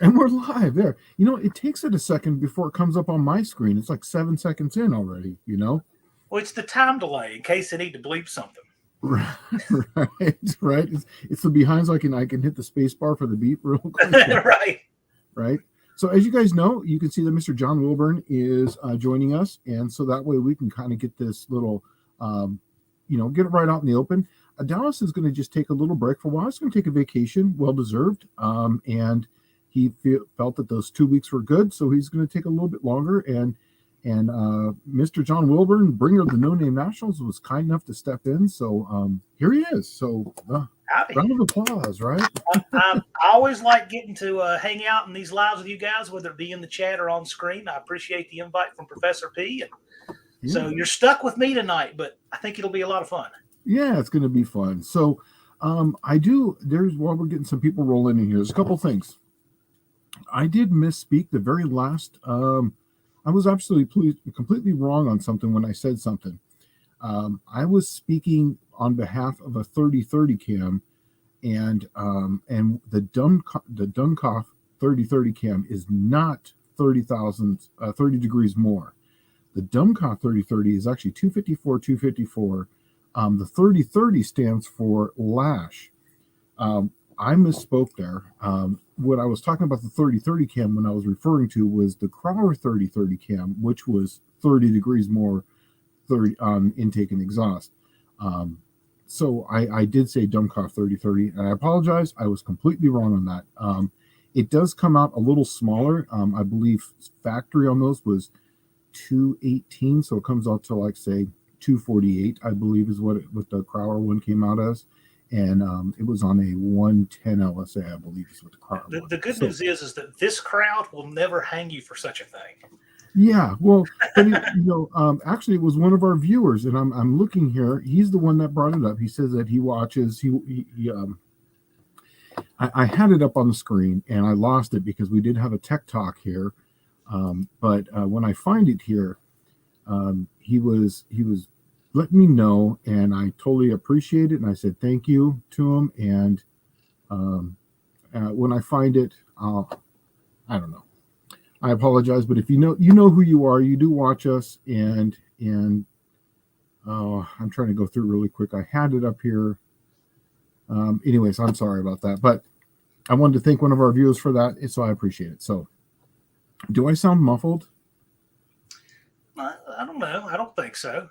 And we're live there. It takes it a second before it comes up on my screen. It's like 7 seconds in already. Well, it's the time delay in case they need to bleep something. Right, right. It's the behind, so I can hit the space bar for the beep real quick. Right. Right. So as you guys know, you can see that Mr. John Wilburn is joining us, and so that way we can kind of get this little, get it right out in the open. Dallas is going to just take a little break for a while. He's going to take a vacation, well deserved, and he felt that those 2 weeks were good, so he's going to take a little bit longer. And Mr. John Wilburn, bringer of the No Name Nationals, was kind enough to step in. So here he is. So round of applause, right? I always like getting to hang out in these lives with you guys, whether it be in the chat or on screen. I appreciate the invite from Professor P. So you're stuck with me tonight, but I think it'll be a lot of fun. Yeah, it's going to be fun. So while we're getting some people rolling in here, there's a couple things. I did misspeak the very last. I was absolutely completely wrong on something when I said something. I was speaking on behalf of a 3030 cam, and the Duncomf 3030 cam is not 30 degrees more. The Duncomf 3030 is actually 254. The 3030 stands for lash. I misspoke there. What I was talking about the 3030 cam when I was referring to was the Crowler 3030 cam, which was 30 degrees more 30 on intake and exhaust. So I did say Duncomf 3030, and I apologize. I was completely wrong on that. It does come out a little smaller. I believe factory on those was 218, so it comes out to like say 248, I believe is what the Crowler one came out as. And it was on a 110 LSA, I believe is what the crowd was. The good news is that this crowd will never hang you for such a thing. Yeah, well, but actually, it was one of our viewers, and I'm looking here. He's the one that brought it up. He says that he watches. I had it up on the screen, and I lost it because we did have a tech talk here. But when I find it here, he was let me know, and I totally appreciate it, and I said thank you to him. And when I find it, I don't know. I apologize, but if you know who you are, you do watch us, and I'm trying to go through really quick. I had it up here. Anyways, I'm sorry about that, but I wanted to thank one of our viewers for that, so I appreciate it. So, do I sound muffled? I don't know. I don't think so.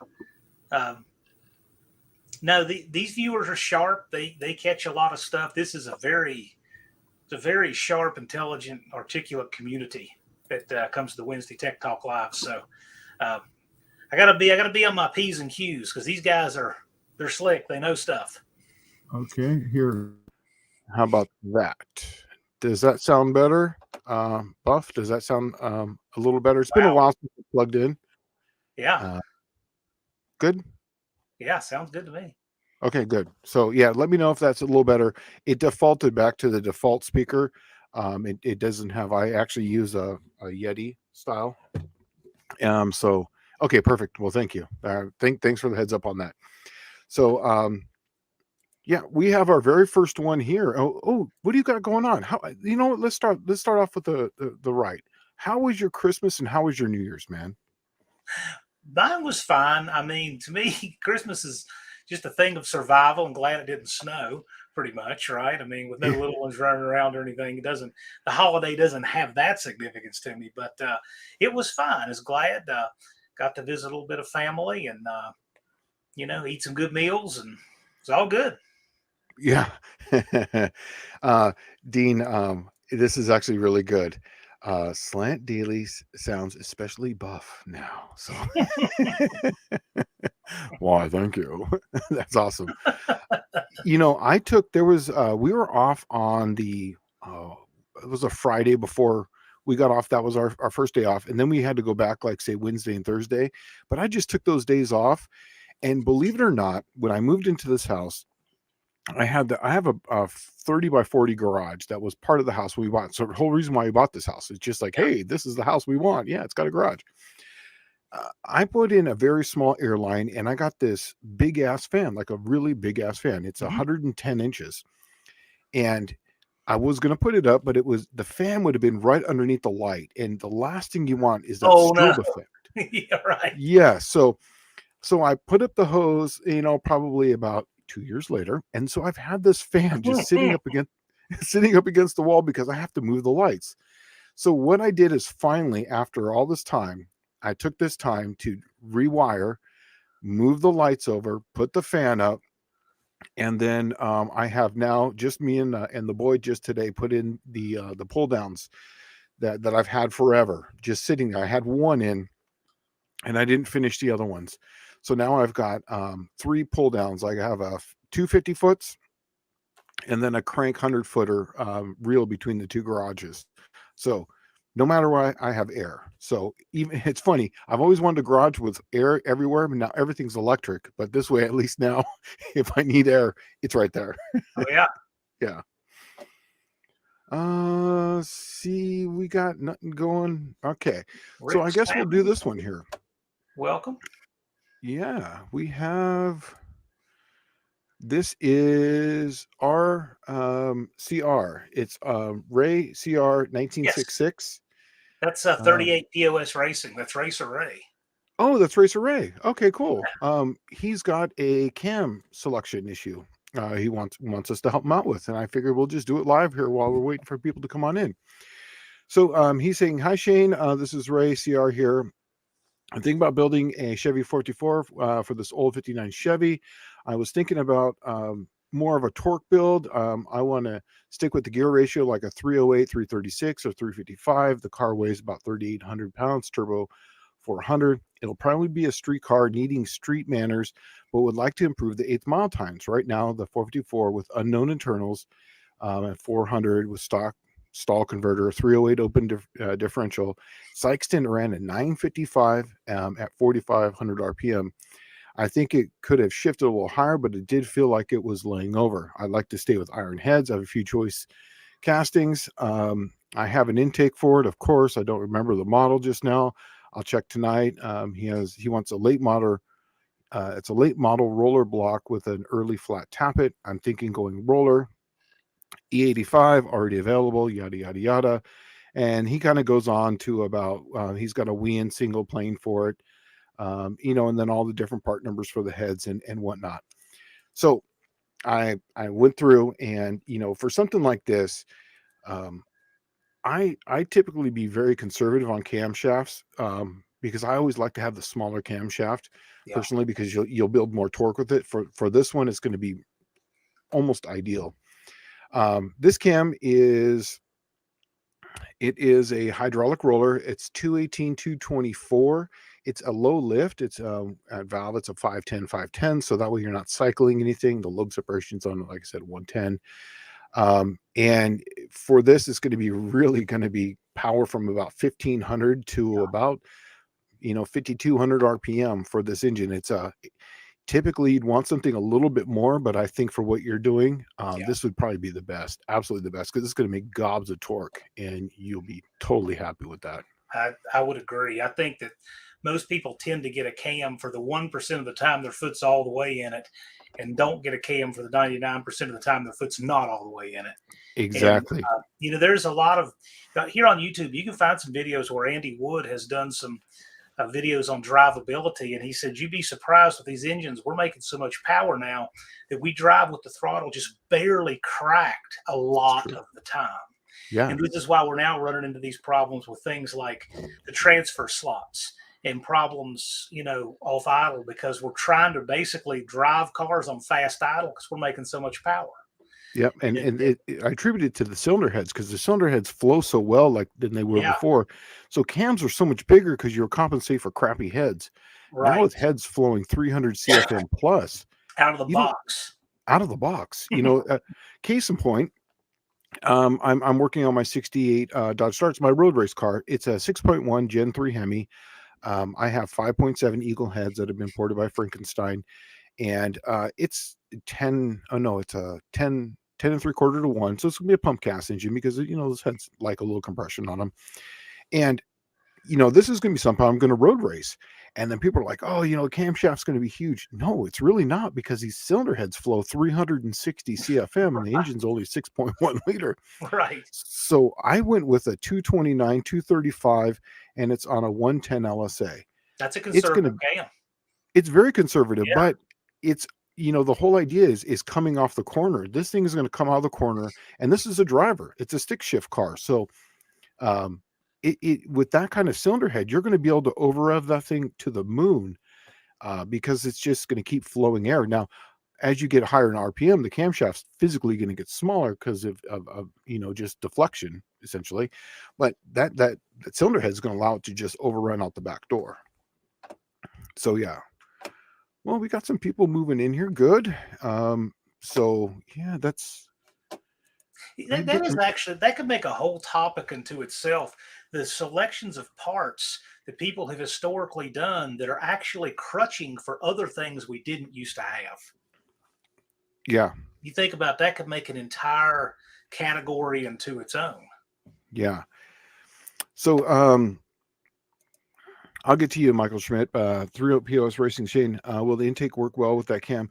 No, these viewers are sharp. They catch a lot of stuff. This is a very sharp, intelligent, articulate community that comes to the Wednesday Tech Talk Live. So I gotta be on my P's and Q's because these guys they're slick. They know stuff. Okay, here. How about that? Does that sound better? Buff, does that sound a little better? It's been a while since it's plugged in. Yeah. Good? Yeah, sounds good to me. Okay, good. So, yeah, let me know if that's a little better. It defaulted back to the default speaker. It doesn't have, I actually use a Yeti style. So, okay, perfect. Well, thank you. Thanks for the heads up on that. So, yeah, we have our very first one here. Oh, what do you got going on? Let's start off with the right. How was your Christmas and how was your New Year's, man? Mine was fine. I mean, to me, Christmas is just a thing of survival. I'm glad it didn't snow, pretty much, right? I mean, with no little ones running around or anything, the holiday doesn't have that significance to me. But it was fine. I was glad. Got to visit a little bit of family and eat some good meals, and it's all good. Yeah. Dean, this is actually really good. Slant Daily sounds especially buff now. So why, thank you. That's awesome. We were off on it was a Friday before we got off. That was our first day off. And then we had to go back, like say Wednesday and Thursday. But I just took those days off. And believe it or not, when I moved into this house, I have a 30 by 40 garage that was part of the house we bought. So the whole reason why we bought this house is just like, hey, this is the house we want. Yeah, it's got a garage. I put in a very small airline and I got this big ass fan, like a really big ass fan. It's 110 inches. And I was going to put it up, but the fan would have been right underneath the light. And the last thing you want is that Oh no. strobe effect. Yeah, right. Yeah. So I put up the hose, probably about 2 years later. And so I've had this fan just sitting up against the wall because I have to move the lights. So what I did is finally, after all this time, I took this time to rewire, move the lights over, put the fan up, and then I have now just me and the boy just today put in the pull downs that I've had forever, just sitting there. I had one in, and I didn't finish the other ones. So now I've got 3 pull downs. I have a 250 foots and then a crank 100-footer reel between the 2 garages. So no matter what, I have air. So even it's funny, I've always wanted a garage with air everywhere, but now everything's electric. But this way, at least now, if I need air, it's right there. Oh yeah. Yeah. See, we got nothing going. Okay. Rick's So I guess we'll do family. this one here. Welcome. Yeah, we have. This is our CR. It's Ray CR 1966. That's 38 POS Racing. That's Racer Ray. Oh, that's Racer Ray. Okay, cool. He's got a cam selection issue. He wants us to help him out with, and I figured we'll just do it live here while we're waiting for people to come on in. So he's saying, "Hi Shane, this is Ray CR here. I'm thinking about building a Chevy 44 for this old 59 Chevy. I was thinking about more of a torque build. I want to stick with the gear ratio like a 308, 336, or 355. The car weighs about 3,800 pounds, turbo 400. It'll probably be a street car needing street manners, but would like to improve the 8th mile times. Right now, the 454 with unknown internals at 400 with stock stall converter, 308 open differential. Sykeston ran at 955 at 4,500 RPM. I think it could have shifted a little higher, but it did feel like it was laying over. I'd like to stay with iron heads. I have a few choice castings. I have an intake for it, of course. I don't remember the model just now. I'll check tonight. He wants a late model. It's a late model roller block with an early flat tappet. I'm thinking going roller. E85 already available, yada yada yada. And he kind of goes on to about he's got a Wien single plane for it, and then all the different part numbers for the heads and whatnot. So I went through and for something like this, I typically be very conservative on camshafts because I always like to have the smaller camshaft personally, because you'll build more torque with it. For this one, it's going to be almost ideal. This cam is a hydraulic roller. It's 218, 224. It's a low lift. It's at valve. It's a 510. So that way you're not cycling anything. The lobe separation's on, like I said, 110. And for this, it's going to be really going to be power from about 1,500 to about 5,200 RPM for this engine. It's typically you'd want something a little bit more, but I think for what you're doing, this would probably be the best, absolutely the best, because it's going to make gobs of torque and you'll be totally happy with that. I would agree. I think that most people tend to get a cam for the 1% of the time their foot's all the way in it, and don't get a cam for the 99% of the time their foot's not all the way in it. Exactly. And, there's a lot of here on YouTube, you can find some videos where Andy Wood has done some videos on drivability, and he said you'd be surprised with these engines. We're making so much power now that we drive with the throttle just barely cracked a lot of the time. Yeah. And this is why we're now running into these problems with things like the transfer slots and problems, off idle, because we're trying to basically drive cars on fast idle because we're making so much power. Yep, and I attribute it to the cylinder heads, because the cylinder heads flow so well than they were before. So cams are so much bigger because you're compensating for crappy heads. Right. Now with heads flowing 300 CFM plus out of the box. Out of the box, case in point, I'm working on my 68 Dodge Starts, my road race car. It's a 6.1 Gen 3 Hemi. I have 5.7 Eagle heads that have been ported by Frankenstein, and it's 10. Oh no, it's a 10 3/4 to 1. So it's gonna be a pump cast engine because those heads like a little compression on them. And this is gonna be something I'm gonna road race. And then people are like, oh, camshaft's going to be huge. No, it's really not, because these cylinder heads flow 360 CFM and the engine's only 6.1 liter. Right. So I went with a 229, 235, and it's on a 110 LSA. That's a It's going conservative to, cam. it's very conservative, Yeah. but it's, the whole idea is coming off the corner. This thing is going to come out of the corner, and this is a driver. It's a stick shift car. So, it with that kind of cylinder head, you're going to be able to over rev that thing to the moon, because it's just going to keep flowing air. Now, as you get higher in RPM, the camshaft's physically going to get smaller because of just deflection essentially. But that cylinder head is going to allow it to just overrun out the back door. So yeah. Well, we got some people moving in here. Good. So yeah, that's. That is actually, that could make a whole topic into itself. The selections of parts that people have historically done that are actually crutching for other things we didn't used to have. Yeah. You think about that, could make an entire category into its own. Yeah. So I'll get to you, Michael Schmidt. 3 POS Racing Shane. Will the intake work well with that cam?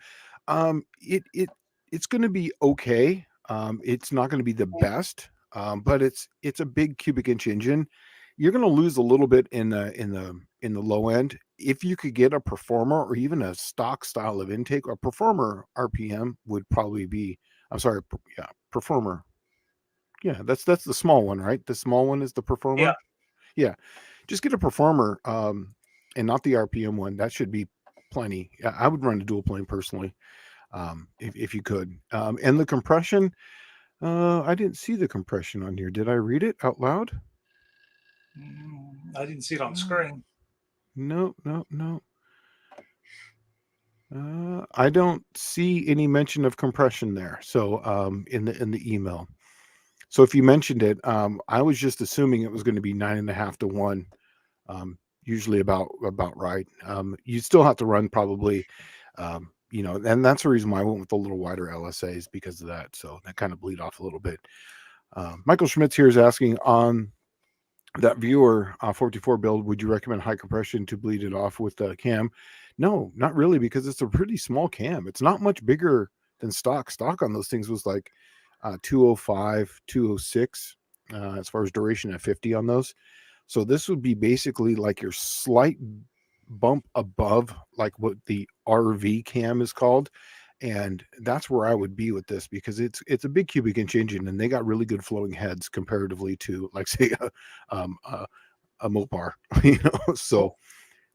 It's going to be okay. It's not going to be the best, but it's a big cubic inch engine. You're going to lose a little bit in the low end. If you could get a performer or even a stock style of intake, a performer RPM would probably be. Performer. Yeah, that's the small one, right? The small one is the performer. Yeah. Yeah. Just get a performer, and not the RPM one. That should be plenty. I would run a dual plane personally, if you could. And the compression, I didn't see the compression on here. Did I read it out loud? I didn't see it on the screen. No. I don't see any mention of compression there. So in the email. So if you mentioned it, I was just assuming it was going to be 9.5 to 1. Usually about right. You still have to run probably, and that's the reason why I went with the little wider LSAs, because of that. So that kind of bleed off a little bit. Michael Schmitz here is asking, on that viewer 44 build, would you recommend high compression to bleed it off with the cam? No, not really, because it's a pretty small cam. It's not much bigger than stock. Stock on those things was like 205, 206, as far as duration at 50 on those. So this would be basically like your slight bump above like what the RV cam is called. And that's where I would be with this, because it's a big cubic inch engine, and they got really good flowing heads comparatively to, like, say, a Mopar, so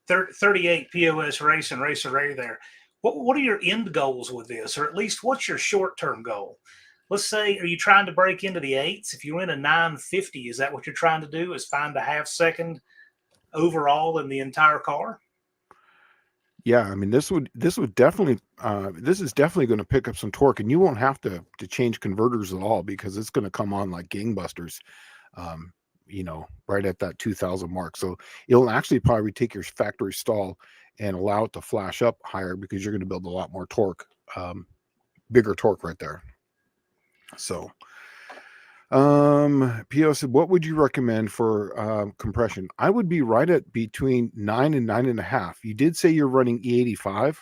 38 POS Race and Racer Ray there. What are your end goals with this, or at least what's your short-term goal? Let's say, are you trying to break into the 8s? If you're in a 950, is that what you're trying to do, is find a half second overall in the entire car? Yeah, I mean, this would definitely, this is definitely going to pick up some torque, and you won't have to change converters at all, because it's going to come on like gangbusters, right at that 2000 mark. So it'll actually probably take your factory stall and allow it to flash up higher, because you're going to build a lot more torque, bigger torque right there. So, PO said, what would you recommend for compression? I would be right at between 9 and 9.5. You did say you're running E85,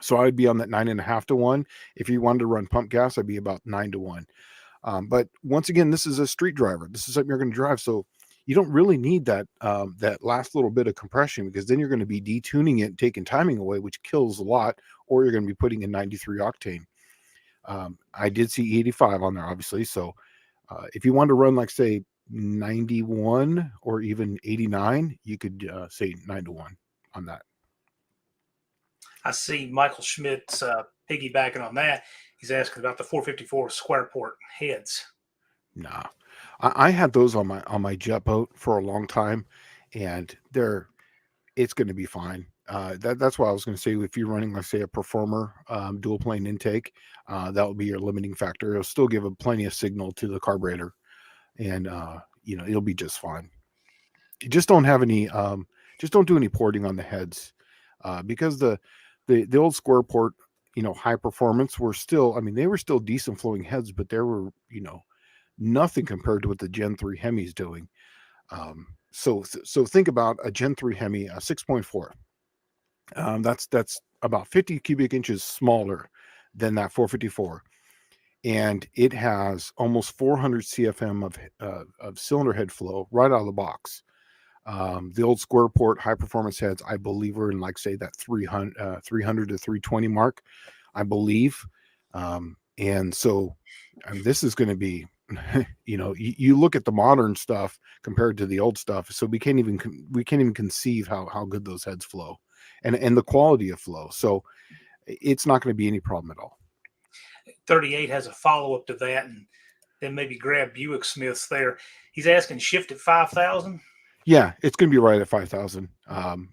so I would be on that 9.5 to 1. If you wanted to run pump gas, I'd be about 9 to 1. But once again, this is a street driver. This is something you're going to drive, so you don't really need that last little bit of compression, because then you're going to be detuning it, taking timing away, which kills a lot, or you're going to be putting in 93 octane. I did see 85 on there, obviously. So if you want to run, like, say, 91 or even 89, you could say 9 to 1 on that. I see Michael Schmidt's piggybacking on that. He's asking about the 454 square port heads. Nah, I had those on my jet boat for a long time, and it's going to be fine. That's why I was going to say, if you're running, let's say, a performer dual plane intake, that will be your limiting factor. It'll still give plenty of signal to the carburetor, and it'll be just fine. You just don't have any, just don't do any porting on the heads, because the old square port, high performance were still, I mean, they were still decent flowing heads, but there were, nothing compared to what the Gen 3 Hemi's doing. So think about a Gen 3 Hemi, a 6.4. That's about 50 cubic inches smaller than that 454, and it has almost 400 CFM of cylinder head flow right out of the box. The old square port high performance heads, I believe, are in, like, say, that 300 to 320 mark, I believe. And so, I mean, this is going to be, you look at the modern stuff compared to the old stuff. So we can't even conceive how good those heads flow, and the quality of flow. So it's not going to be any problem at all. 38 has a follow up to that, and then maybe grab Buick Smiths there. He's asking shift at 5,000. Yeah, it's going to be right at 5,000.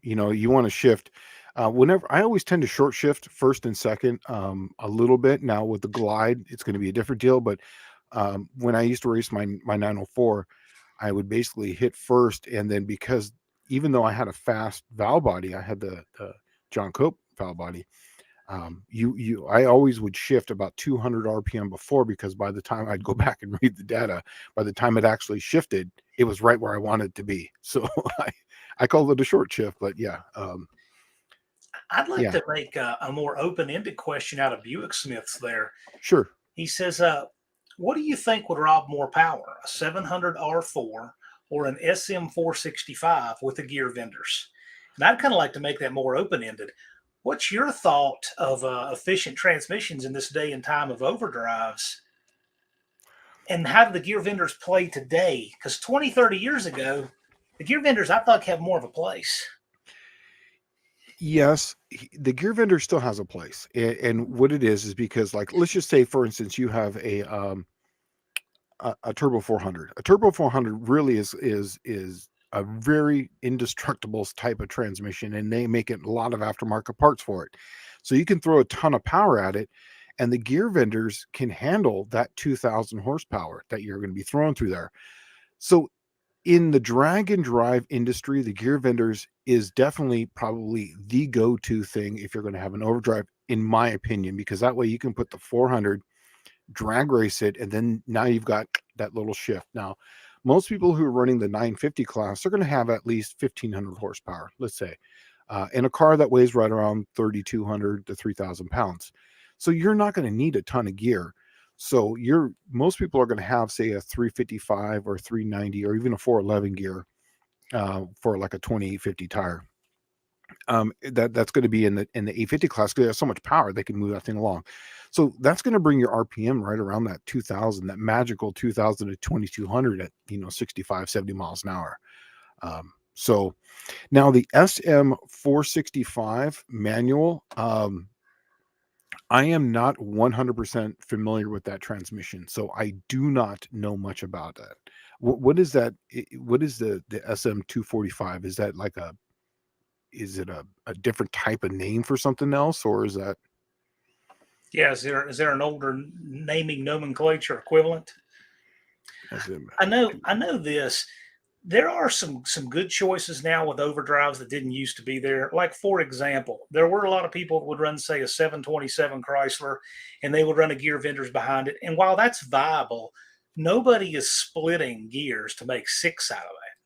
You want to shift. Whenever I always tend to short shift first and second a little bit. Now with the Glide, it's going to be a different deal. But when I used to race my 904, I would basically hit first, and then, because even though I had a fast valve body, I had the John Cope valve body. I always would shift about 200 RPM before, because by the time I'd go back and read the data, by the time it actually shifted, it was right where I wanted it to be. So I call it a short shift, but yeah. I'd like Yeah. to make a more open-ended question out of Buick Smiths there. Sure. He says, what do you think would rob more power, a 700 R4 or an SM465 with the gear vendors? And I'd kind of like to make that more open-ended. What's your thought of efficient transmissions in this day and time of overdrives? And how do the gear vendors play today? Because 20, 30 years ago, the gear vendors, I thought, have more of a place. Yes, the gear vendor still has a place, and what it is because, like, let's just say, for instance, you have a Turbo 400. A Turbo 400 really is a very indestructible type of transmission, and they make it a lot of aftermarket parts for it. So you can throw a ton of power at it, and the gear vendors can handle that 2,000 horsepower that you're going to be throwing through there. So in the drag and drive industry, the gear vendors is definitely probably the go-to thing if you're going to have an overdrive, in my opinion, because that way you can put the 400, drag race it, and then now you've got that little shift. Now, most people who are running the 950 class are going to have at least 1,500 horsepower, let's say, in a car that weighs right around 3,200 to 3,000 pounds. So you're not going to need a ton of gear. So most people are going to have, say, a 355 or 390 or even a 411 gear for like a 2850 tire. That's going to be in the 850 class, because they have so much power they can move that thing along. So that's going to bring your RPM right around that 2,000, that magical 2,000 to 2,200 at 65, 70 miles an hour. So now the SM465 manual, I am not 100% familiar with that transmission, so I do not know much about that. What is that? What is the SM245? Is that like is it a different type of name for something else, or is that? Yeah, is there an older naming nomenclature equivalent? I know this. There are some good choices now with overdrives that didn't used to be there. Like, for example, there were a lot of people that would run, say, a 727 Chrysler, and they would run a gear vendors behind it. And while that's viable, nobody is splitting gears to make 6 out of that.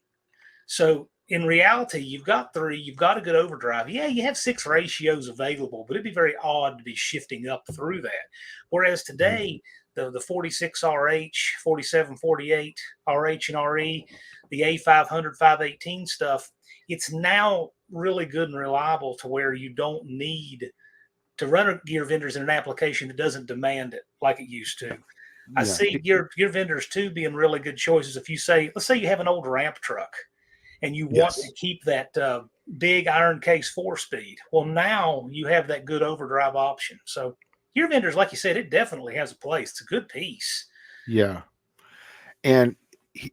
So in reality, you've got 3, you've got a good overdrive. Yeah, you have 6 ratios available, but it'd be very odd to be shifting up through that. Whereas today, the 46 RH, 47, 48 RH and RE, the A500, 518 stuff, it's now really good and reliable to where you don't need to run a gear vendors in an application that doesn't demand it like it used to. I see gear vendors too being really good choices. If you say, let's say you have an old ramp truck and you want to keep that big iron case 4-speed. Well, now you have that good overdrive option. So gear vendors, like you said, it definitely has a place. It's a good piece. Yeah. And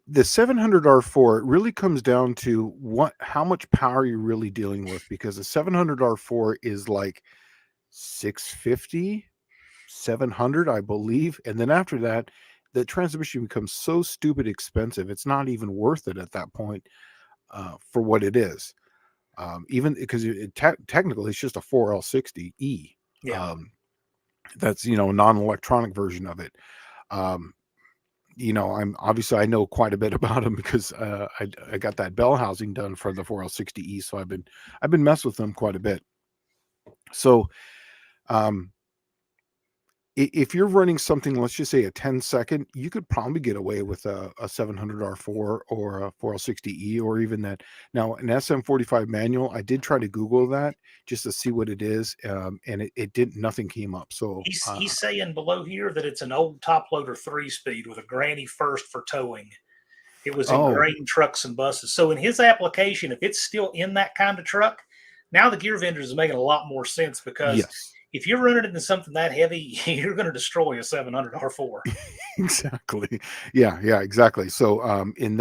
the 700R4, it really comes down to how much power you're really dealing with, because the 700R4 is like 650, 700, I believe. And then after that, the transmission becomes so stupid expensive. It's not even worth it at that point for what it is. Even because technically it's just a 4L60E. Yeah. That's, a non-electronic version of it. I know quite a bit about them because I got that bell housing done for the 4L60E, so I've been messing with them quite a bit. So um, if you're running something, let's just say a 10-second, you could probably get away with a 700R4 or a 4L60E or even that. Now, an SM45 manual, I did try to Google that just to see what it is, and it didn't. Nothing came up. So He's saying below here that it's an old top loader 3-speed with a granny first for towing. It was in grain trucks and buses. So in his application, if it's still in that kind of truck, now the gear vendors is making a lot more sense, because yes, if you're running into something that heavy, you're going to destroy a 700R4. exactly. Yeah, exactly. So in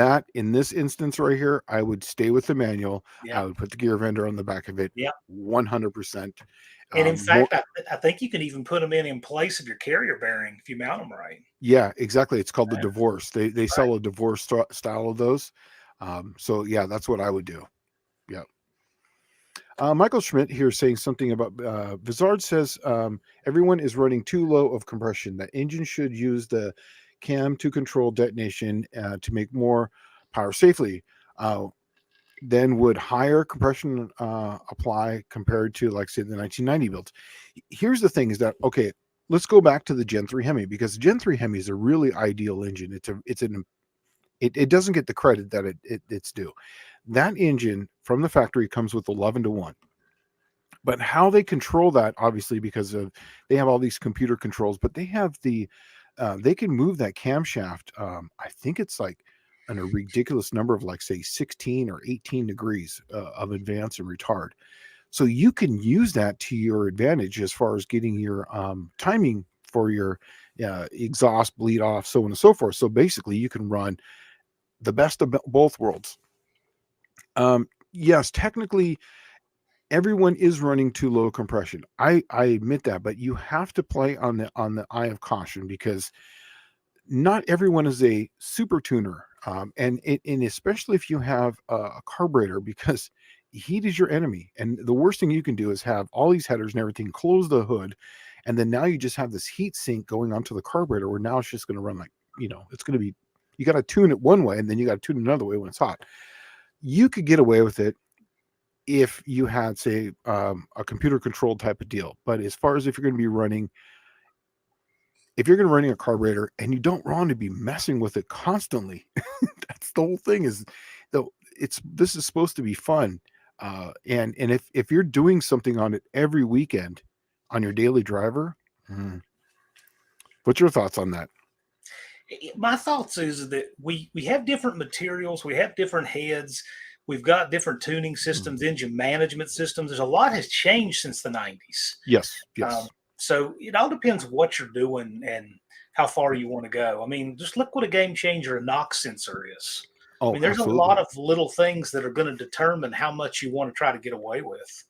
this instance right here, I would stay with the manual. Yeah. I would put the gear vendor on the back of it. Yeah. 100%. And in fact, I think you can even put them in place of your carrier bearing if you mount them right. Yeah, exactly. It's called the divorce. They Right. sell a divorce style of those. So yeah, that's what I would do. Yeah. Michael Schmidt here saying something about Vizard says everyone is running too low of compression. That engine should use the cam to control detonation to make more power safely. Then would higher compression apply compared to, like, say, the 1990 builds? Here's the thing: is that okay? Let's go back to the Gen 3 Hemi, because Gen 3 Hemi is a really ideal engine. It doesn't get the credit that it's due. That engine from the factory comes with 11-to-1. But how they control that, obviously, because they have all these computer controls, but they have they can move that camshaft. I think it's like a ridiculous number of, like, say, 16 or 18 degrees of advance and retard. So you can use that to your advantage as far as getting your timing for your exhaust, bleed off, so on and so forth. So basically, you can run the best of both worlds. Yes, technically, everyone is running too low compression. I admit that, but you have to play on the eye of caution, because not everyone is a super tuner, and especially if you have a carburetor, because heat is your enemy. And the worst thing you can do is have all these headers and everything, close the hood, and then now you just have this heat sink going onto the carburetor, where now it's just going to run like, it's going to be, you got to tune it one way and then you got to tune it another way when it's hot. You could get away with it if you had, say, a computer controlled type of deal. But as far as if you're going to be running a carburetor and you don't want to be messing with it constantly, that's the whole thing. Is though this is supposed to be fun, and if you're doing something on it every weekend on your daily driver, what's your thoughts on that? My thoughts is that we have different materials, we have different heads, we've got different tuning systems, engine management systems. There's a lot has changed since the 90s. Yes. So it all depends what you're doing and how far you want to go. I mean, just look what a game changer a NOx sensor is. Oh, I mean, there's absolutely. a lot of little things that are going to determine how much you want to try to get away with.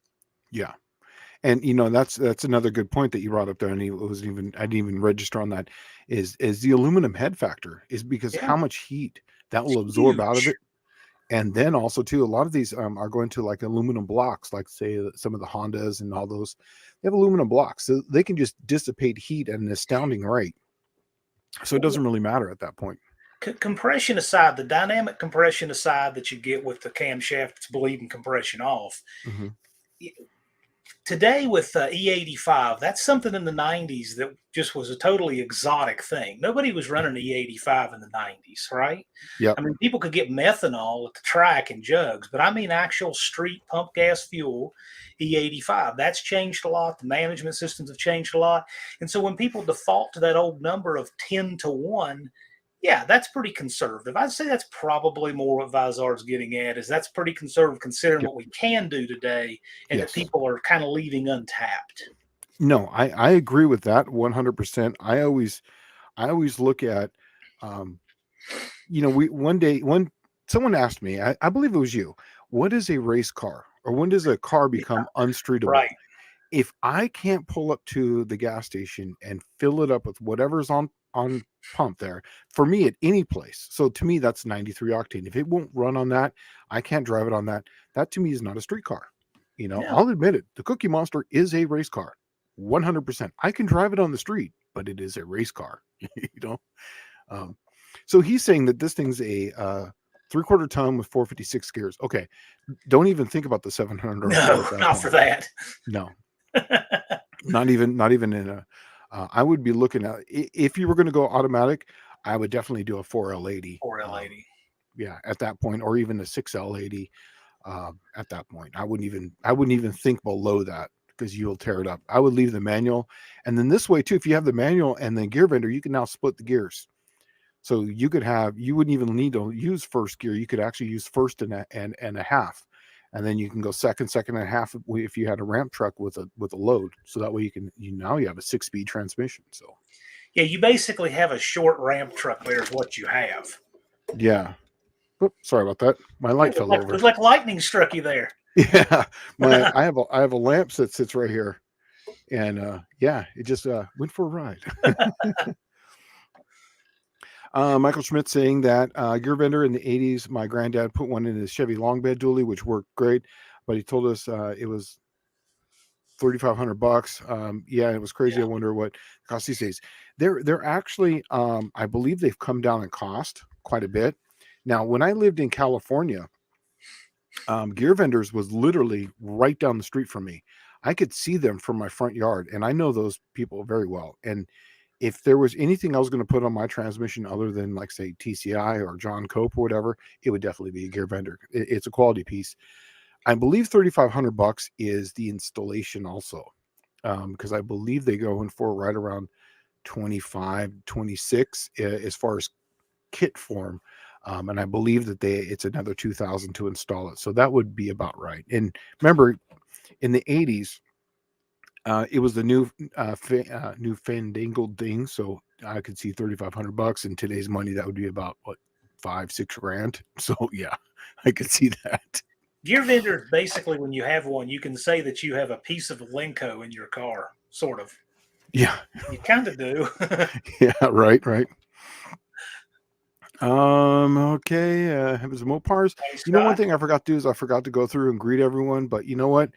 Yeah. And that's another good point that you brought up there, and I didn't even register on that. Is the aluminum head factor, is because how much heat that will absorb out of it. And then also too, a lot of these are going to like aluminum blocks, like say some of the Hondas and all those. They have aluminum blocks, so they can just dissipate heat at an astounding rate. So it doesn't really matter at that point. Compression aside, the dynamic compression aside that you get with the camshaft that's bleeding compression off. Today with E85, that's something in the 90s that just was a totally exotic thing. Nobody was running E85 in the 90s, right? Yeah. I mean, people could get methanol at the track in jugs, but I mean actual street pump gas fuel, E85. That's changed a lot. The management systems have changed a lot. And so when people default to that old number of 10-to-1, yeah, that's pretty conservative. I'd say that's probably more what Vizard's getting at, is that's pretty conservative considering what we can do today and that people are kind of leaving untapped. No, I agree with that 100%. I always look at, when someone asked me, I believe it was you, what is a race car, or when does a car become unstreetable? Right. If I can't pull up to the gas station and fill it up with whatever's on pump there, for me at any place. So to me, that's 93 octane. If it won't run on that, I can't drive it on that. That to me is not a street car. I'll admit it. The Cookie Monster is a race car, 100%. I can drive it on the street, but it is a race car. So he's saying that this thing's a 3/4 ton with 456 gears. Okay, don't even think about the 700 No, at that not point. for that. No, not even in a. I would be looking at, if you were going to go automatic, I would definitely do a 4L80. Poor lady. Yeah, at that point, or even a 6L80. At that point, I wouldn't even think below that, because you'll tear it up. I would leave the manual, and then this way too, if you have the manual and the gear vendor, you can now split the gears. So you wouldn't even need to use first gear. You could actually use first and a half, and then you can go second and a half if you had a ramp truck with a load. So that way now you have a 6-speed transmission. So Yeah, you basically have a short ramp truck there is what you have. yeah. Oops, sorry about that. My light fell over. It was like lightning struck you there. Yeah, I have a lamp that sits right here, and yeah, it just went for a ride. Michael Schmidt saying that gear vendor in the 80s, my granddad put one in his Chevy long bed dually, which worked great, but he told us it was $3,500. Yeah, it was crazy. Yeah. I wonder what it costs these days. They're actually, I believe they've come down in cost quite a bit. Now, when I lived in California, Gear Vendors was literally right down the street from me. I could see them from my front yard, and I know those people very well. And if there was anything I was going to put on my transmission other than, like, say, TCI or John Cope or whatever, it would definitely be a Gear Vendor. It's a quality piece. I believe $3,500 is the installation also, because I believe they go in for right around 25, 26 as far as kit form. And I believe that it's another 2,000 to install it. So that would be about right. And remember, in the 80s, it was the new fandangled thing. So I could see $3,500 in today's money. That would be about what, 5-6 grand. So yeah, I could see that. Gear vendor, basically, when you have one, you can say that you have a piece of Lenco in your car, sort of. Yeah. You kind of do. Yeah, right. Okay. Have some Mopars. Hey, You know, one Scott. thing I forgot to do is I forgot to go through and greet everyone, but you know what?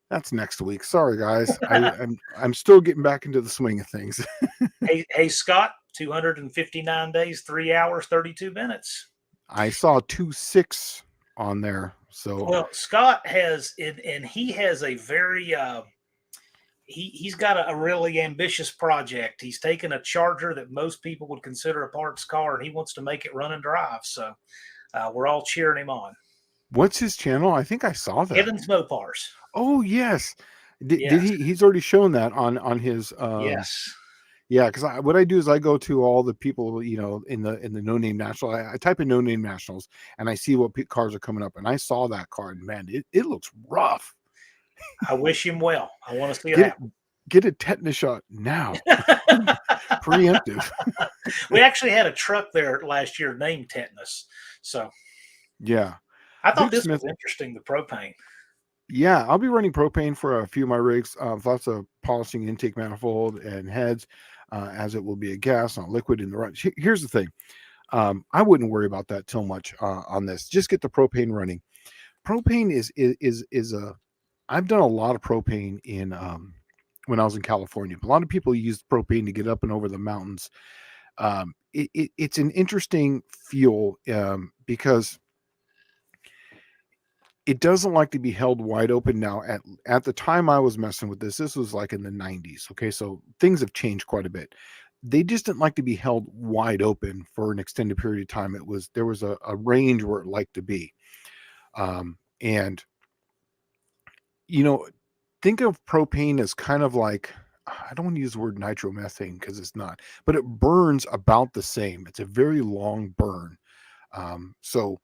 That's next week. Sorry, guys. I'm still getting back into the swing of things. Hey, Scott, 259 days, 3 hours, 32 minutes. I saw 2.6 on there. So Well, Scott has, and he has a very, he's got a really ambitious project. He's taken a Charger that most people would consider a parts car, and he wants to make it run and drive. So we're all cheering him on. what's his channel? I think I saw that. Evans Mopars. Oh, yes. Did Yes. he's already shown that on his Yes. yeah, because what I do is I go to all the people, you know, in the No Name National. I type in No Name Nationals and I see what cars are coming up, and I saw that car, and man, it looks rough. I wish him well. I want to see it happen. Get a tetanus shot now. Preemptive. We actually had a truck there last year named Tetanus. So Yeah. I thought Duke this Smith- was interesting, the propane. Yeah, I'll be running propane for a few of my rigs. Lots of polishing intake manifold and heads, as it will be a gas, not liquid in the right. Here's the thing. I wouldn't worry about that too much on this. Just get the propane running. Propane is a. I've done a lot of propane in when I was in California. A lot of people use propane to get up and over the mountains. It's an interesting fuel because it doesn't like to be held wide open now. At the time I was messing with this was like in the 90s. Okay, so things have changed quite a bit. They just didn't like to be held wide open for an extended period of time. There was a range where it liked to be. And you know, think of propane as kind of like, I don't want to use the word nitromethane because it's not, but it burns about the same. It's a very long burn. So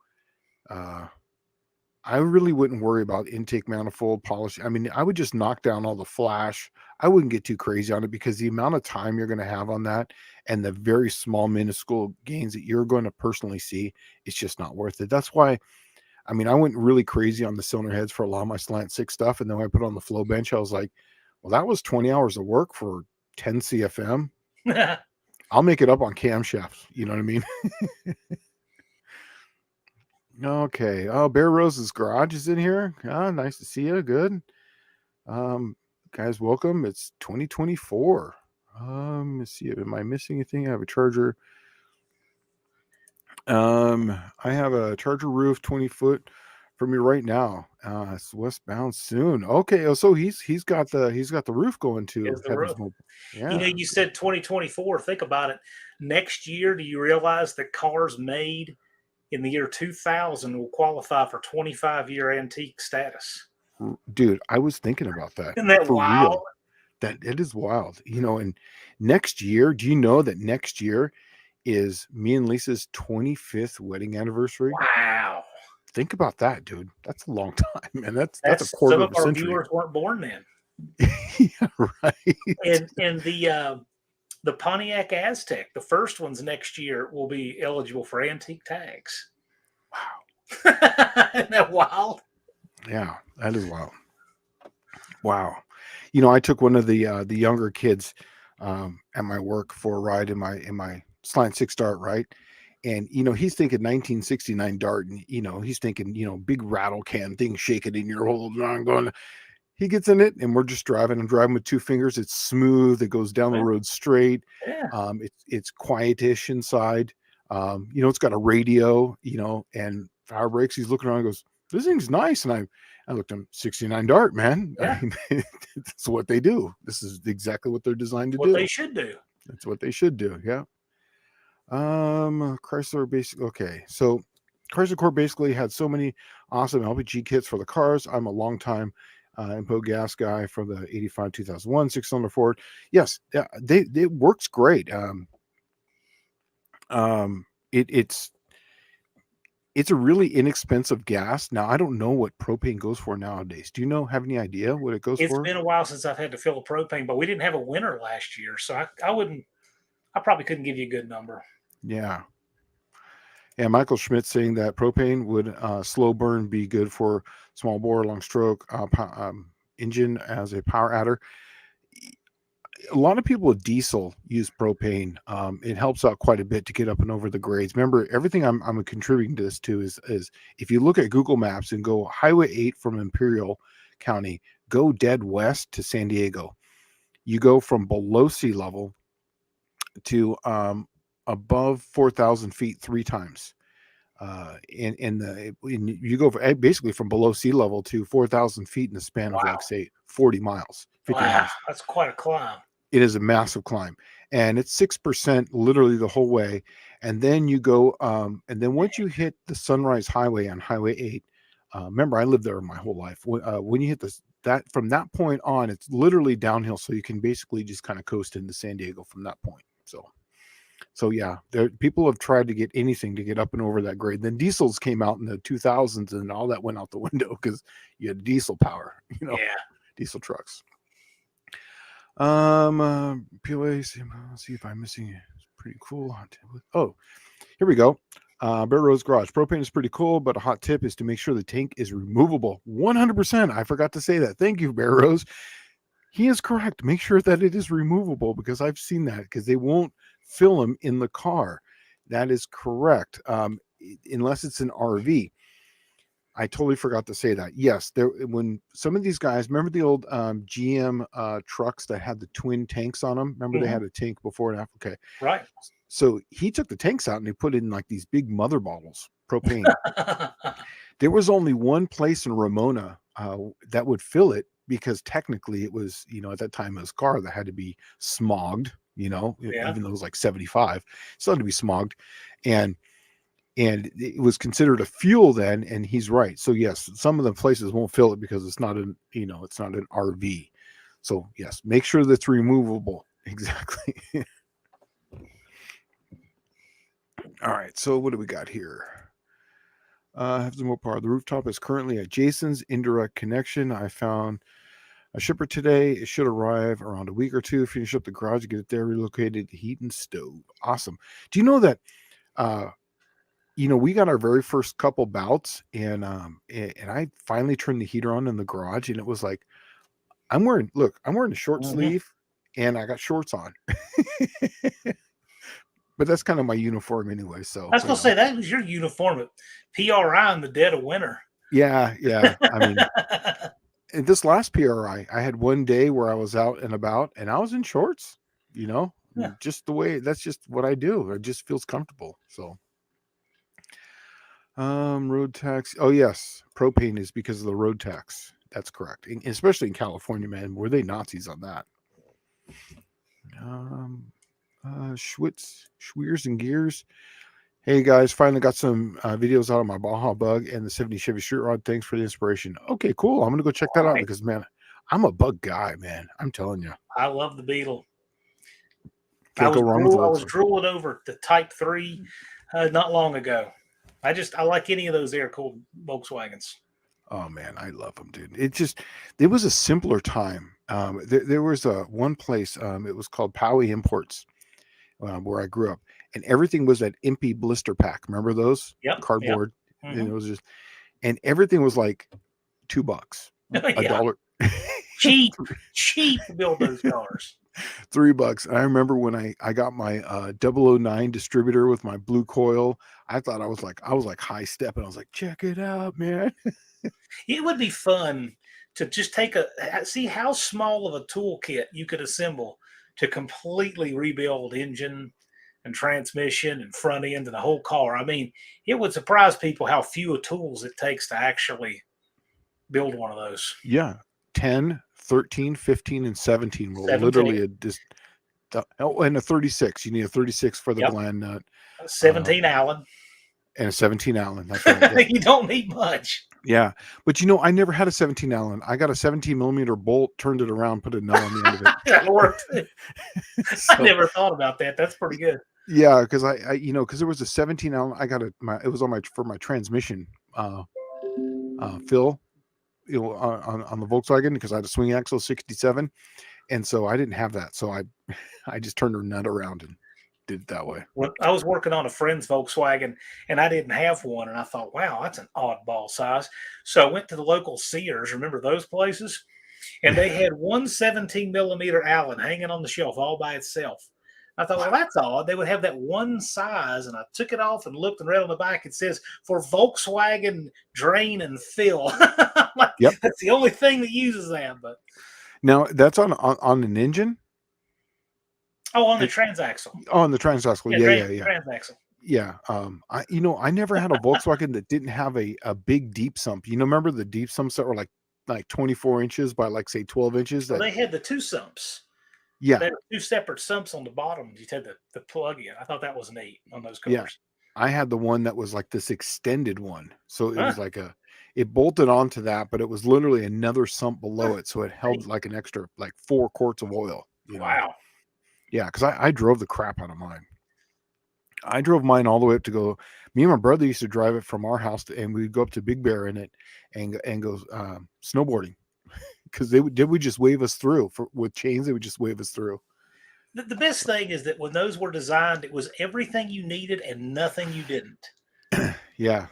I really wouldn't worry about intake manifold polish. I mean, I would just knock down all the flash. I wouldn't get too crazy on it because the amount of time you're going to have on that and the very small minuscule gains that you're going to personally see, it's just not worth it. That's why, I mean, I went really crazy on the cylinder heads for a lot of my slant 6 stuff. And then when I put on the flow bench, I was like, well, that was 20 hours of work for 10 CFM. I'll make it up on camshafts. You know what I mean? Okay. Oh, Bear Rose's garage is in here. Ah, nice to see you. Good. Guys, welcome. It's 2024. Let's see. Am I missing anything? I have a Charger. I have a Charger roof 20 foot from me right now. It's westbound soon. Okay, so he's got the roof going to Is the Heaven's roof. Mobile. You know, Yeah. you said 2024. Think about it. Next year, do you realize that cars made in the year 2000 will qualify for 25-year antique status? Dude, I was thinking about that Isn't that for wild? real. That it is wild. And next year, do you know that next year is me and Lisa's 25th wedding anniversary? Wow. Think about that, dude. That's a long time, man. That's a That's some quarter of of a our century. viewers weren't born then. Yeah, right. And the Pontiac Aztec, the first ones next year will be eligible for antique tags. Wow. Isn't that wild? Yeah, that is wild. Wow. I took one of the younger kids at my work for a ride in my Slant Six Dart, right? And he's thinking 1969 Dart, and he's thinking big rattle can thing shaking in your whole. I'm going. He gets in it, and we're just driving. I'm driving with two fingers. It's smooth. It goes down the road straight. Yeah. It's quietish inside. It's got a radio. And power brakes. He's looking around. And goes, "This thing's nice." And I looked at him. 69 Dart, man. Yeah. I mean, that's what they do. This is exactly what they're designed to What do. they should do. That's what they should do. Yeah. Chrysler basic. Okay, so Chrysler Corp basically had so many awesome LPG kits for the cars. I'm a long time Impo gas guy from the 85 2001 6-cylinder Ford. Yes, it works great. It's a really inexpensive gas. Now I don't know what propane goes for nowadays. Do you have any idea what it goes It's for? been a while since I've had to fill a propane, but we didn't have a winter last year, so I probably couldn't give you a good number. Yeah. And Michael Schmidt saying that propane would slow burn be good for small bore, long stroke engine as a power adder. A lot of people with diesel use propane. It helps out quite a bit to get up and over the grades. Remember, everything I'm contributing to this too is if you look at Google Maps and go Highway 8 from Imperial County, go dead west to San Diego. You go from below sea level to above 4,000 feet 3 times. You go basically from below sea level to 4,000 feet in the span of like say 40 miles, 50 miles. That's quite a climb. It is a massive climb, and it's 6% literally the whole way. And then you go, and then once you hit the Sunrise Highway on Highway 8, remember I lived there my whole life. When you hit that from that point on, it's literally downhill, so you can basically just kind of coast into San Diego from that point. So yeah, people have tried to get anything to get up and over that grade. Then diesels came out in the 2000s, and all that went out the window because you had diesel power, Yeah. diesel trucks. POA, see if I'm missing it. It's pretty cool. Oh, here we go. Bear Rose Garage. Propane is pretty cool, but a hot tip is to make sure the tank is removable. 100%. I forgot to say that. Thank you, Bear Rose. He is correct. Make sure that it is removable because I've seen that because they won't fill them in the car. That is correct. Unless it's an RV. I totally forgot to say that. Yes, when some of these guys remember the old GM trucks that had the twin tanks on them. Remember they had a tank before and after. Okay, right. So he took the tanks out and he put in like these big mother bottles, propane. There was only one place in Ramona that would fill it because technically it was, at that time it was a car that had to be smogged. Even though it was like 75, still had to be smogged, and it was considered a fuel then. And he's right. So yes, some of the places won't fill it because it's not it's not an RV. So yes, make sure that's removable. Exactly. All right. So what do we got here? Have some more power. The rooftop is currently at Jason's indirect connection. I found a shipper today. It should arrive around a week or two. Finish up the garage, get it there, relocated, heat and stove. Awesome. Do you know that we got our very first couple bouts and I finally turned the heater on in the garage and it was like, I'm wearing a short sleeve and I got shorts on. But that's kind of my uniform anyway. So I was going to say that was your uniform at PRI in the dead of winter. Yeah. I mean, this last PRI, I had one day where I was out and about and I was in shorts, just the way, that's just what I do. It just feels comfortable. So Road tax. Oh yes, propane is because of the road tax. That's correct. Especially in California, man. Were they Nazis on that? Schweers and Gears. Hey guys, finally got some videos out of my Baja Bug and the 70 Chevy Street Rod. Thanks for the inspiration. Okay, cool. I'm gonna go check that out because man, I'm a bug guy, man. I'm telling you. I love the Beetle. Can't go wrong with I was Volkswagen. drooling over the Type 3 not long ago. I like any of those air-cooled Volkswagens. Oh man, I love them, dude. It was a simpler time. There was one place. It was called Powie Imports, where I grew up, and everything was that Impy blister pack. Remember those? Yep. Cardboard. Yep. And it was just, and everything was like $2, $1. cheap to build those cars. $3. And I remember when I got my 009 distributor with my blue coil, I thought I was like high stepping. I was like, check it out, man. It would be fun to just see how small of a toolkit you could assemble to completely rebuild engine and transmission and front end and the whole car. I mean, it would surprise people how few tools it takes to actually build one of those. Yeah. 10, 13, 15, and 17 were 17. literally and a 36. You need a 36 for the gland nut. 17 Allen. And a 17 Allen. That's right. Yeah. You don't need much. Yeah. But I never had a 17 Allen. I got a 17 millimeter bolt, turned it around, put a nut on the end of it. That worked. I never thought about that. That's pretty good. Yeah, because because there was a 17 Allen. I got it was for my transmission fill, on the Volkswagen, because I had a swing axle 67, and so I didn't have that. So I just turned her nut around and did it that way. Well, I was working on a friend's Volkswagen and I didn't have one, and I thought, wow, that's an oddball size. So I went to the local Sears. Remember those places? And they had one 17 millimeter Allen hanging on the shelf all by itself. I thought, well, that's odd. They would have that one size, and I took it off and looked and read on the back. It says for Volkswagen drain and fill. Like, yep, that's the only thing that uses that. But now that's on an engine. Oh, on the transaxle. Oh, on the transaxle. Yeah. Transaxle. Yeah. I never had a Volkswagen that didn't have a big deep sump. Remember the deep sumps that were like 24 inches by say 12 inches? Well, they had the two sumps. Yeah. They had two separate sumps on the bottom. You had the plug in. I thought that was neat on those cars. Yeah. I had the one that was like this extended one. So it was like it bolted onto that, but it was literally another sump below it. So it held like an extra 4 quarts of oil. Wow. Yeah, because I drove the crap out of mine. I drove mine all the way up to go. Me and my brother used to drive it from our house, and we'd go up to Big Bear in it and go snowboarding, because they would just wave us through with chains. They would just wave us through. The best thing is that when those were designed, it was everything you needed and nothing you didn't. Yeah.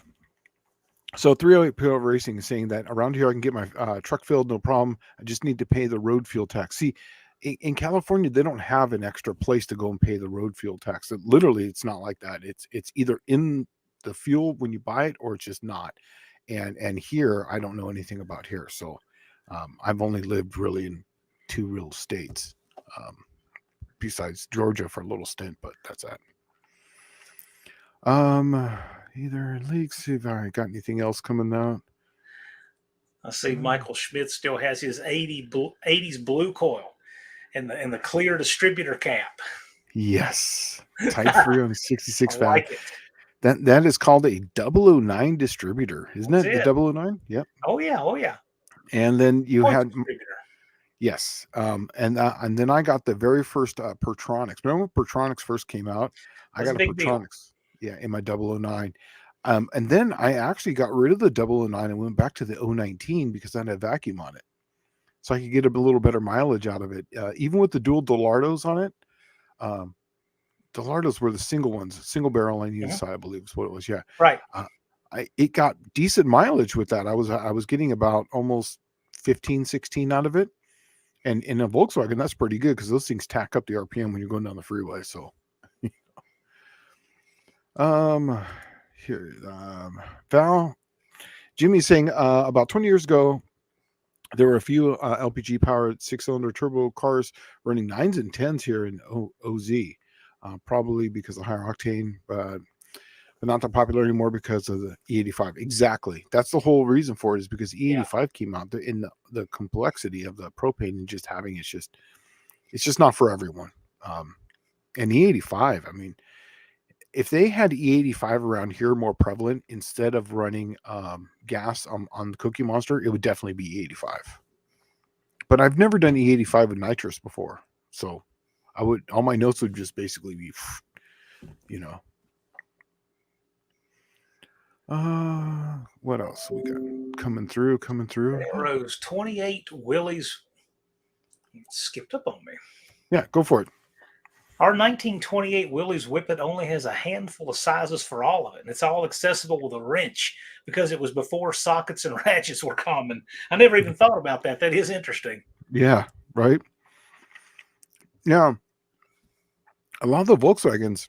So 308 PL Racing is saying that around here I can get my truck filled, no problem. I just need to pay the road fuel tax. See, in California, they don't have an extra place to go and pay the road fuel tax. Literally, it's not like that. It's either in the fuel when you buy it, or it's just not. And here, I don't know anything about here. So I've only lived really in 2 real states, besides Georgia for a little stint, but that's that. Either leaks. See if I got anything else coming out. I see Michael Schmidt still has his 80s blue coil and the clear distributor cap. Yes. Type 3 on 66 I like it. That is called a 009 distributor, isn't it? The 009? Yep. Oh yeah. And then you had distributor. Yes. And then I got the very first Pertronix. Remember when Pertronix first came out? I got a Pertronix. Yeah, in my 009. And then I actually got rid of the 009 and went back to the 019 because that had vacuum on it. So I could get a little better mileage out of it. Even with the dual Delardos on it. Delardos were the single barrel on either side, I believe is what it was. Yeah. Right. It got decent mileage with that. I was getting about almost 15, 16 out of it. And in a Volkswagen, that's pretty good because those things tack up the RPM when you're going down the freeway. So here, Val, Jimmy's saying about 20 years ago, there were a few LPG powered 6-cylinder turbo cars running 9s and 10s here in OZ, probably because of higher octane. But but not that popular anymore because of the E85. Exactly. That's the whole reason for it, is because E85 came out in the complexity of the propane and just having it's just not for everyone. And E85, I mean, if they had E85 around here more prevalent instead of running gas on the Cookie Monster, it would definitely be E85. But I've never done E85 with nitrous before, so all my notes would just basically be, you know. What else we got coming through? It rose 28 Willys. It skipped up on me. Yeah, go for it. Our 1928 Willys Whippet only has a handful of sizes for all of it, and it's all accessible with a wrench because it was before sockets and ratchets were common. I never even thought about that. That is interesting. Yeah, right. Yeah, a lot of the Volkswagens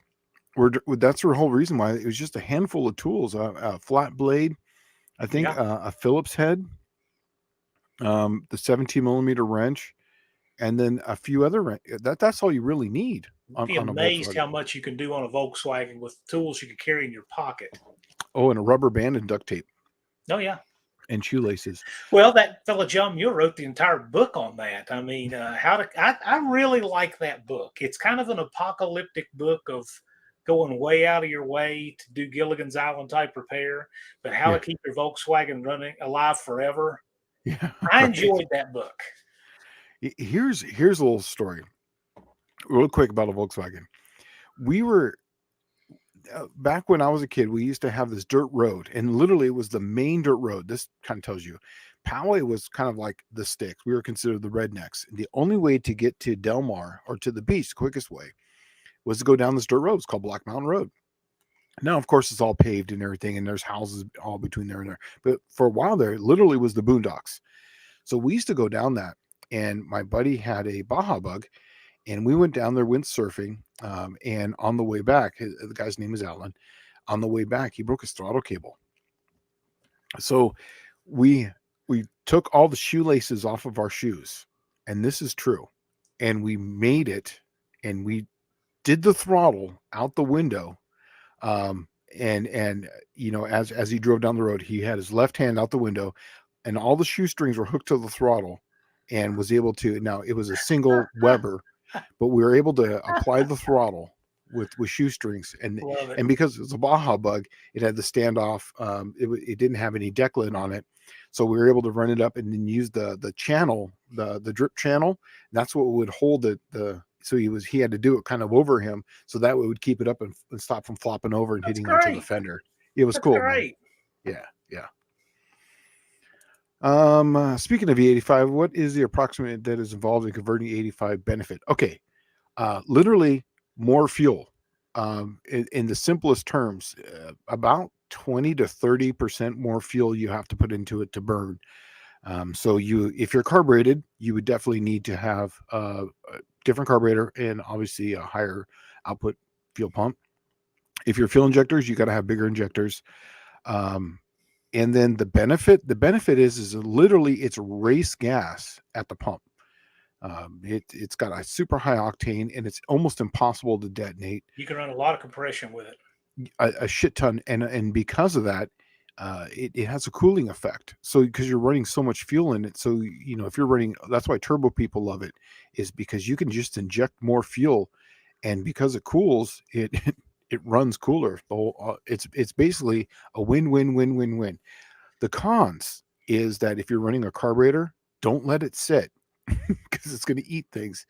that's the whole reason why it was just a handful of tools, a flat blade, I think, a Phillips head, the 17 millimeter wrench, and then a few other that's all you really need. You'd be amazed how much you can do on a Volkswagen with tools you could carry in your pocket. Oh, and a rubber band and duct tape. Oh, yeah. And shoelaces. Well, that fellow John Muir wrote the entire book on that. I mean, I really like that book. It's kind of an apocalyptic book of going way out of your way to do Gilligan's Island type repair, but how to keep your Volkswagen running alive forever. Yeah, I enjoyed that book. Here's a little story real quick about a Volkswagen. We were back when I was a kid, we used to have this dirt road, and literally it was the main dirt road. This kind of tells you Poway was kind of like the sticks. We were considered the rednecks. The only way to get to Del Mar or to the beach, the quickest way, was to go down this dirt road. It's called Black Mountain Road. Now, of course, it's all paved and everything, and there's houses all between there and there. But for a while there, it literally was the boondocks. So we used to go down that, and my buddy had a Baja Bug, and we went down there, went surfing, and on the way back, the guy's name is Alan. On the way back, he broke his throttle cable. So we took all the shoelaces off of our shoes, and this is true. And we made it, and we did the throttle out the window. And you know, as he drove down the road, he had his left hand out the window, and all the shoestrings were hooked to the throttle, and was able to. Now it was a single Weber, but we were able to apply the throttle with shoestrings, and because it was a Baja Bug, it had the standoff. It didn't have any deck lid on it, so we were able to run it up and then use the channel, the drip channel. That's what would hold the. So he had to do it kind of over him, so that would keep it up and stop from flopping over and hitting into the fender. It was cool. Great. Man. Yeah. Speaking of E85, what is the approximate that is involved in converting E85 benefit? Okay. Literally more fuel. In the simplest terms, about 20 to 30% more fuel you have to put into it to burn. So if you're carbureted, you would definitely need to have a different carburetor and obviously a higher output fuel pump. If you're fuel injectors, you got to have bigger injectors. And then the benefit is literally it's race gas at the pump. It's got a super high octane, and it's almost impossible to detonate. You can run a lot of compression with it. A shit ton, and because of that, it has a cooling effect. So because you're running so much fuel in it, so you know if you're running, that's why turbo people love it, is because you can just inject more fuel, and because it cools, it runs cooler. It's basically a win-win-win-win-win. The cons is that if you're running a carburetor, don't let it sit because it's going to eat things.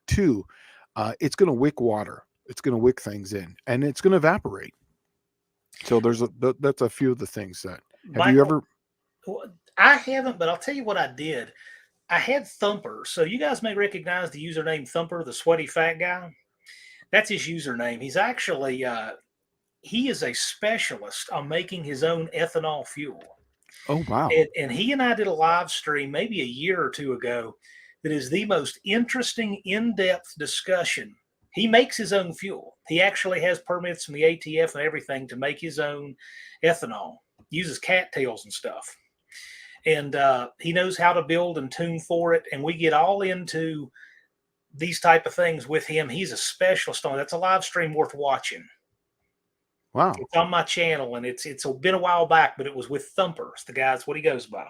2, it's going to wick water. It's going to wick things in, and it's going to evaporate. So that's a few of the things that you ever? I haven't, but I'll tell you what I did. I had Thumper. So you guys may recognize the username Thumper, the sweaty fat guy. That's his username. He's actually he is a specialist on making his own ethanol fuel. Oh wow! And he and I did a live stream maybe a year or two ago. That is the most interesting, in-depth discussion. He makes his own fuel. He actually has permits from the ATF and everything to make his own ethanol. Uses cattails and stuff. And he knows how to build and tune for it. And we get all into these type of things with him. He's a specialist on it. That's a live stream worth watching. Wow. It's on my channel, and it's been a while back, but it was with Thumper. It's the guy's what he goes by.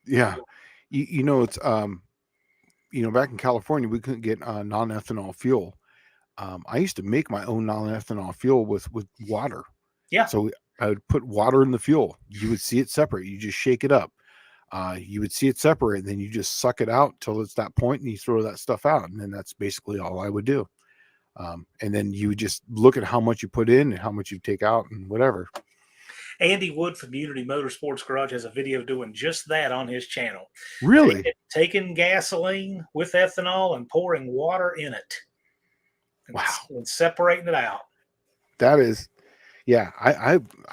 Yeah. It's back in California, we couldn't get non-ethanol fuel. I used to make my own non-ethanol fuel with water. Yeah. So I would put water in the fuel. You would see it separate. You just shake it up. You would see it separate, and then you just suck it out till it's that point, and you throw that stuff out. And then that's basically all I would do. And then you would just look at how much you put in and how much you take out and whatever. Andy Wood from Unity Motorsports Garage has a video doing just that on his channel. Really? Taking gasoline with ethanol and pouring water in it. Wow. And separating it out. That is, yeah.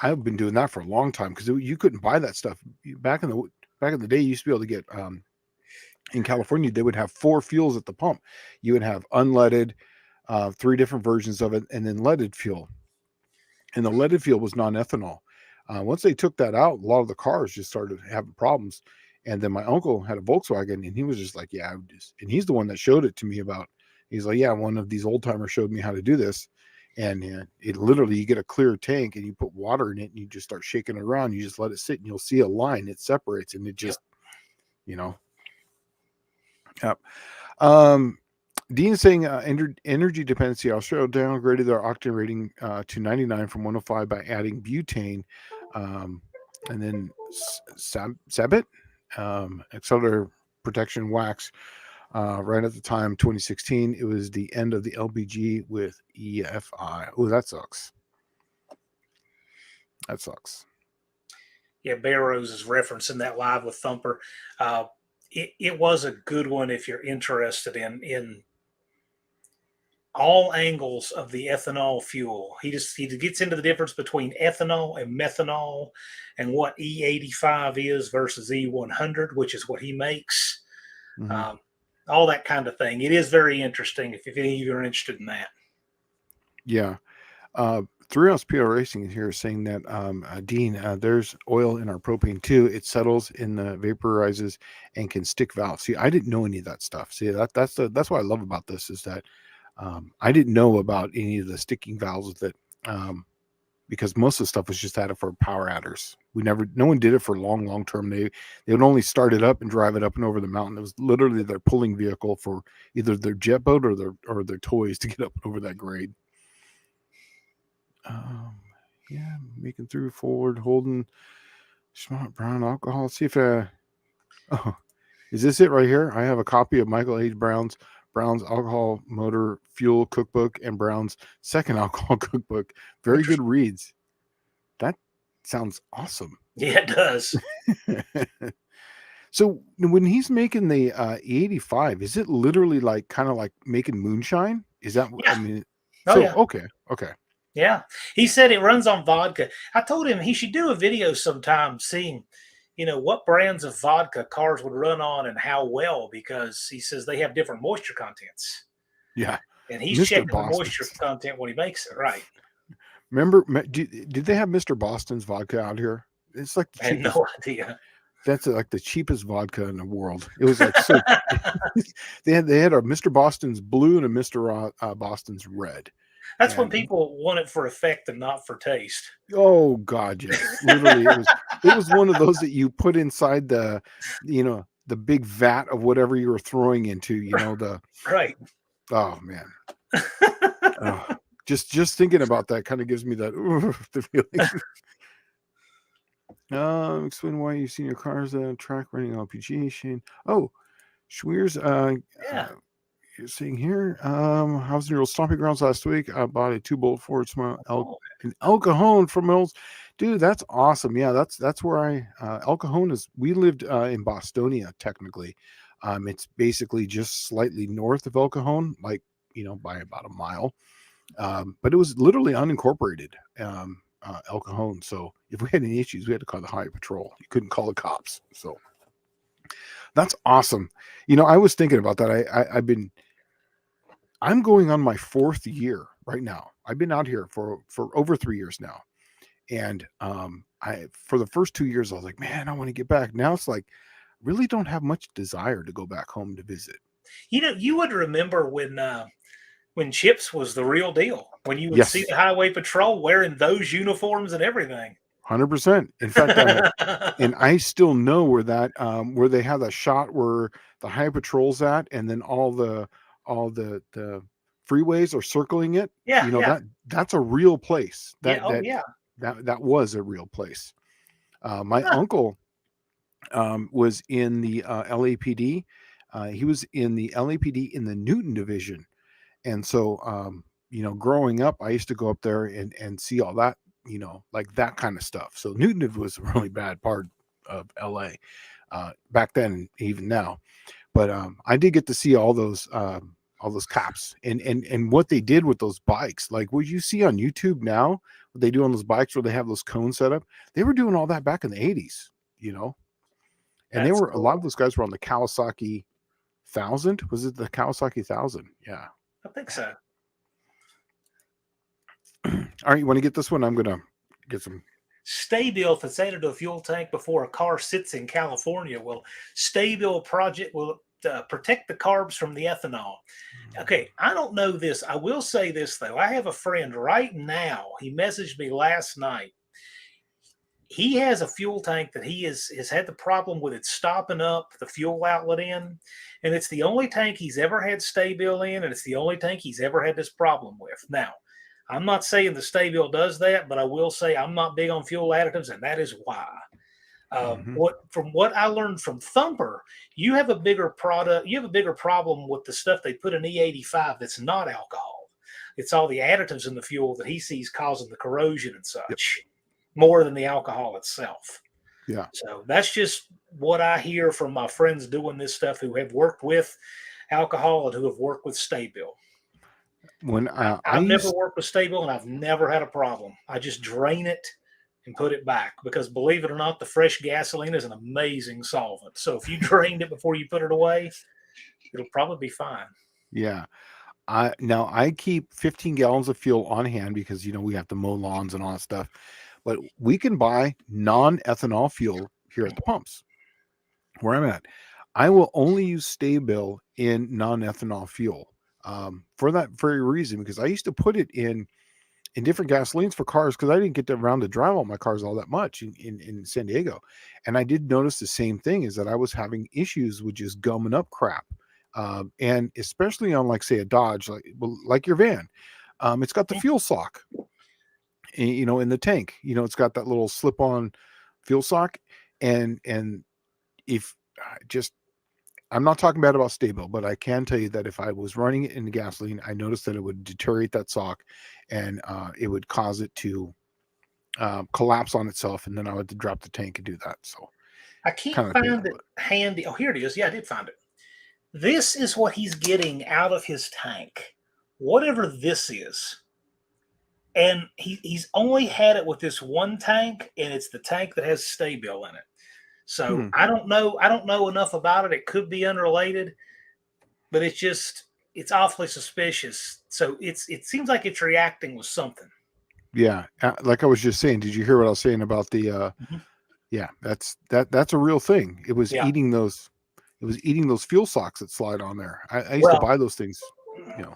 I've been doing that for a long time because you couldn't buy that stuff back in the day. You used to be able to get in California. They would have 4 fuels at the pump. You would have unleaded, 3 different versions of it, and then leaded fuel. And the leaded fuel was non-ethanol. Once they took that out, a lot of the cars just started having problems. And then my uncle had a Volkswagen, and he was just like, yeah, and he's the one that showed it to me about. He's like, yeah, one of these old timers showed me how to do this. And it literally, you get a clear tank and you put water in it and you just start shaking it around. You just let it sit and you'll see a line. It separates and it just, Yep. Dean's saying energy dependency. Australia downgraded their octane rating to 99 from 105 by adding butane. And then Sabit, accelerator protection wax. Right at the time, 2016, it was the end of the LPG with EFI. Oh, that sucks. That sucks. Yeah, Barrows is referencing that live with Thumper. It was a good one if you're interested in all angles of the ethanol fuel. He gets into the difference between ethanol and methanol and what E85 is versus E100, which is what he makes. Mm-hmm. All that kind of thing. It is very interesting if any of you are interested in that. Yeah. 3-ounce PL Racing is here saying that, Dean, there's oil in our propane too. It settles in the vaporizes and can stick valves. See, I didn't know any of that stuff. See, that's what I love about this is that I didn't know about any of the sticking valves that because most of the stuff was just added for power adders. No one did it for long term. They would only start it up and drive it up and over the mountain. It was literally their pulling vehicle for either their jet boat or their toys to get up over that grade. Yeah, making through forward, holding smart brown alcohol. Let's see if is this it right here? I have a copy of Michael H. Brown's alcohol motor fuel cookbook and Brown's second alcohol cookbook. Very good reads. That sounds awesome. Yeah, it does. So when he's making the E85, is it literally kind of like making moonshine? Is that? Yeah. I mean, yeah. Okay. Yeah, he said it runs on vodka. I told him he should do a video sometime seeing, what brands of vodka cars would run on and how well, because he says they have different moisture contents. Yeah. And he's checking the moisture content when he makes it, right? Remember, did they have Mr. Boston's vodka out here? It's like I had no idea. That's like the cheapest vodka in the world. It was like so. they had a Mr. Boston's blue and a Mr. Boston's red. That's when people want it for effect and not for taste. Oh God, yes. Literally, it was one of those that you put inside the big vat of whatever you were throwing into. Right. Oh man. Just thinking about that kind of gives me that the feeling. Explain why you've seen your cars track running LPG, Shane. Oh, Schweers. You're seeing here. I was in your old stomping grounds last week. I bought a 2-bolt Ford Smart in El Cajon from Mills. Dude, that's awesome. Yeah, that's where El Cajon is. We lived in Bostonia technically. It's basically just slightly north of El Cajon, by about a mile. But it was literally unincorporated. El Cajon. So if we had any issues, we had to call the highway patrol. You couldn't call the cops. So that's awesome. I was thinking about that. I'm going on my 4th year right now. I've been out here for over 3 years now. And for the first 2 years, I was like, man, I want to get back. Now it's like, really don't have much desire to go back home to visit. You would remember when when Chips was the real deal. When you would see Yes, the highway patrol wearing those uniforms and everything. 100%. In fact, and I still know where they have that shot where the high patrol's at, and then all the freeways are circling it. Yeah, yeah, That's a real place. yeah. That Oh, that yeah. that was a real place. My Huh. uncle was in the LAPD. He was in the LAPD in the Newton division, and so growing up, I used to go up there and see all that, like that kind of stuff. So Newton was a really bad part of LA back then, and even now. But I did get to see all those cops and what they did with those bikes. Like what you see on YouTube now, what they do on those bikes where they have those cones set up. They were doing all that back in the 80s, and That's a lot of cool. those guys were on the Kawasaki 1000. Was it the Kawasaki 1000? Yeah. I think so. All right, you want to get this one? I'm gonna get some. Stay-Bill, if it's added to a fuel tank before a car sits in California, will Stay-Bill project will protect the carbs from the ethanol. Okay, I don't know this. I will say this though. I have a friend right now. He messaged me last night. He has a fuel tank that he has had the problem with it stopping up the fuel outlet in, and it's the only tank he's ever had Stay-Bill in, and it's the only tank he's ever had this problem with. Now, I'm not saying the Stay-Bill does that, but I will say I'm not big on fuel additives, and that is why. Mhm. What I learned from Thumper, you have a bigger product, you have a bigger problem with the stuff they put in E85 that's not alcohol. It's all the additives in the fuel that he sees causing the corrosion and Yep. such, more than the alcohol itself. Yeah. So that's just what I hear from my friends doing this stuff who have worked with alcohol and who have worked with Stay-Bill. When I I've never used, worked with Stay-Bill and I've never had a problem. I just drain it and put it back because believe it or not, the fresh gasoline is an amazing solvent. So if you drained it before you put it away, it'll probably be fine. yeah, I keep 15 gallons of fuel on hand because we have to mow lawns and all that stuff. But we can buy non-ethanol fuel here at the pumps where I'm at. I will only use Stay-Bill in non-ethanol fuel for that very reason, because I used to put it in different gasolines for cars because I didn't get around to drive all my cars all that much in San Diego. And I did notice the same thing, is that I was having issues with just gumming up crap. And especially on, like, say, a Dodge, like your van, it's got the fuel sock, in the tank. It's got that little slip-on fuel sock, and if just I'm not talking bad about Stay-Bill, but I can tell you that if I was running it in the gasoline, I noticed that it would deteriorate that sock, and it would cause it to collapse on itself, and then I would drop the tank and do that. So I can't kind of pain in find the it butt. handy. Oh, here it is. Yeah, I did find it. This is what he's getting out of his tank, whatever this is. And he's only had it with this one tank, and it's the tank that has Stay-Bill in it. So Hmm. I don't know. I don't know enough about it. It could be unrelated, but it's awfully suspicious. So it seems like it's reacting with something. Yeah, like I was just saying. Did you hear what I was saying about the? Mhm. Yeah, that's a real thing. It was Yeah. eating those. It was eating those fuel socks that slide on there. I used to Well, buy those things.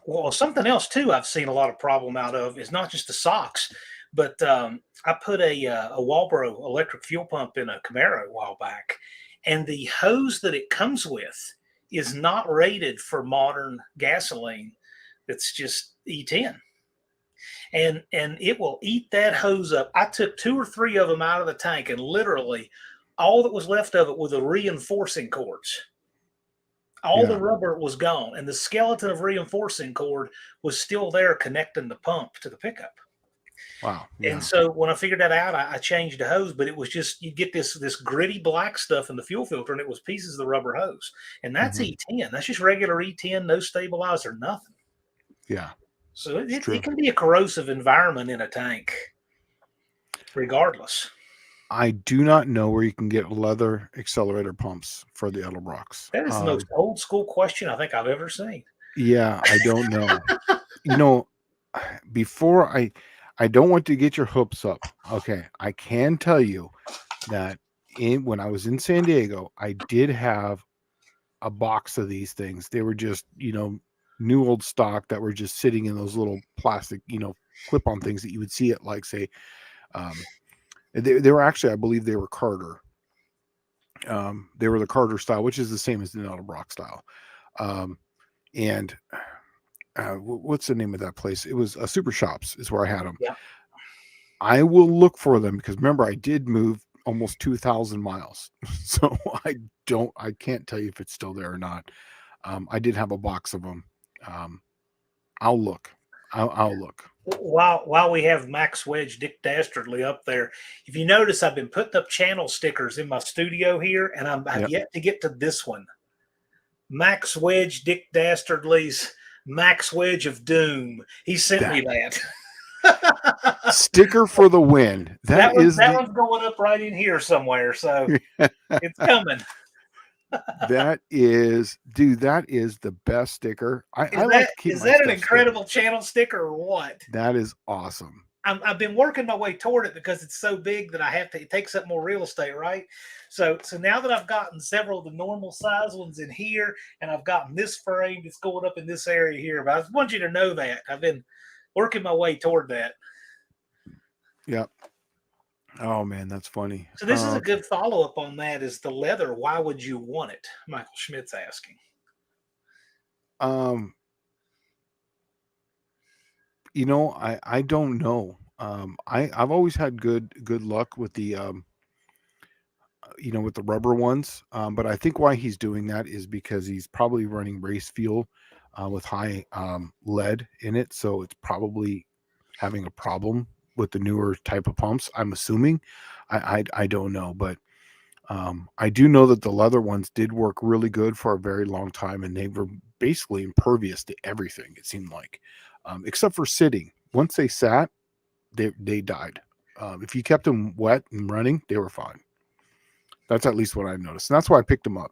well, something else too. I've seen a lot of problem out of is not just the socks, but I put a Walbro electric fuel pump in a Camaro a while back, and the hose that it comes with is not rated for modern gasoline. It's just E10, and it will eat that hose up. I took 2 or 3 of them out of the tank, and literally all that was left of it were the reinforcing cords. All the Yeah. rubber was gone, and the skeleton of reinforcing cord was still there connecting the pump to the pickup. Wow. And Yeah. so when I figured that out, I changed the hose, but it was just you get this gritty black stuff in the fuel filter, and it was pieces of the rubber hose. And that's Hmm. E10. That's just regular E10, no stabilizer, nothing. Yeah. So It's it true. can be a corrosive environment in a tank, regardless. I do not know where you can get leather accelerator pumps for the Edelbrocks. That is the most old school question I think I've ever seen. Yeah, I don't know. You know, before I don't want to get your hopes up. Okay, I can tell you that when I was in San Diego, I did have a box of these things. They were just, new old stock that were just sitting in those little plastic, clip-on things that you would see at, like, say, they were actually, I believe they were Carter. They were the Carter style, which is the same as the Edelbrock style. And what's the name of that place? It was Super Shops is where I had them. Yeah. I will look for them because remember, I did move almost 2,000 miles. So I can't tell you if it's still there or not. I did have a box of them. I'll look. I'll look. While we have Max Wedge, Dick Dastardly up there, if you notice, I've been putting up channel stickers in my studio here, and I've yet to get to this one. Max Wedge, Dick Dastardly's Max Wedge of Doom. He sent me that. Sticker for the win. That one's going up right in here somewhere, so it's coming. That is the best sticker. Is that an incredible channel sticker or what? That is awesome. I've been working my way toward it because it's so big that it takes up more real estate, right? So now that I've gotten several of the normal size ones in here, and I've gotten this framed, it's going up in this area here. But I just want you to know that I've been working my way toward that. Yep. Oh man, that's funny. So this is a good follow-up on that. Is the leather? Why would you want it? Michael Schmidt's asking. I don't know. I've always had good luck with the with the rubber ones. But I think why he's doing that is because he's probably running race fuel with high lead in it, so it's probably having a problem with the newer type of pumps. I'm assuming. I don't know, but I do know that the leather ones did work really good for a very long time, and they were basically impervious to everything. It seemed like, except for sitting. Once they sat, they died. If you kept them wet and running, they were fine. That's at least what I've noticed, and that's why I picked them up.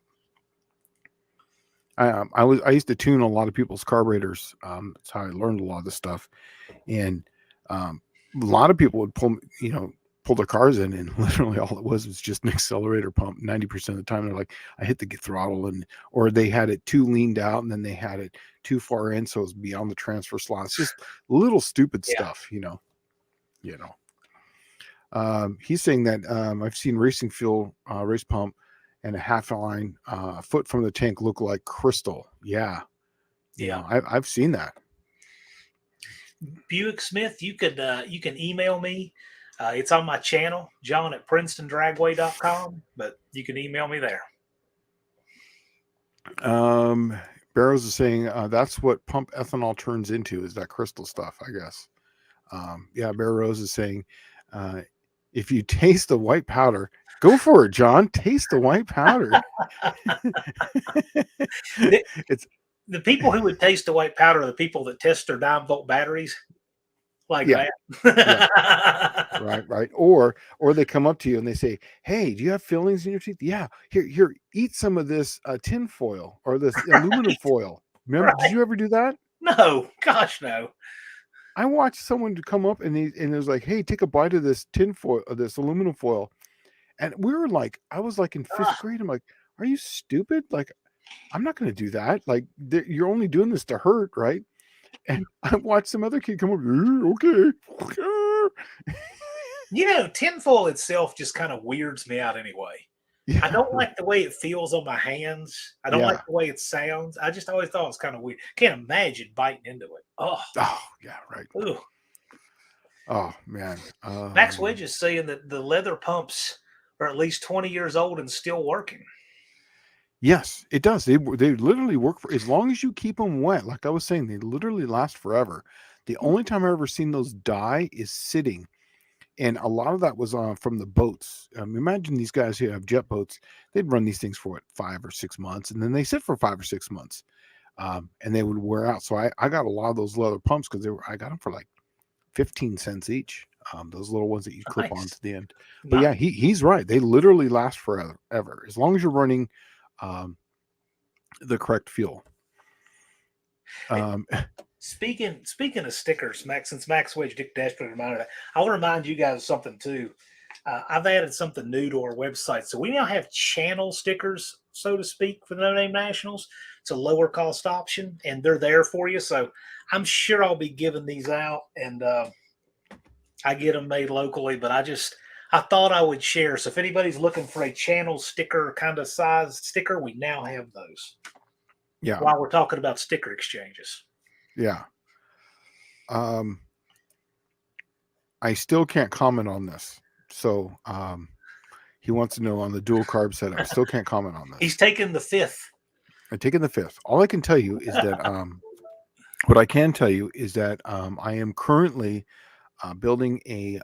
I used to tune a lot of people's carburetors. That's how I learned a lot of this stuff, and a lot of people would pull their cars in, and literally all it was just an accelerator pump. 90% of the time, they're like, I hit the throttle, or they had it too leaned out, and then they had it too far in, so it was beyond the transfer slots. Just little stupid stuff, He's saying that I've seen racing fuel race pump and a half line foot from the tank look like crystal. Yeah. I've seen that. Buick Smith, you can email me. It's on my channel, john@PrincetonDragway.com, but you can email me there. Barrows is saying that's what pump ethanol turns into, is that crystal stuff, I guess. Barrows is saying if you taste the white powder, go for it, John. Taste the white powder. The people who would taste the white powder are the people that test their 9-volt batteries. That. Right. Or they come up to you and they say, "Hey, do you have fillings in your teeth?" Yeah. Here, eat some of this tin foil or this aluminum foil. Remember, did you ever do that? No, gosh, no. I watched someone to come up and it was like, "Hey, take a bite of this tin foil, this aluminum foil," and I was like in 5th grade. I'm like, "Are you stupid? Like, I'm not going to do that. Like, you're only doing this to hurt, right?" And I watched some other kid come up. Okay. Tinfoil itself just kind of weirds me out anyway. Yeah. I don't like the way it feels on my hands. I don't like the way it sounds. I just always thought it was kind of weird. Can't imagine biting into it. Oh yeah, right. Ugh. Oh man. Max Wedge is saying that the leather pumps are at least 20 years old and still working. Yes, it does. They literally work for as long as you keep them wet. Like I was saying, they literally last forever. The only time I've ever seen those die is sitting, and a lot of that was from the boats. Imagine these guys who have jet boats; they'd run these things for 5 or 6 months, and then they sit for 5 or 6 months, and they would wear out. So I got a lot of those leather pumps because I got them for like 15 cents each. Those little ones that you clip on to the end. But yeah, he's right. They literally last forever, as long as you're running the correct fuel. Speaking of stickers, Max, since Max Wedge Dick Dastardly reminded that, I'll remind you guys of something too. I've added something new to our website, so we now have channel stickers, so to speak, for the No Name Nationals. it's a lower cost option, and they're there for you. So I'm sure I'll be giving these out, and I get them made locally. But I thought I would share. So if anybody's looking for a channel sticker kind of size sticker, we now have those. Yeah. While we're talking about sticker exchanges. Yeah. I still can't comment on this. So he wants to know on the dual carb setup. Still can't comment on this. He's taking the 5th. I'm taking the 5th. All I can tell you is that what I can tell you is that I am currently building a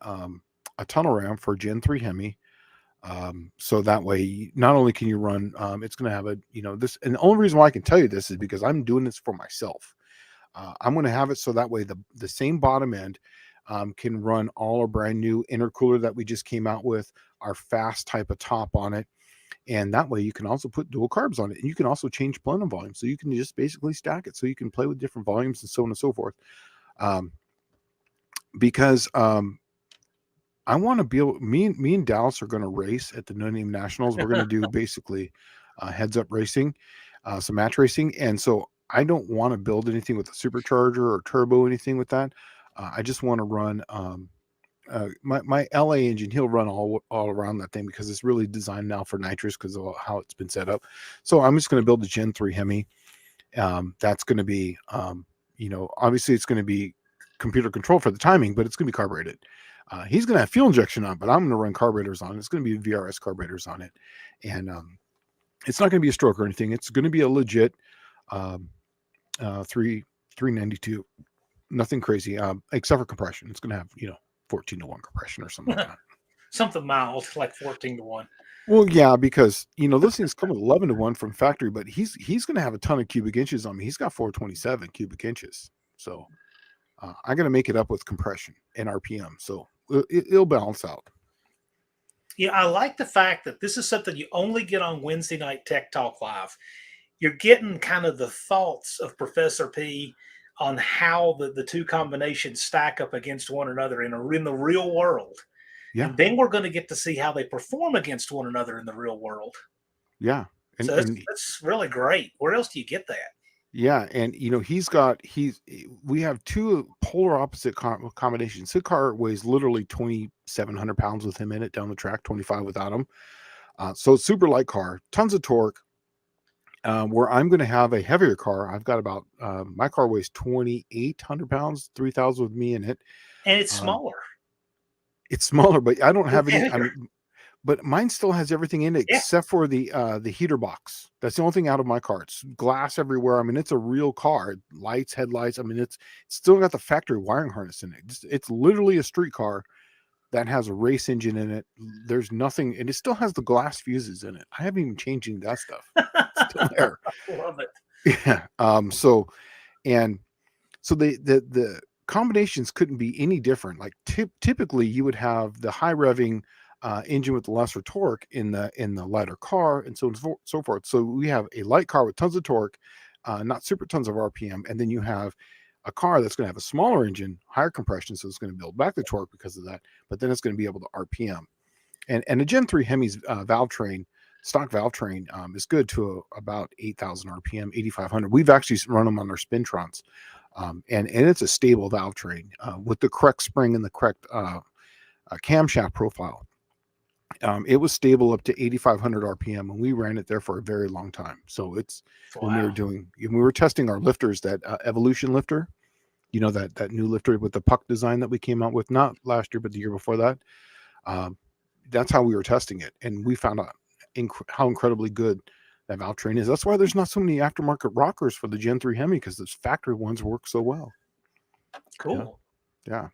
tunnel ram for Gen 3 Hemi. So that way, not only can you run, it's going to have a, this, and the only reason why I can tell you this is because I'm doing this for myself. I'm going to have it so that way the same bottom end can run all our brand new intercooler that we just came out with, our fast type of top on it. And that way you can also put dual carbs on it, and you can also change plenum volume. So you can just basically stack it so you can play with different volumes and so on and so forth. Because I want to be able, me and Dallas are going to race at the No Name Nationals. We're going to do basically heads up racing, some match racing. And so I don't want to build anything with a supercharger or turbo, anything with that. I just want to run my LA engine. He'll run all around that thing because it's really designed now for nitrous because of how it's been set up. So I'm just going to build a Gen 3 Hemi. That's going to be, obviously it's going to be computer control for the timing, but it's going to be carbureted. He's going to have fuel injection on, but I'm going to run carburetors on it. It's going to be VRS carburetors on it. And it's not going to be a stroke or anything. It's going to be a legit 392. Nothing crazy, except for compression. It's going to have, 14-to-1 compression or something like that. Something mild, like 14-to-1. Well, yeah, because, those things come with 11-to-1 from factory, but he's going to have a ton of cubic inches on me. He's got 427 cubic inches. So I got to make it up with compression and RPM. So it'll balance out. Yeah, I like the fact that this is something you only get on Wednesday Night Tech Talk Live. You're getting kind of the thoughts of Professor P on how the two combinations stack up against one another in the real world. Yeah. And then we're going to get to see how they perform against one another in the real world. Yeah. So that's really great. Where else do you get that? Yeah. And, we have two polar opposite combinations. His car weighs literally 2,700 pounds with him in it down the track, 25 without him. So it's super light car, tons of torque. Where I'm going to have a heavier car. I've got about, my car weighs 2,800 pounds, 3,000 with me in it. And it's smaller. It's smaller, but I don't have any, but mine still has everything in it except for the heater box. That's the only thing out of my car. It's glass everywhere. I mean, it's a real car, lights, headlights. I mean, it's still got the factory wiring harness in it. It's literally a street car that has a race engine in it. There's nothing, and it still has the glass fuses in it. I haven't even changed any of that stuff. It's still there. I love it. Yeah. So the combinations couldn't be any different. Like typically you would have the high revving engine with the lesser torque in the lighter car, and so on and so forth. So we have a light car with tons of torque, not super tons of RPM, and then you have a car that's going to have a smaller engine, higher compression, so it's going to build back the torque because of that, but then it's going to be able to RPM. And the Gen 3 Hemi's stock valve train is good to about 8,000 RPM, 8,500. We've actually run them on our Spintrons, and it's a stable valve train with the correct spring and the correct camshaft profile. It was stable up to 8,500 RPM, and we ran it there for a very long time. So it's when we were testing our lifters, that Evolution lifter, that new lifter with the puck design that we came out with, not last year, but the year before that. That's how we were testing it. And we found out how incredibly good that valve train is. That's why there's not so many aftermarket rockers for the Gen 3 Hemi, because those factory ones work so well. Cool. Yeah.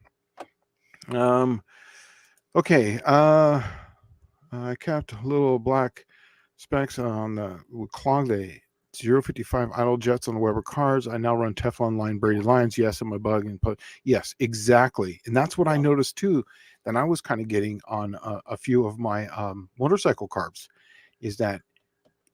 Okay. I kept little black specs on would clog the 055 idle jets on the Weber cars. I now run Teflon line braided lines. Yes, in my bug input. Yes, exactly. And that's what I noticed too. That I was kind of getting on a few of my motorcycle carbs, is that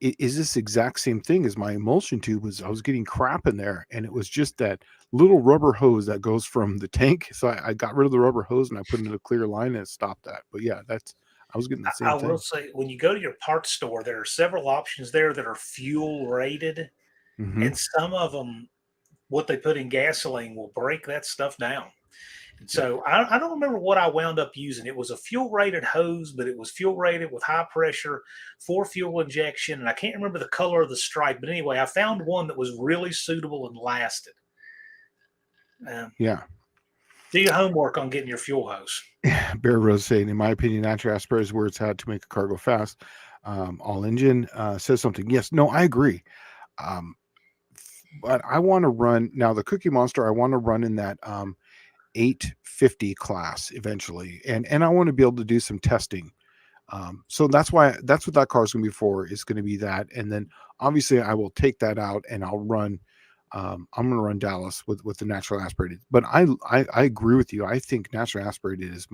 is this exact same thing as my emulsion tube. I was getting crap in there, and it was just that little rubber hose that goes from the tank. So I got rid of the rubber hose and I put it in a clear line, and it stopped that. But yeah, I was getting the same thing. I will say, when you go to your parts store, there are several options there that are fuel rated. Mhm. and some of them, what they put in gasoline will break that stuff down. And Yep. so I don't remember what I wound up using. It was a fuel rated hose, but it was fuel rated with high pressure for fuel injection. And I can't remember the color of the stripe. But anyway, I found one that was really suitable and lasted. Um, Yeah. do your homework on getting your fuel hose. Bear Rose saying, in my opinion, natural aspirate is where it's had to make a car go fast. All engine says something. Yes, no, I agree. Um, but I want to run now the Cookie Monster. I want to run in that 850 class eventually, and I want to be able to do some testing. So that's what that car is going to be for. Is going to be that, and then obviously I will take that out and I'll run. I'm going to run Dallas with the natural aspirated. But I agree with you. I think natural aspirated is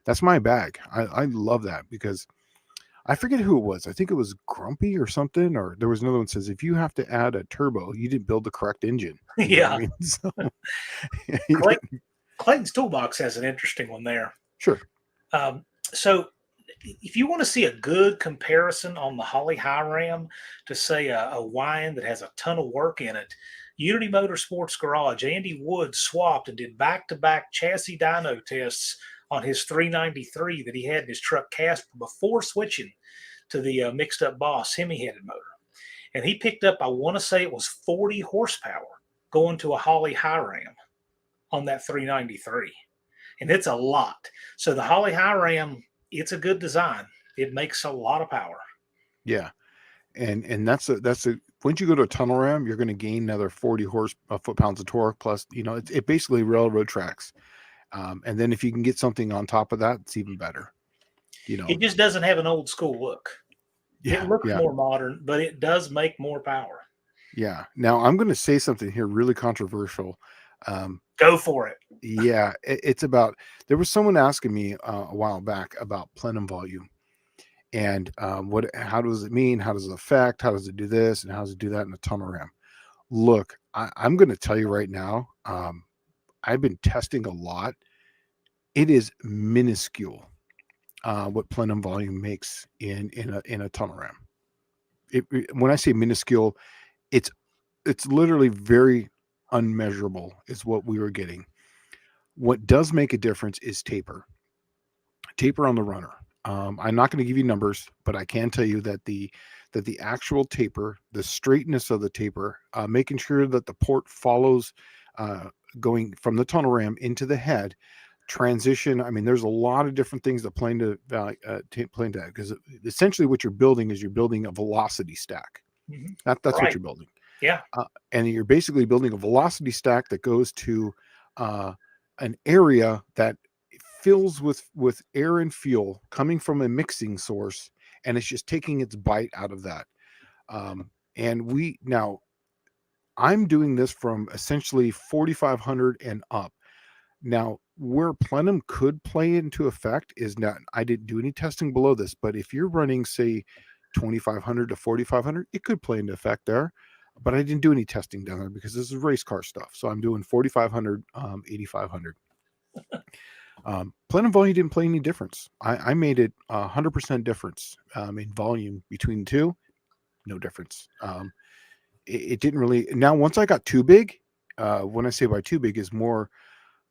that's my bag. I love that because I forget who it was. I think it was Grumpy or something, or there was another one that says if you have to add a turbo, you didn't build the correct engine. You know what I Yeah. mean? So, Clayton's Toolbox has an interesting one there. sure. So if you want to see a good comparison on the Holly High Ram to say a wine that has a ton of work in it, Unity Motorsports Garage, Andy Wood swapped and did back-to-back chassis dyno tests on his 393 that he had in his truck Casper before switching to the mixed up Boss Hemi-headed motor. And he picked up, I want to say it was 40 horsepower going to a Holly High Ram on that 393. And it's a lot. So the Holly High Ram, it's a good design. It makes a lot of power. Yeah. And that's a once you go to a tunnel ram, you're going to gain another 40 foot-pounds of torque. Plus, it basically railroad tracks. And then if you can get something on top of that, it's even better. It just doesn't have an old school look. Yeah, It looks yeah, more modern, but it does make more power. yeah. Now I'm going to say something here really controversial. Go for it. Yeah, it's about. There was someone asking me a while back about plenum volume. And how does it mean? How does it affect? How does it do this? And how does it do that in a tunnel ram? Look, I'm going to tell you right now. I've been testing a lot. It is minuscule what plenum volume makes in a tunnel ram. When I say minuscule, it's literally very unmeasurable. Is what we were getting. What does make a difference is taper on the runner. I'm not going to give you numbers, but I can tell you that the actual taper, the straightness of the taper, making sure that the port follows going from the tunnel ram into the head transition. I mean, there's a lot of different things that play into that because essentially what you're building is a velocity stack. Mm-hmm. That's right. what you're building. Yeah. And you're basically building a velocity stack that goes to an area that fills with air and fuel coming from a mixing source, and it's just taking its bite out of that. And I'm doing this from essentially 4,500 and up. Now, where plenum could play into effect is not, I didn't do any testing below this, but if you're running, say, 2,500 to 4,500, it could play into effect there. But I didn't do any testing down there because this is race car stuff. So I'm doing 4,500, 8,500. Plenum volume didn't play any difference. I made it 100% difference in volume between the two. No difference. It didn't really. Now, once I got too big, when I say by too big is more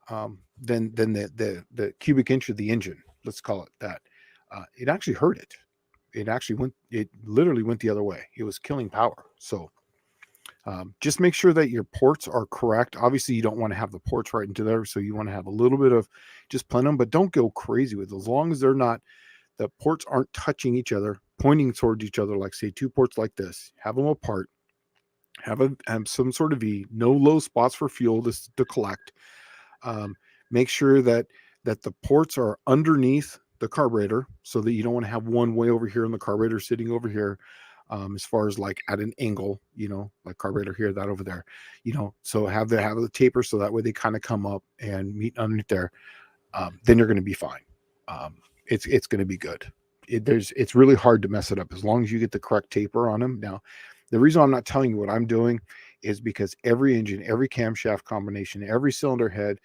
than the cubic inch of the engine. Let's call it that. It actually hurt it. It literally went the other way. It was killing power. So just make sure that your ports are correct. Obviously, you don't want to have the ports right into there. So you want to have a little bit of just plenum, but don't go crazy with it. As long as the ports aren't touching each other, pointing towards each other, like say two ports like this, have them apart, have some sort of V, no low spots for fuel to collect. Make sure that the ports are underneath the carburetor so that you don't want to have one way over here and the carburetor sitting over here. As far as like at an angle, like carburetor here, that over there, so have the taper so that way they kind of come up and meet underneath there. Then you're going to be fine. It's going to be good. It's really hard to mess it up as long as you get the correct taper on them. Now, the reason I'm not telling you what I'm doing is because every engine, every camshaft combination, every cylinder head,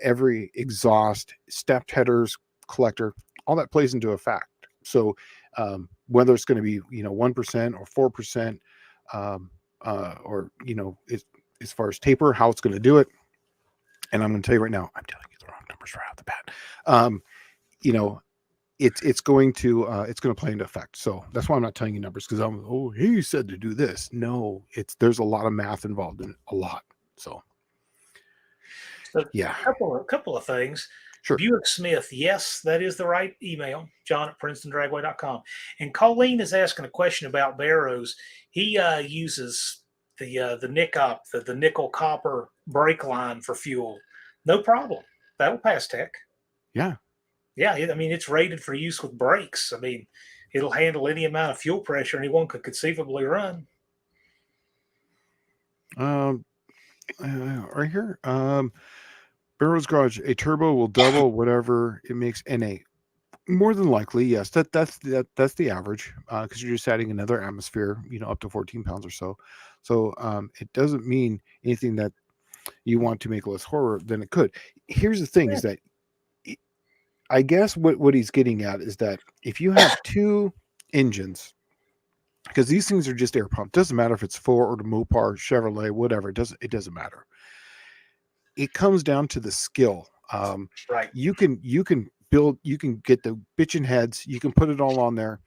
every exhaust, stepped headers, collector, all that plays into a fact. So whether it's going to be 1% or 4% or as far as taper, how it's going to do it. And I'm going to tell you right now, I'm telling you the wrong numbers right off the bat. It's going to play into effect. So that's why I'm not telling you numbers, because he said to do this. No, there's a lot of math involved in it, a lot. So yeah, a couple of things. Sure. Buick Smith, yes, that is the right email, john@PrincetonDragway.com. And Colleen is asking a question about Barrows. He uses the NICOP, the nickel copper brake line for fuel. No problem. That'll pass tech. Yeah. Yeah, I mean, it's rated for use with brakes. I mean, it'll handle any amount of fuel pressure anyone could conceivably run. Right here. Barrow's Garage, a turbo will double whatever it makes NA. More than likely, yes. That's the average, because you're just adding another atmosphere, up to 14 pounds or so. So it doesn't mean anything that you want to make less horror than it could. Here's the thing: is that I guess what he's getting at is that if you have two engines, because these things are just air pump, doesn't matter if it's Ford or Mopar, Chevrolet, whatever. It doesn't matter. It comes down to the skill. Right. You can build, you can get the bitchin' heads, you can put it all on there,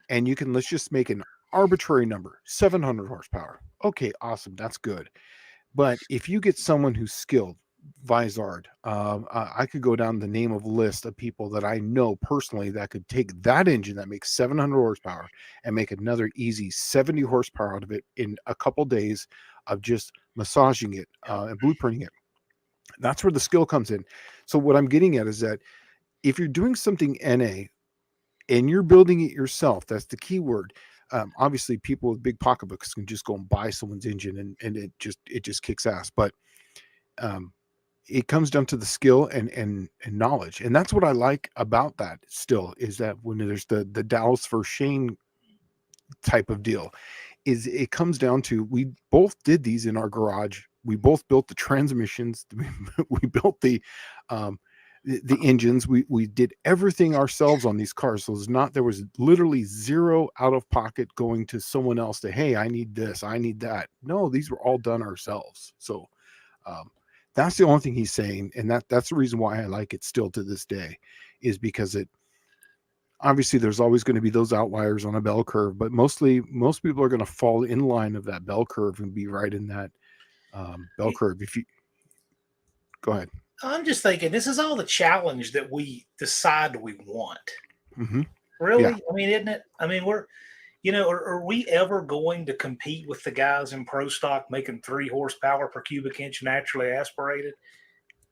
and you can, let's just make an arbitrary number, 700 horsepower. Okay, awesome, that's good. But if you get someone who's skilled, Vizard, I could go down the name of list of people that I know personally that could take that engine that makes 700 horsepower and make another easy 70 horsepower out of it in a couple days of just massaging it and blueprinting it. That's where the skill comes in. So what I'm getting at is that if you're doing something NA and you're building it yourself, that's the key word. Obviously, people with big pocketbooks can just go and buy someone's engine and it just kicks ass. But it comes down to the skill and knowledge, and that's what I like about that. Still, is that when there's the Dallas for Shane type of deal, is it comes down to, we both did these in our garage. We both built the transmissions. We built the engines. We did everything ourselves on these cars. So there was literally zero out of pocket going to someone else to, hey, I need this, I need that. No, these were all done ourselves. So that's the only thing he's saying. And that's the reason why I like it still to this day, is because obviously there's always going to be those outliers on a bell curve, but most people are going to fall in line of that bell curve and be right in that bell curve. If you go ahead. I'm just thinking, this is all the challenge that we decide we want. Mm-hmm. Really? Yeah. I mean, isn't it? I mean, are we ever going to compete with the guys in pro stock making 3 horsepower per cubic inch naturally aspirated?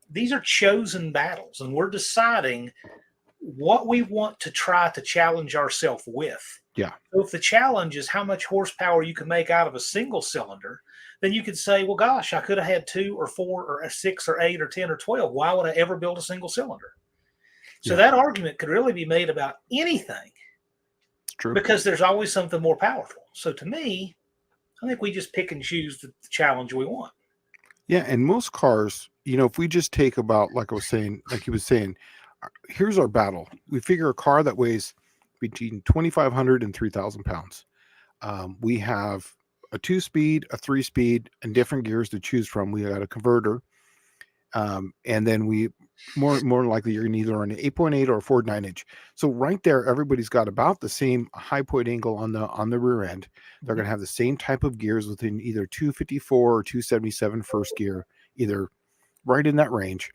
These are chosen battles, and we're deciding what we want to try to challenge ourselves with. Yeah. So if the challenge is how much horsepower you can make out of a single cylinder, then you could say, well, gosh, I could have had 2 or 4 or 6 or 8 or 10 or 12. Why would I ever build a single cylinder? So that argument could really be made about anything. True. Because there's always something more powerful. So to me, I think we just pick and choose the challenge we want. Yeah, and most cars, if we just take about, like he was saying, here's our battle. We figure a car that weighs between 2,500 and 3,000 pounds. We have a 2-speed, a 3-speed, and different gears to choose from. We got a converter. And then we more than likely you're going to either on an 8.8 or a 4.9 inch. So right there, everybody's got about the same high point angle on the rear end. They're going to have the same type of gears within either 254 or 277 first gear, either right in that range.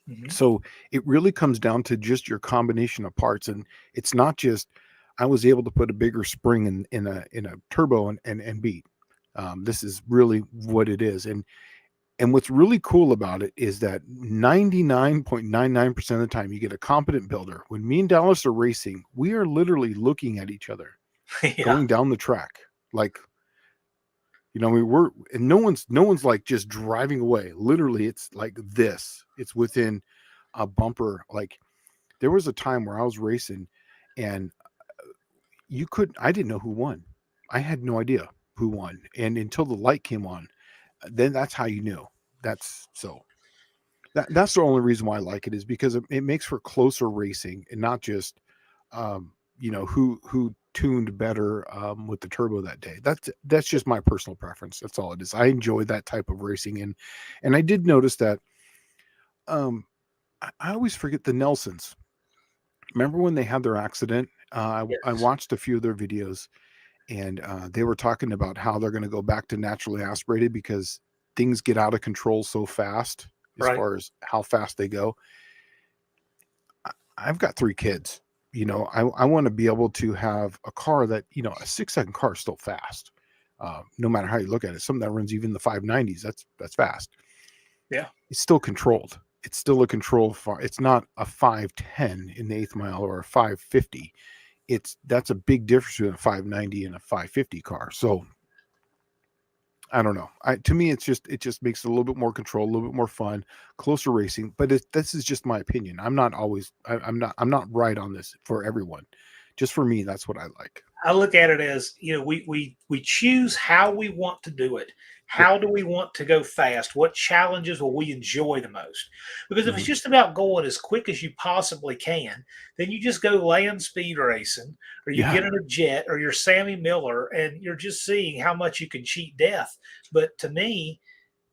Mm-hmm. So it really comes down to just your combination of parts. And it's not just, I was able to put a bigger spring in a turbo and beat. This is really what it is. And what's really cool about it is that 99.99% of the time you get a competent builder. When me and Dallas are racing, we are literally looking at each other going down the track. Like, we're, and no one's like just driving away. Literally, it's like this. It's within a bumper. Like, there was a time where I was racing and I didn't know who won. I had no idea who won. And until the light came on, then that's how you knew. That's the only reason why I like it, is because it makes for closer racing and not just who tuned better with the turbo that day. That's just my personal preference. That's all it is. I enjoy that type of racing, and I did notice that. I always forget the Nelsons. Remember when they had their accident? I Yes. watched a few of their videos, and they were talking about how they're going to go back to naturally aspirated because things get out of control so fast as Right. far as how fast they go. I've got 3 kids. I want to be able to have a car that, a 6-second car is still fast. No matter how you look at it, something that runs even the 590s, that's fast. Yeah. It's still controlled. It's still a controlled far. It's not a 510 in the 8th mile or a 550. That's a big difference between a 590 and a 550 car. So I don't know. To me, it just makes it a little bit more control, a little bit more fun, closer racing. But this is just my opinion. I'm not always. I'm not right on this for everyone. Just for me, that's what I like. I look at it as, we choose how we want to do it. Yep. How do we want to go fast? What challenges will we enjoy the most? Because if it's Mhm. just about going as quick as you possibly can, then you just go land speed racing, or you Yeah. get in a jet, or you're Sammy Miller, and you're just seeing how much you can cheat death. But to me,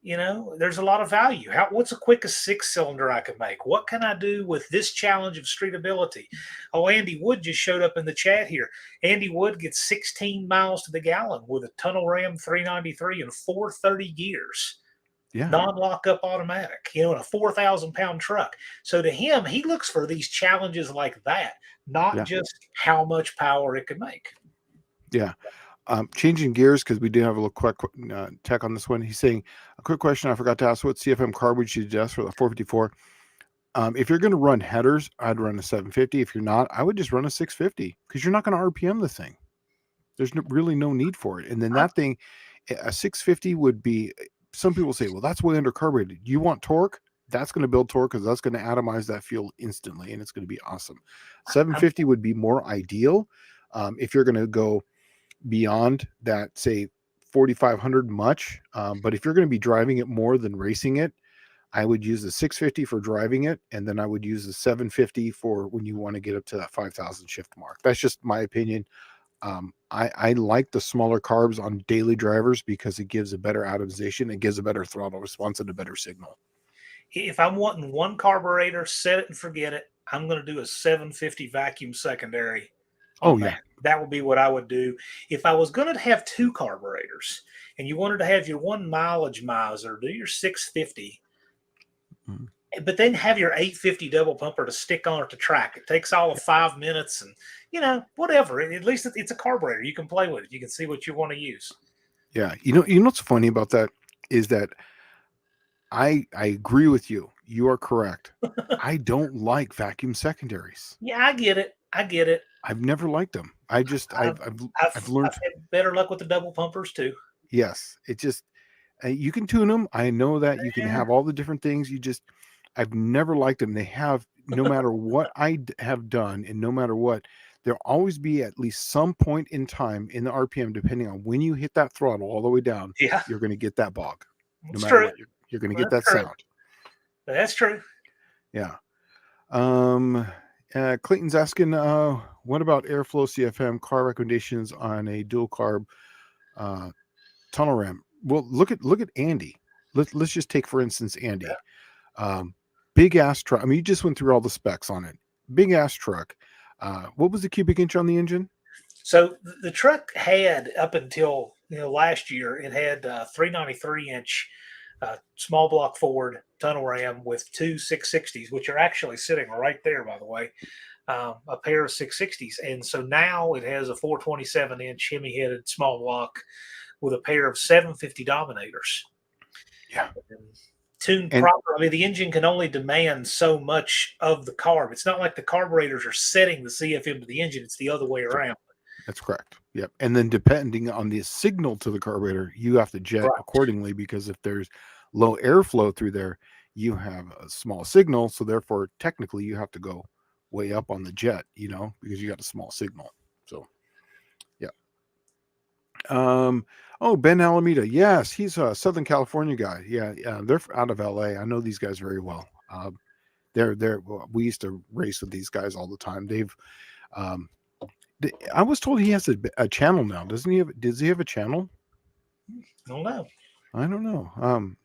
there's a lot of value. What's the quickest 6-cylinder I can make? What can I do with this challenge of streetability? Oh, Andy Wood just showed up in the chat here. Andy Wood gets 16 miles to the gallon with a Tunnel Ram 393 and 430 gears, Yeah. non-lockup automatic, in a 4,000-pound truck. So to him, he looks for these challenges like that, not Yeah. just how much power it can make. Yeah. Changing gears because we do have a little quick tech on this one. He's saying a quick question I forgot to ask: what CFM carb would you suggest for the 454? If you're going to run headers, I'd run a 750. If you're not, I would just run a 650 because you're not going to RPM the thing. There's really no need for it. And then that thing, a 650 would be. Some people say, well, that's way under carbureted. You want torque? That's going to build torque because that's going to atomize that fuel instantly, and it's going to be awesome. 750 would be more ideal if you're going to go beyond that, say 4,500 much. But if you're going to be driving it more than racing it, I would use the 650 for driving it, and then I would use the 750 for when you want to get up to that 5,000 shift mark. That's just my opinion. I like the smaller carbs on daily drivers because it gives a better atomization, it gives a better throttle response, and a better signal. If I'm wanting one carburetor, set it and forget it. I'm going to do a 750 vacuum secondary. Oh, yeah. That would be what I would do. If I was going to have 2 carburetors and you wanted to have your 1 mileage miser, do your 650, but then have your 850 double pumper to stick on it to track. It takes all of 5 minutes and, whatever. At least it's a carburetor. You can play with it. You can see what you want to use. Yeah. You know what's funny about that is that I agree with you. You are correct. I don't like vacuum secondaries. Yeah, I get it. I've never liked them. I've learned. I've had better luck with the double pumpers too. Yes, it just you can tune them. I know that you can Yeah. have all the different things. I've never liked them. They have, no matter what have done, and no matter what, there'll always be at least some point in time in the RPM, depending on when you hit that throttle all the way down. Yeah, You're going to get that bog. No that's matter true. what, you're going to get that That's true. sound. That's true. Yeah. Clayton's asking, what about Airflow CFM car recommendations on a dual carb tunnel ram? Well, look at Andy. Let's just take, for instance, Andy. Big ass truck. I mean, you just went through all the specs on it. Big ass truck. What was the cubic inch on the engine? So the truck had, up until last year, it had 393-inch small block Ford tunnel ram with 2 660s, which are actually sitting right there, by the way, a pair of 660s. And so now it has a 427-inch Hemi-headed small block with a pair of 750 Dominators. Yeah. Tuned proper. I mean, the engine can only demand so much of the carb. It's not like the carburetors are setting the CFM to the engine. It's the other way around. That's correct. Yep. And then depending on the signal to the carburetor, you have to jet accordingly, because if there's low airflow through there, you have a small signal. So therefore, technically, you have to go way up on the jet, because you got a small signal. So, yeah. Oh, Ben Alameda. Yes, he's a Southern California guy. Yeah, they're out of LA. I know these guys very well. We used to race with these guys all the time. They've I was told he has a channel now. Doesn't he have? Does he have a channel? I don't know. I don't know.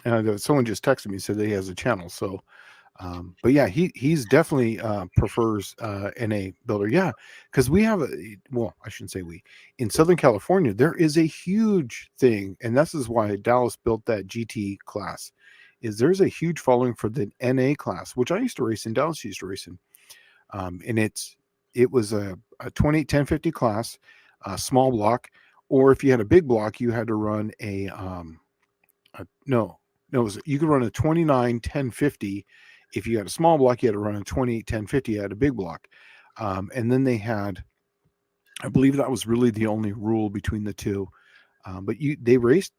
And someone just texted me, said that he has a channel. So, but yeah, he's definitely prefers NA builder. Yeah, because we have well, I shouldn't say we, in Southern California there is a huge thing, and this is why Dallas built that GT class. Is there's a huge following for the NA class, which I used to race in. Dallas used to race in, and it was a 1050 class, small block, or if you had a big block, you had to run no, you could run a 29 1050. If you had a small block, you had to run a 28 1050. You had a big block, and then they had, I believe that was really the only rule between the two. But they raced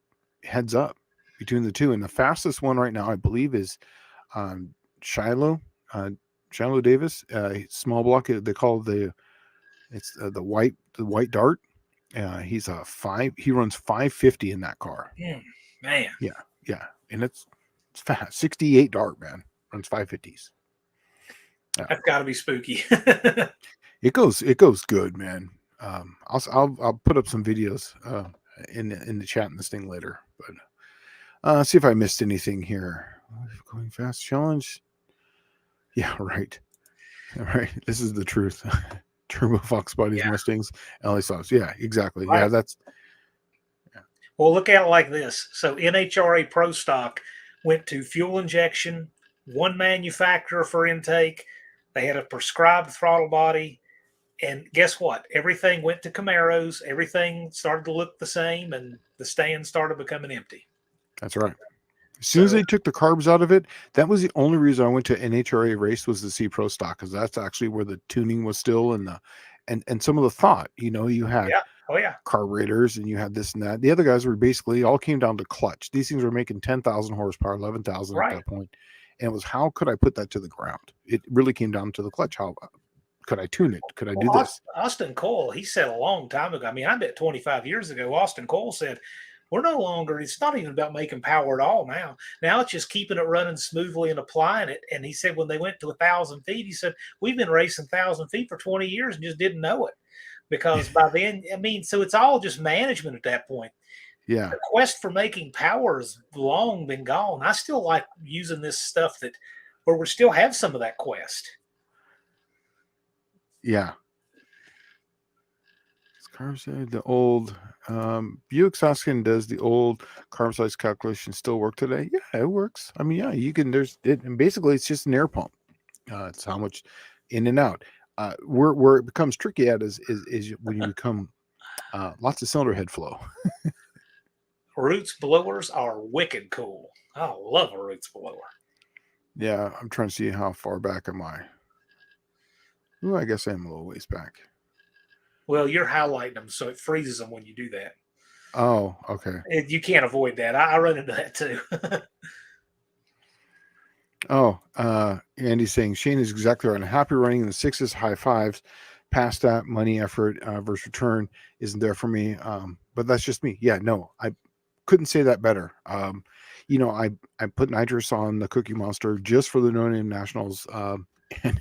heads up between the two, and the fastest one right now, I believe, is Shiloh Davis, small block. They call the white dart. He's a 5. He runs 550 in that car. Man. Yeah, and it's fast. 68 dart, man, runs 550s. That's got to be spooky. It goes good, man. I'll put up some videos in the chat in this thing later, but see if I missed anything here. Going fast challenge. Yeah, right. All right. This is the truth. Turbo Fox bodies, Mustangs, LA Sauce. Yeah, exactly. Right. Yeah, that's. Yeah. Well, look at it like this. So NHRA Pro Stock went to fuel injection, one manufacturer for intake. They had a prescribed throttle body. And guess what? Everything went to Camaros. Everything started to look the same, and the stands started becoming empty. That's right. As soon as they took the carbs out of it, that was the only reason I went to NHRA race, was to see Pro Stock, because that's actually where the tuning was still, and some of the thought. You had carburetors, and you had this and that. The other guys were basically all came down to clutch. These things were making 10,000 horsepower, 11,000 at that point, and it was, how could I put that to the ground? It really came down to the clutch. How could I tune it? Could I do this? Austin Cole, he said a long time ago. I mean, I bet 25 years ago, Austin Cole said, we're no longer, it's not even about making power at all now. Now it's just keeping it running smoothly and applying it. And he said when they went to 1,000 feet, he said, we've been racing 1,000 feet for 20 years and just didn't know it. Because by then, I mean, so it's all just management at that point. Yeah. The quest for making power has long been gone. I still like using this stuff where we still have some of that quest. Yeah. The old Buick Saskin, does the old carb size calculation still work today? Yeah, it works. I mean, yeah, you can. And basically it's just an air pump. It's how much in and out. Where it becomes tricky at is when you become lots of cylinder head flow. Roots blowers are wicked cool. I love a Roots blower. Yeah, I'm trying to see how far back am I. Ooh, I guess I am a little ways back. Well, you're highlighting them, so it freezes them when you do that. Oh, okay. You can't avoid that. I run into that too. Andy's saying Shane is exactly right. I'm happy running in the 6s, high 5s. Past that, money, effort versus return isn't there for me. But that's just me. Yeah, no, I couldn't say that better. I put nitrous on the Cookie Monster just for the No Name Nationals. And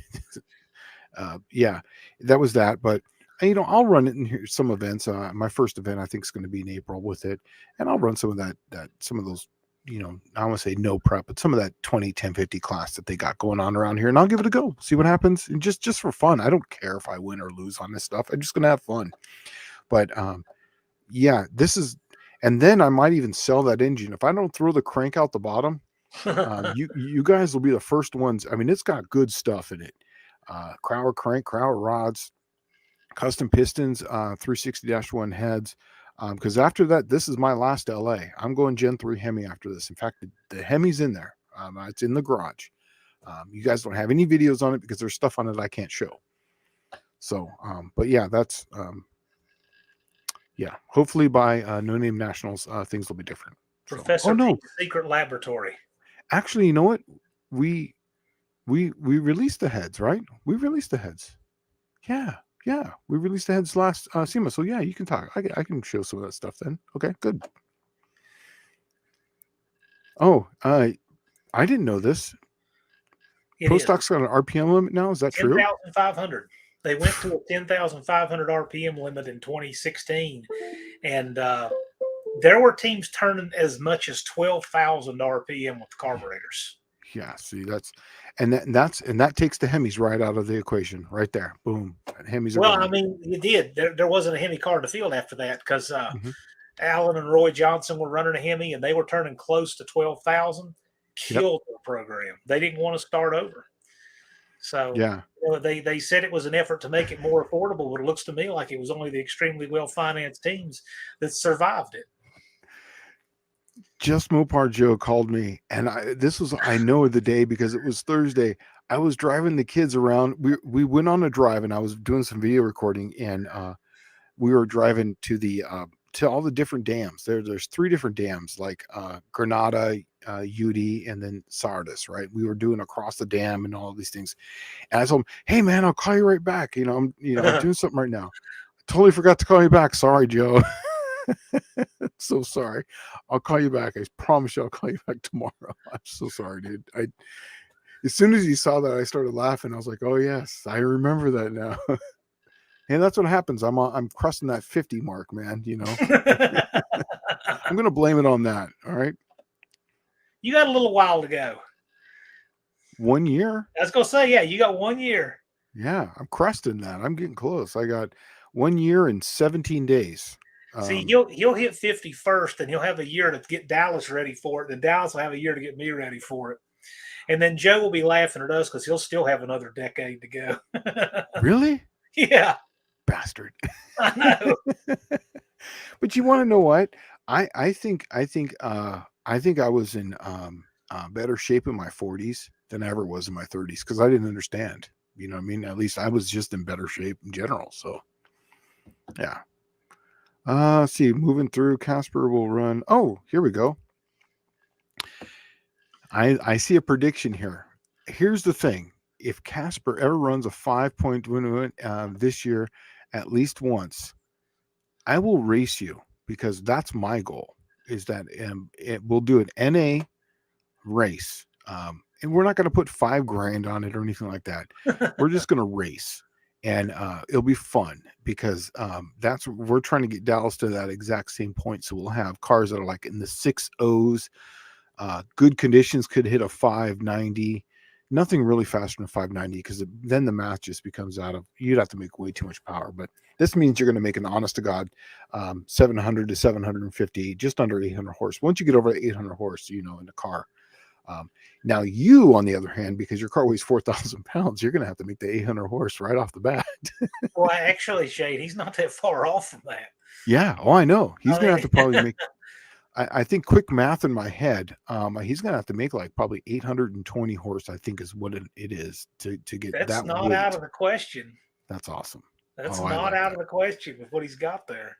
yeah, that was that. But I'll run it in here, some events. My first event, I think, is going to be in April with it, and I'll run some of some of those. I want to say no prep, but some of that 20 1050 class that they got going on around here, and I'll give it a go, see what happens, and just for fun. I don't care if I win or lose on this stuff. I'm just going to have fun. But yeah, this is, and then I might even sell that engine if I don't throw the crank out the bottom. You guys will be the first ones. I mean, it's got good stuff in it. Crowler crank, Crowler rods, custom pistons, 360-1 heads. Because after that, this is my last LA. I'm going Gen 3 Hemi after this. In fact, the Hemi's in there. It's in the garage. You guys don't have any videos on it because there's stuff on it I can't show. So, but yeah, that's yeah. Hopefully by No Name Nationals, things will be different. Professor Pete's Secret Laboratory. Actually, you know what? We released the heads, right? We released the heads. Yeah, we released the heads last SEMA. So yeah, you can talk. I can show some of that stuff then. Okay, good. Oh, I didn't know this. Pro Stock's got an RPM limit now. Is that true? 10,500. They went to a 10,500 RPM limit in 2016, and there were teams turning as much as 12,000 RPM with carburetors. Yeah, see that takes the Hemis right out of the equation, right there. Boom, Hemis are Well, gone. I mean, you did. There wasn't a Hemi car in the field after that because Mhm. Alan and Roy Johnson were running a Hemi, and they were turning close to 12,000. Yep. Killed the program. They didn't want to start over. So Yeah. they said it was an effort to make it more affordable, but it looks to me like it was only the extremely well financed teams that survived it. Just Mopar Joe called me, and I know the day because it was Thursday. I was driving the kids around. We went on a drive, and I was doing some video recording, and we were driving to the to all the different dams. There's 3 different dams, like Granada, Udi, and then Sardis. Right? We were doing across the dam and all these things. And I told him, "Hey man, I'll call you right back. I'm doing something right now. I totally forgot to call you back. Sorry, Joe." So sorry. I'll call you back. I promise you I'll call you back tomorrow. I'm so sorry, dude. As soon as he saw that, I started laughing. I was like, oh yes, I remember that now. And that's what happens. I'm crossing that 50 mark, man. I'm gonna blame it on that. All right. You got a little while to go. 1 year? I was gonna say, yeah, you got 1 year. Yeah, I'm cresting that. I'm getting close. I got 1 year and 17 days. See, he'll hit 50 first, and he'll have a year to get Dallas ready for it. Then Dallas will have a year to get me ready for it. And then Joe will be laughing at us because he'll still have another decade to go. Really? Yeah. Bastard. I know. But you want to know what? I think I was in better shape in my 40s than I ever was in my 30s because I didn't understand. You know what I mean? At least I was just in better shape in general. So yeah. Let's see, moving through. Casper will run. Oh, here we go. I see a prediction here. Here's the thing. If Casper ever runs a 5-point win this year at least once, I will race you because that's my goal. Is that we'll do an NA race, and we're not going to put $5,000 on it or anything like that. We're just going to race, and it'll be fun because that's we're trying to get Dallas to that exact same point. So we'll have cars that are like in the 6.0s. Good conditions could hit a 590. Nothing really faster than 590 because then the math just becomes out of, you'd have to make way too much power. But this means you're going to make an honest to God 700 to 750, just under 800 horse. Once you get over 800 horse, in the car. Now you, on the other hand, because your car weighs 4,000 pounds, you're going to have to make the 800 horse right off the bat. Well, actually, Shade, he's not that far off from that. Yeah. Oh, I know. He's going to have to probably make. I think quick math in my head, he's going to have to make like probably 820 horse, I think is what it is to get That's that not weight. out of the question. That's awesome. That's I not like out that. of the question with what he's got there.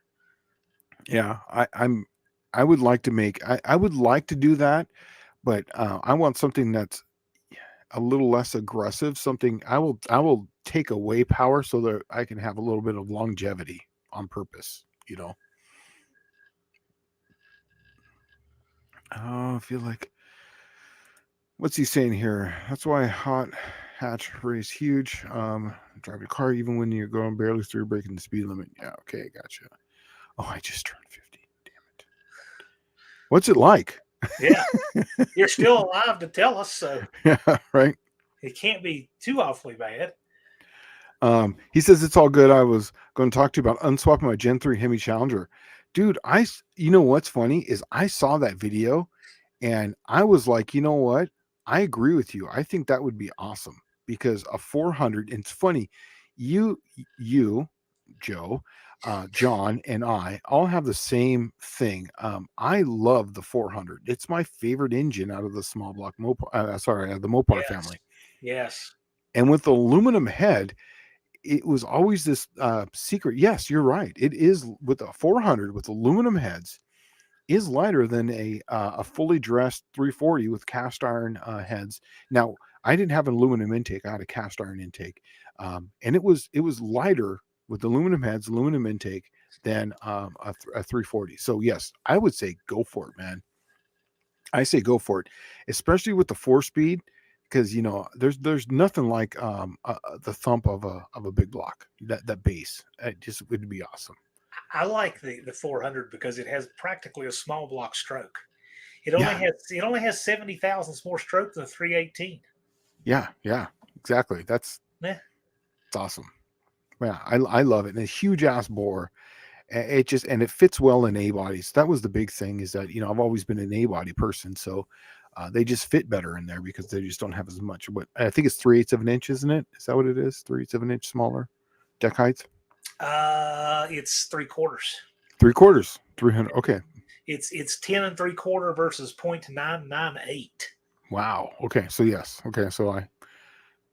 Yeah, I would like to make, I would like to do that, but I want something that's a little less aggressive. Something I will take away power so that I can have a little bit of longevity on purpose, Oh, I feel like, what's he saying here? That's why hot hatch race huge. Drive your car even when you're going barely through breaking the speed limit. Yeah, okay, gotcha. Oh, I just turned 50. Damn it. What's it like? Yeah. You're still alive to tell us, so Yeah, right. it can't be too awfully bad. He says it's all good. I was going to talk to you about unswapping my Gen 3 Hemi Challenger. Dude, you know what's funny is I saw that video and I was like, you know what? I agree with you. I think that would be awesome because a 400, and it's funny, you, Joe, John, and I all have the same thing. I love the 400. It's my favorite engine out of the small block Mopar, the Mopar family. Yes. And with the aluminum head, it was always this secret. Yes, you're right. It is with a 400 with aluminum heads is lighter than a fully dressed 340 with cast iron heads. Now, I didn't have an aluminum intake. I had a cast iron intake, and it was lighter with aluminum heads, aluminum intake than a 340. So yes, I would say go for it, man. I say go for it, especially with the 4-speed. because there's nothing like the thump of a big block, that bass. It just would be awesome. I like the 400 because it has practically a small block stroke. Yeah. It only has 70 thousandths more stroke than a 318. Yeah, exactly. That's Yeah. awesome. Yeah, I love it. And a huge ass bore. It just, and it fits well in A bodies. That was the big thing, is that I've always been an A body person, so they just fit better in there because they just don't have as much. What I think it's 3/8 of an inch, isn't it? Is that what it is? 3/8 of an inch smaller deck height. It's 3/4. 3/4, 300. Okay. It's 10 and 3/4 versus 0.998. Wow. Okay. So yes. Okay. So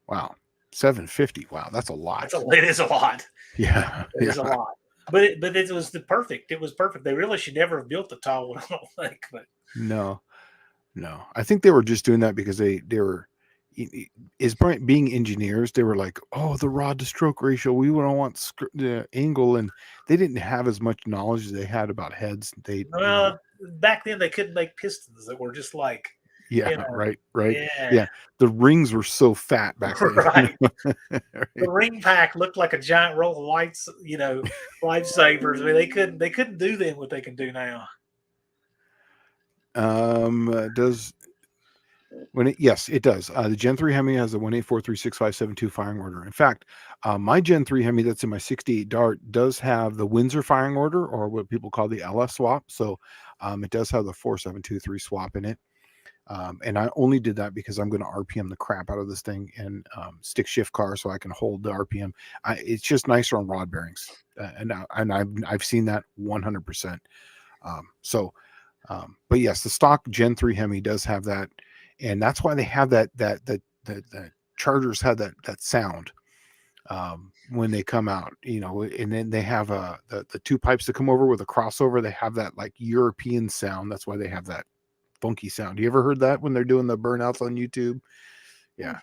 wow, 750. Wow, that's a lot. It is a lot. Yeah. It is a lot. But it was perfect. It was perfect. They really should never have built the tall one, I don't think. But No. I think they were just doing that because they were, being engineers. They were like, oh, the rod to stroke ratio, we don't want the angle, and they didn't have as much knowledge as they had about heads. Back then they couldn't make pistons that were just like, right. Yeah. Yeah, the rings were so fat back then. Right. The ring pack looked like a giant roll of lights, lifesavers. I mean, they couldn't do then what they can do now. Yes, it does. The Gen 3 Hemi has a 1843657 firing order. In fact, my Gen 3 Hemi that's in my 68 Dart does have the Windsor firing order, or what people call the LS swap. So it does have the 4723 swap in it. And I only did that because I'm going to RPM the crap out of this thing and stick shift car so I can hold the RPM. It's just nicer on rod bearings, and I've seen that 100%. But yes, the stock Gen 3 Hemi does have that, and that's why they have that the Chargers had that sound when they come out, and then they have the two pipes that come over with a crossover. They have that like European sound. That's why they have that funky sound. You ever heard that when they're doing the burnouts on YouTube? Yeah.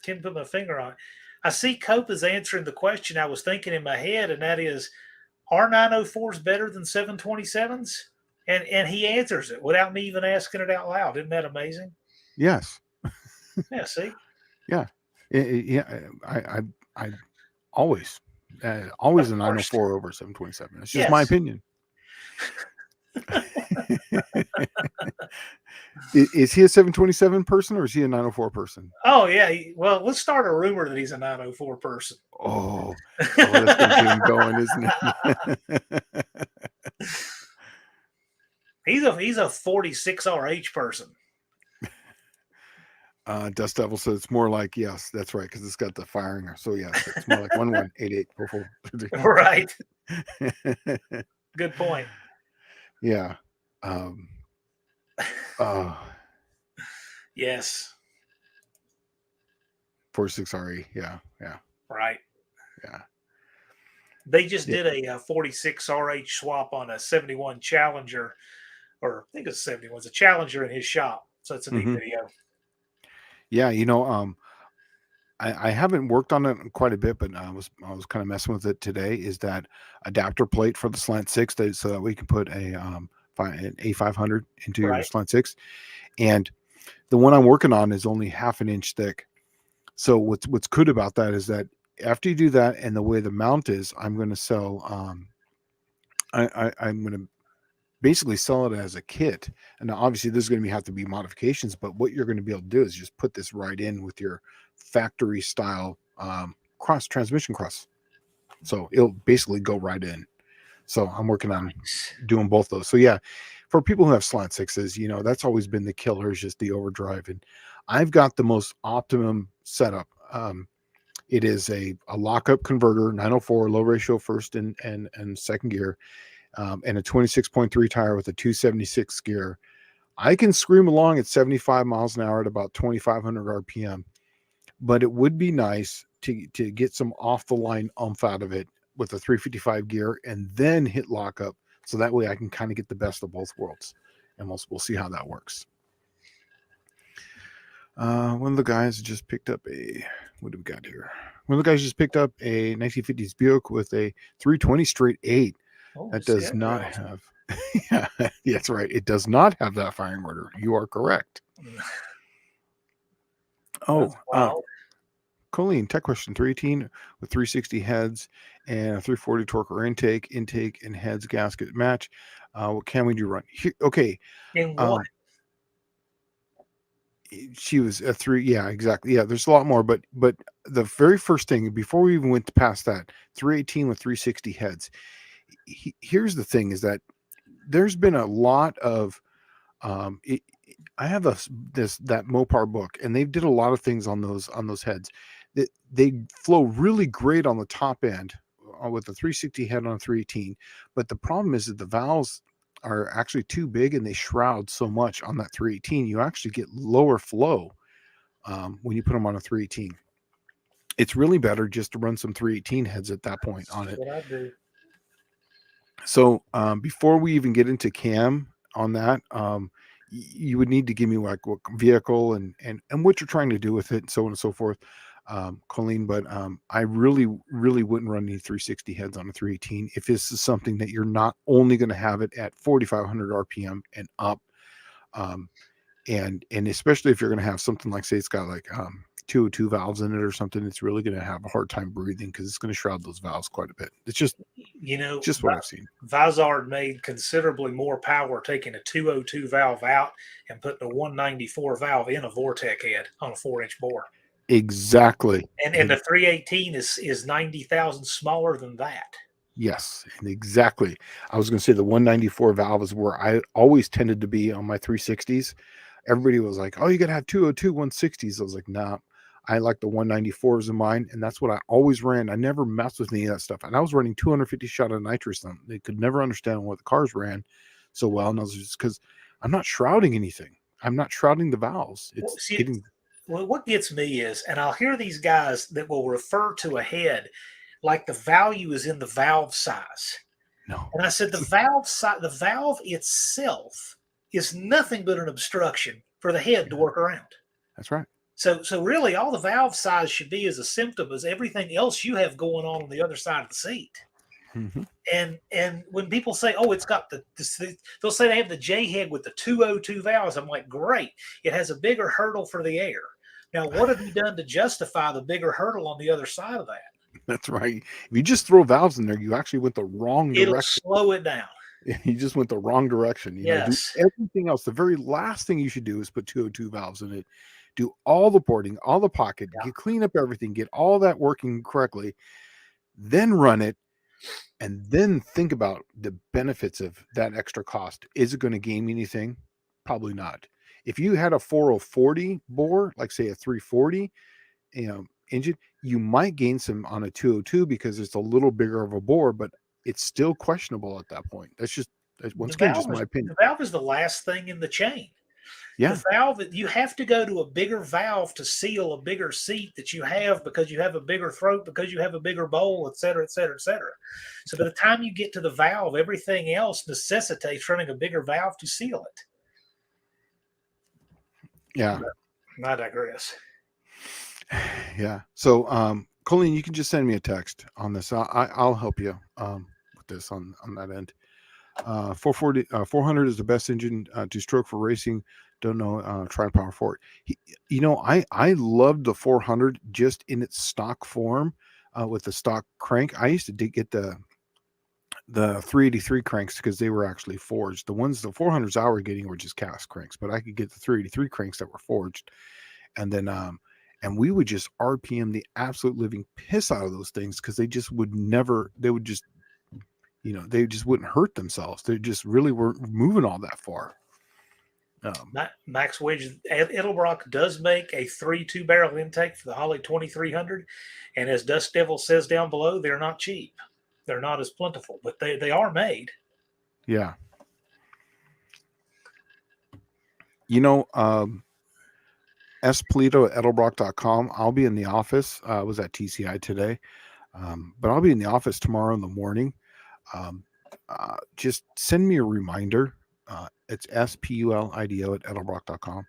Can't put my finger on it. I see Cope is answering the question I was thinking in my head, and that is, are 904s better than 727s? And he answers it without me even asking it out loud. Isn't that amazing? Yes. Yeah. See. Yeah. I always a 904 over 727. It's just my opinion. Is he a 727 person or is he a 904 person? Oh yeah. Well, let's start a rumor that he's a 904 person. Oh, that's gonna get him going, isn't it? He's a 46 RH person. Dust Devil says it's more like, yes, that's right, because it's got the firing. So yes, it's more like 118844. Right. Good point. Yeah. Yes. 46 RE. Yeah. Right. Yeah. They just did a 46 RH swap on a 71 Challenger, or I think it's 71. It's a Challenger in his shop. So it's a neat video. Yeah, I haven't worked on it quite a bit, but I was kind of messing with it today. Is that adapter plate for the Slant 6 so that we can put an A500 into your Slant 6, and the one I'm working on is only 1/2 inch thick. So what's good about that is that after you do that, and the way the mount is, I'm going to sell. I'm going to basically sell it as a kit. And now obviously there's going to have to be modifications, but what you're going to be able to do is just put this right in with your factory style transmission cross. So it'll basically go right in. So I'm working on doing both those. So yeah, for people who have Slant 6s, that's always been the killer, is just the overdrive. And I've got the most optimum setup. It is a lockup converter, 904 low ratio first and second gear. And a 26.3 tire with a 276 gear. I can scream along at 75 miles an hour at about 2,500 RPM, but it would be nice to get some off the line oomph out of it with a 355 gear and then hit lockup. So that way I can kind of get the best of both worlds, and we'll see how that works. One of the guys just picked up what do we got here? One of the guys just picked up a 1950s Buick with a 320 straight 8. That does not have. Yeah, that's right. It does not have that firing order. You are correct. Oh, Wow. Colleen, tech question 318 with 360 heads and a 340 torque or intake and heads gasket match. What can we do run? Here, okay. In what? She was a 3. Yeah, exactly. Yeah, there's a lot more, but the very first thing before we even went past that 318 with 360 heads. Here's the thing is that there's been a lot of I have that Mopar book, and they did a lot of things on those heads. They flow really great on the top end with the 360 head on a 318, but the problem is that the valves are actually too big and they shroud so much on that 318. You actually get lower flow when you put them on a 318. It's really better just to run some 318 heads at that point on it. What I do. So before we even get into cam on that, you would need to give me like what vehicle and what you're trying to do with it and so on and so forth, Colleen. But I really wouldn't run any 360 heads on a 318 if this is something that you're not only going to have it at 4,500 RPM and up, and especially if you're going to have something like, say, it's got like 202 valves in it or something, it's really going to have a hard time breathing because it's going to shroud those valves quite a bit. It's just what I've seen. Vizard made considerably more power taking a 202 valve out and putting a 194 valve in a Vortec head on a 4-inch bore. Exactly. And the 318 is 90,000 smaller than that. Yes, and exactly. I was going to say the 194 valve is where I always tended to be on my 360s. Everybody was like, "Oh, you got to have 202 160s." I was like, "Nah, I like the 194s in mine," and that's what I always ran. I never messed with any of that stuff, and I was running 250 shot of nitrous. They could never understand what the cars ran so well, and I was just because I'm not shrouding anything. I'm not shrouding the valves. It's getting. Well, what gets me is, and I'll hear these guys that will refer to a head like the value is in the valve size. No. And I said the valve itself is nothing but an obstruction for the head to work around. That's right. So really, all the valve size should be as a symptom as everything else you have going on the other side of the seat. Mm-hmm. And when people say, "Oh, it's got they'll say they have the J head with the 202 valves." I'm like, great. It has a bigger hurdle for the air. Now, what have you done to justify the bigger hurdle on the other side of that? That's right. If you just throw valves in there, you actually went the wrong direction. It'll slow it down. You just went the wrong direction. You know, do everything else. The very last thing you should do is put 202 valves in it. Do all the porting, all the pocket, clean up everything, get all that working correctly, then run it, and then think about the benefits of that extra cost. Is it going to gain me anything? Probably not. If you had a 4040 bore, like say a 340, engine, you might gain some on a 202 because it's a little bigger of a bore, but it's still questionable at that point. That's just once again just my opinion. The valve is the last thing in the chain. Yeah. The valve, you have to go to a bigger valve to seal a bigger seat that you have because you have a bigger throat, because you have a bigger bowl, et cetera, et cetera, et cetera. So by the time you get to the valve, everything else necessitates running a bigger valve to seal it. Yeah. But I digress. Yeah. So, Colleen, you can just send me a text on this. I'll help you with this on that end. 400 is the best engine to stroke for racing. Don't know. Try Power Fort. I loved the 400 just in its stock form with the stock crank. I used to get the 383 cranks because they were actually forged. The 400s I were getting were just cast cranks, but I could get the 383 cranks that were forged, and then and we would just RPM the absolute living piss out of those things because they just would never. They would just, they just wouldn't hurt themselves. They just really weren't moving all that far. Max Wedge Edelbrock does make a 3.2 barrel intake for the Holley 2300, and as Dust Devil says down below, they're not cheap. They're not as plentiful, but they are made. Yeah. S. Polito at Edelbrock.com. I'll be in the office. I was at TCI today, but I'll be in the office tomorrow in the morning. Just send me a reminder. It's SPULIDO at Edelbrock.com.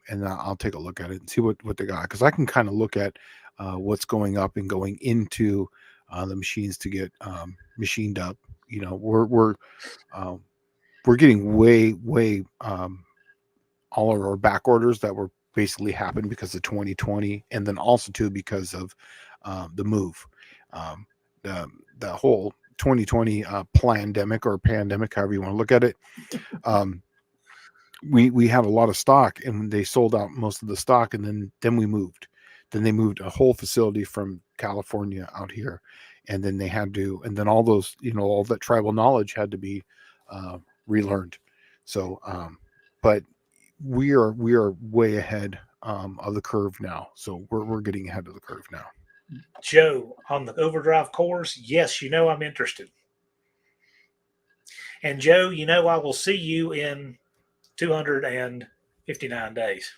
And I'll take a look at it and see what they got. Because I can kind of look at what's going up and going into the machines to get machined up. We're getting way all of our back orders that were basically happened because of 2020, and then also too because of the move, um, the whole 2020 pandemic or pandemic, however you want to look at it. Um, we had a lot of stock, and they sold out most of the stock, and then we moved. Then they moved a whole facility from California out here, and then they had to, and then all those, all that tribal knowledge had to be relearned. So, but we are way ahead of the curve now. So we're getting ahead of the curve now. Joe, on the overdrive course, yes, I'm interested. And Joe, I will see you in 259 days.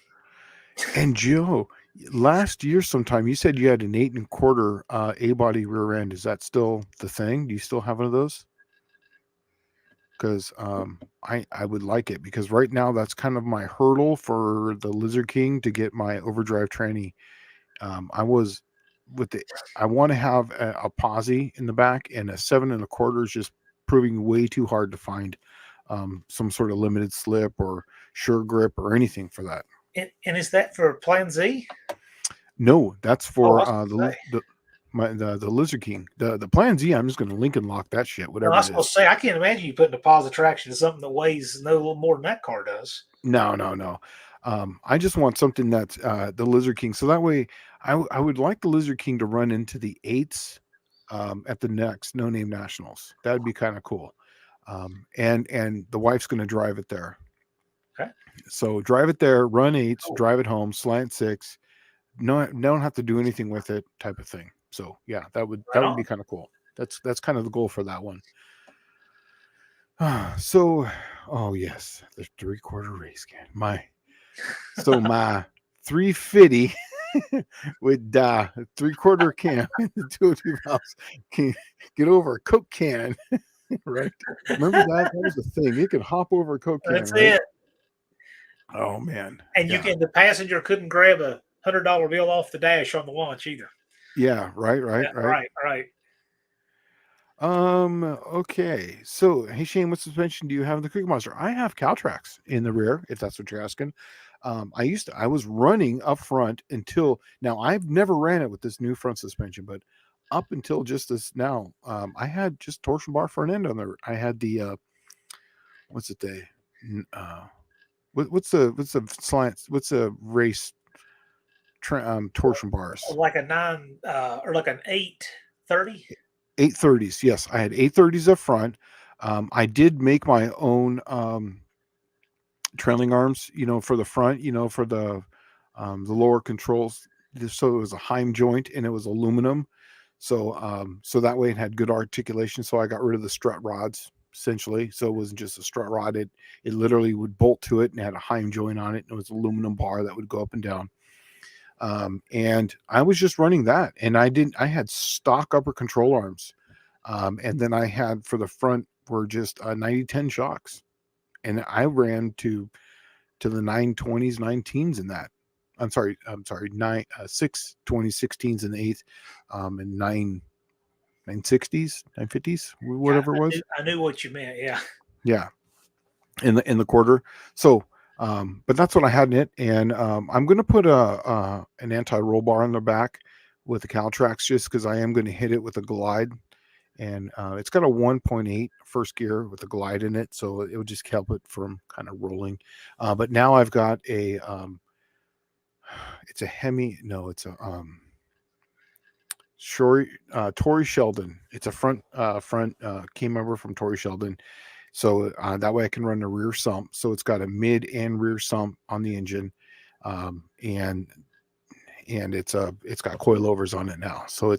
And Joe, last year sometime you said you had an 8 1/4 A-body rear end. Is that still the thing? Do you still have one of those? Because I would like it, because right now that's kind of my hurdle for the Lizard King to get my overdrive tranny. I was with the I want to have a posi in the back, and a 7 1/4 is just proving way too hard to find some sort of limited slip or sure grip or anything for that. And is that for Plan Z? No, that's for the Lizard King. The Plan Z, I'm just going to link and lock that shit, whatever. I was going to say, I can't imagine you putting a pause traction to something that weighs no little more than that car does. No. I just want something that's the Lizard King. So that way, I would like the Lizard King to run into the 8s at the next No Name Nationals. That'd be kind of cool. And the wife's going to drive it there. Okay. So drive it there, run 8s, drive it home, slant 6. No, don't have to do anything with it, type of thing. So yeah, that would be kind of cool. That's kind of the goal for that one. So, oh yes, the 3/4 race can. My 350 with 3/4 can, the 202 valves can get over a Coke can, right? Remember that was the thing. It could hop over a Coke can. That's right? it. Oh man! And the passenger couldn't grab a $100 bill off the dash on the launch either. Yeah, right. Okay. So, hey Shane, what suspension do you have in the Creek Monster? I have Caltrax in the rear, if that's what you're asking. I was running up front until now. I've never ran it with this new front suspension, but up until just this now, I had just torsion bar front end on there. I had the what's the slant? What's the race torsion bars? Like a 9 or like an 830. 830s. Yes, I had 830s up front. I did make my own trailing arms, for the front, for the lower controls. So it was a Heim joint, and it was aluminum. So so that way it had good articulation. So I got rid of the strut rods essentially. So it wasn't just a strut rod. It literally would bolt to it and had a Heim joint on it. And it was an aluminum bar that would go up and down. And I was just running that, and I had stock upper control arms. And then I had for the front were just 90-10 shocks. And I ran to the 920s, 9-teens in that. I'm sorry, 6 2016s in the 8th, and 960s, 950s, whatever it was. I knew what you meant. Yeah. Yeah. In the quarter. So, but that's what I had in it. And I'm going to put an anti-roll bar on the back with the Caltrax, just because I am going to hit it with a Glide. And it's got a 1.8 first gear with a Glide in it, so it would just help it from kind of rolling. But now I've got a it's a Hemi. No, it's a Tory Sheldon. It's a front key member from Tory Sheldon. So that way I can run the rear sump. So it's got a mid and rear sump on the engine, and it's got coilovers on it now. So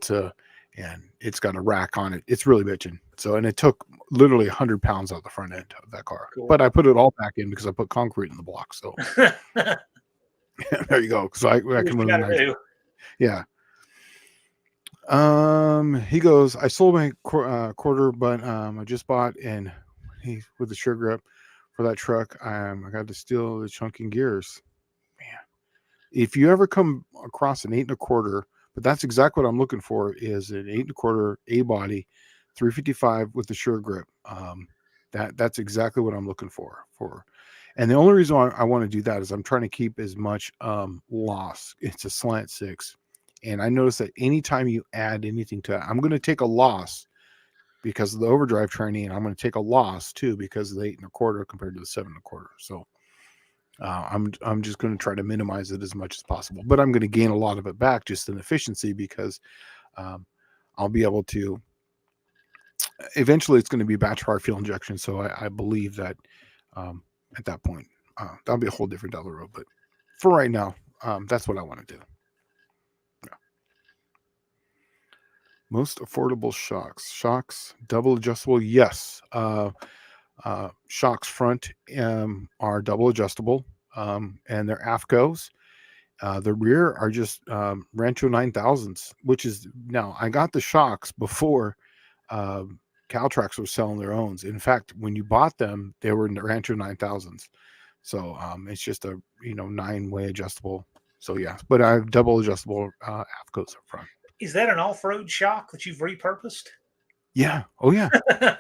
and it's got a rack on it. It's really bitching. So, and it took literally 100 pounds out the front end of that car. Cool. But I put it all back in because I put concrete in the block. So there you go. So I can run nice. Yeah. He goes, I sold my quarter, but I just bought, and he with the sure grip for that truck. I got to steal the chunking gears. Man, if you ever come across an 8 1/4, but that's exactly what I'm looking for, is an 8 1/4 A body 355 with the sure grip. That's exactly what I'm looking for. And the only reason why I want to do that is I'm trying to keep as much loss. It's a slant 6. And I notice that anytime you add anything to it, I'm going to take a loss because of the overdrive training, and I'm going to take a loss too because of the 8 1/4 compared to the 7 1/4. So I'm just going to try to minimize it as much as possible, but I'm going to gain a lot of it back just in efficiency because I'll be able to. Eventually, it's going to be batch power fuel injection, so I believe that at that point that'll be a whole different down the road. But for right now, that's what I want to do. Most affordable shocks, double adjustable. Yes. Shocks front are double adjustable, and they're AFCOs. The rear are just Rancho 9000s, which is now I got the shocks before Caltrax was selling their owns. In fact, when you bought them, they were in the Rancho 9000s. So it's just a 9-way adjustable. So yeah, but I have double adjustable AFCOs up front. Is that an off-road shock that you've repurposed? Yeah. Oh yeah.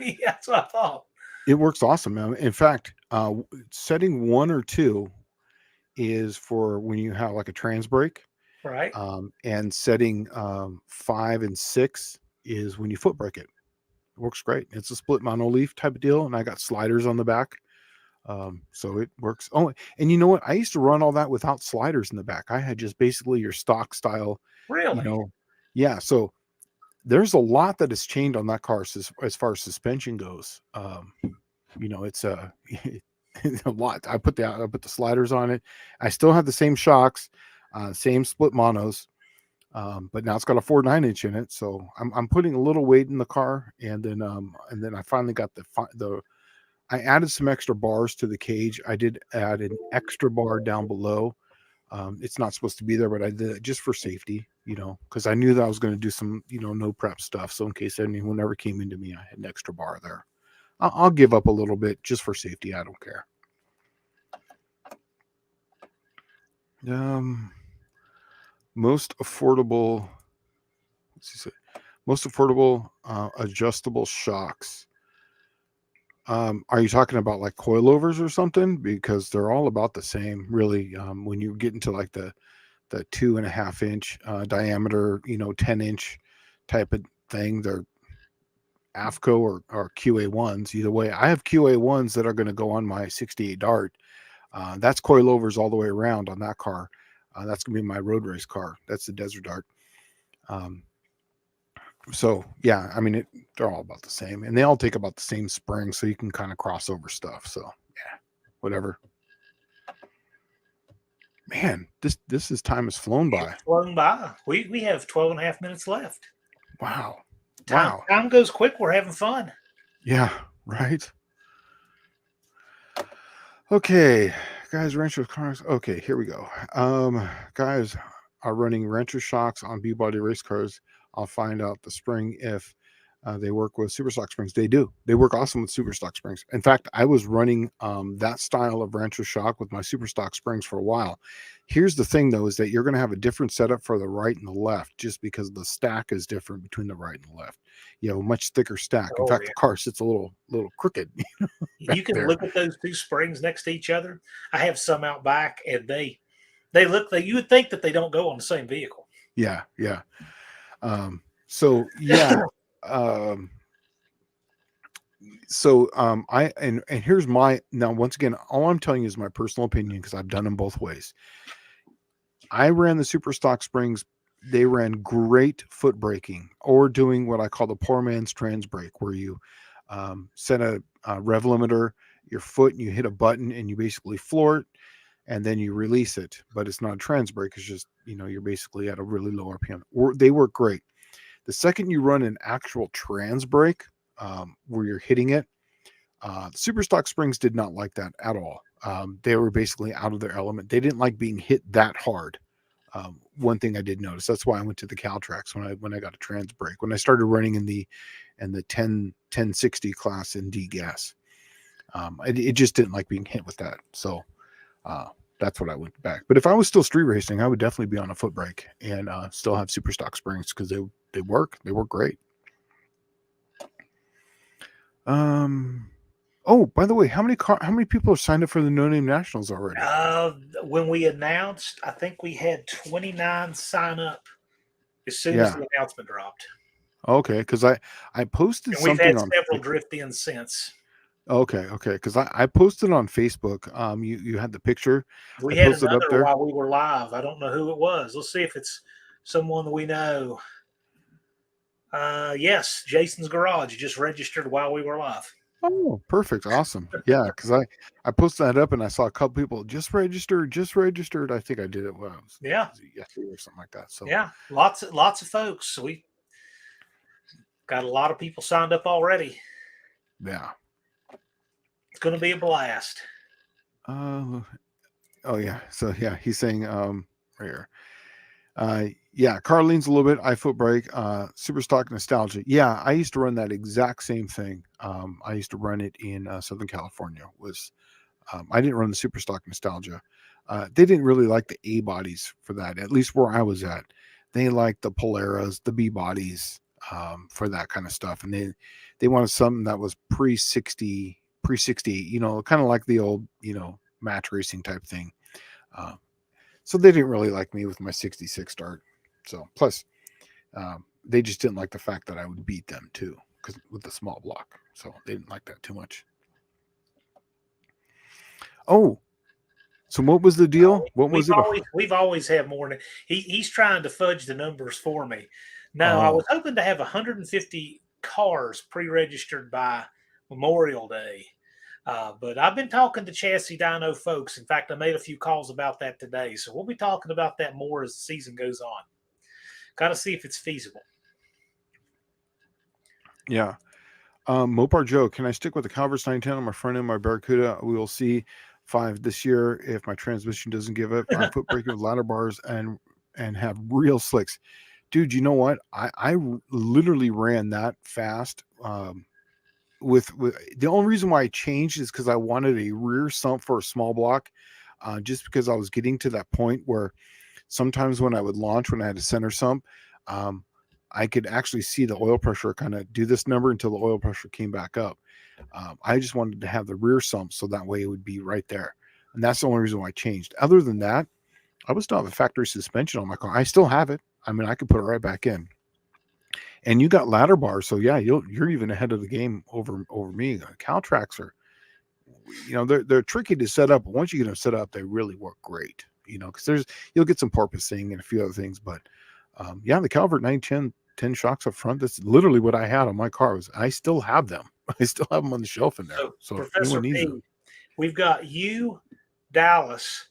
Yeah, that's what I thought. It works awesome, man. In fact, setting 1 or 2 is for when you have like a trans brake, Right. and setting 5 and 6 is when you foot brake it. It works great. It's a split monoleaf type of deal, and I got sliders on the back, so it works. Oh, and you know what? I used to run all that without sliders in the back. I had just basically your stock style. Really? Yeah. So there's a lot that has changed on that car as far as suspension goes. It's a lot. I put the sliders on it. I still have the same shocks, same split monos, but now it's got a 4.9-inch in it. So I'm putting a little weight in the car, and then I finally got I added some extra bars to the cage. I did add an extra bar down below. It's not supposed to be there, but I did it just for safety, because I knew that I was going to do some, no prep stuff. So in case anyone ever came into me, I had an extra bar there. I'll give up a little bit just for safety. I don't care. Most affordable adjustable shocks. Are you talking about like coilovers or something? Because they're all about the same, really. When you get into like the 2.5-inch diameter, 10-inch type of thing, they're AFCO or QA1s. Either way, I have QA1s that are going to go on my 68 Dart. That's coilovers all the way around on that car. That's going to be my road race car. That's the Desert Dart. So yeah, I mean, they're all about the same, and they all take about the same spring, so you can kind of cross over stuff. So yeah, whatever. Man, this time has flown by. It's flown by. We have 12.5 minutes left. Wow. Time goes quick. We're having fun. Yeah, right. Okay, guys, Rancho cars. Okay, here we go. Guys are running Rancho shocks on B-body race cars. I'll find out the spring if they work with super stock springs. They do. They work awesome with super stock springs. In fact, I was running that style of Rancho shock with my super stock springs for a while. Here's the thing, though, is that you're going to have a different setup for the right and the left just because the stack is different between the right and the left. You have a much thicker stack. In fact, the car sits a little crooked. You can look at those two springs next to each other. I have some out back, and they look like you would think that they don't go on the same vehicle. Yeah. So yeah. And here's now once again, all I'm telling you is my personal opinion because I've done them both ways. I ran the super stock springs. They ran great foot braking or doing what I call the poor man's trans brake, where you set a rev limiter, your foot, and you hit a button and you basically floor it and then you release it. But it's not a trans brake. It's just, you're basically at a really low RPM. They work great. The second you run an actual trans brake, where you're hitting it, the super stock springs did not like that at all. They were basically out of their element. They didn't like being hit that hard. One thing I did notice, that's why I went to the Caltrax when I got a trans brake, when I started running in the 1060 class in D gas. It just didn't like being hit with that. So that's what I went back. But if I was still street racing, I would definitely be on a foot brake and still have super stock springs because they work great. Oh, by the way, how many people are signed up for the No Name Nationals already? When we announced, I think we had 29 sign up as soon as Yeah. the announcement dropped. Okay, because I posted And we've had something on. several drift in since. Okay, because I posted on Facebook. You had the picture. I We had posted up another there. while we were live. I don't know who it was. Let's see if it's someone that we know. Yes, Jason's Garage just registered while we were live. Oh, perfect, awesome. Yeah, because I posted that up and I saw a couple people just registered. I think I did it when I was Yeah, yesterday or something like that. So yeah, lots of folks. We got a lot of people signed up already. yeah. It's going to be a blast. Oh yeah. So yeah, he's saying right here. Yeah, car leans a little bit, iFoot brake, super stock nostalgia. Yeah, I used to run that exact same thing. I used to run it in Southern California. I didn't run the super stock nostalgia. They didn't really like the A bodies for that, at least where I was at. They liked the Polaras, the B bodies for that kind of stuff, and they wanted something that was pre 60, kind of like the old match racing type thing. Uh, so they didn't really like me with my 66 start. So plus, they just didn't like the fact that I would beat them too, because with the small block. So they didn't like that too much. Oh, so what was the deal? What was it? We've always had more than he's trying to fudge the numbers for me. No, I Oh, was hoping to have 150 cars pre-registered by Memorial Day. But I've been talking to Chassis Dyno folks. In fact, I made a few calls about that today. So we'll be talking about that more as the season goes on. Got to see if it's feasible. yeah. Mopar Joe, can I stick with the Calvert's 910 on my front end, my Barracuda? We will see 5 this year if my transmission doesn't give up. I put braking with ladder bars and have real slicks. Dude, you know what? I literally ran that fast. With the only reason why I changed is because I wanted a rear sump for a small block, just because I was getting to that point where sometimes when I would launch, when I had a center sump, I could actually see the oil pressure kind of do this number until the oil pressure came back up. I just wanted to have the rear sump so that way it would be right there. And that's the only reason why I changed. Other than that, I would still have a factory suspension on my car. I still have it. I mean, I could put it right back in. And you got ladder bars, so yeah, you're even ahead of the game over me. Caltracs are, they're tricky to set up, but once you get them set up, they really work great. Because you'll get some porpoising and a few other things, but yeah, the Calvert 910 shocks up front. That's literally what I had on my car. I still have them. I still have them on the shelf in there. So Professor P, we've got you, Dallas,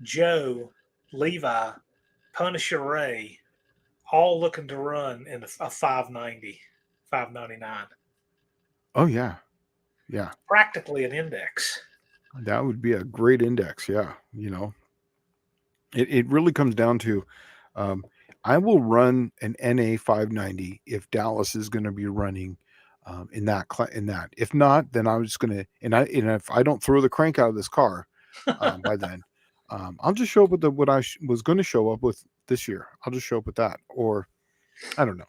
Joe, Levi, Punisher Ray, all looking to run in a 590, 599. Oh yeah. Yeah. Practically an index. That would be a great index. Yeah. It really comes down to, I will run an NA 590 if Dallas is going to be running in that. If not, then I'm just going to, and if I don't throw the crank out of this car by then, I'll just show up with what I was going to show up with this year. I'll just show up with that, or I don't know.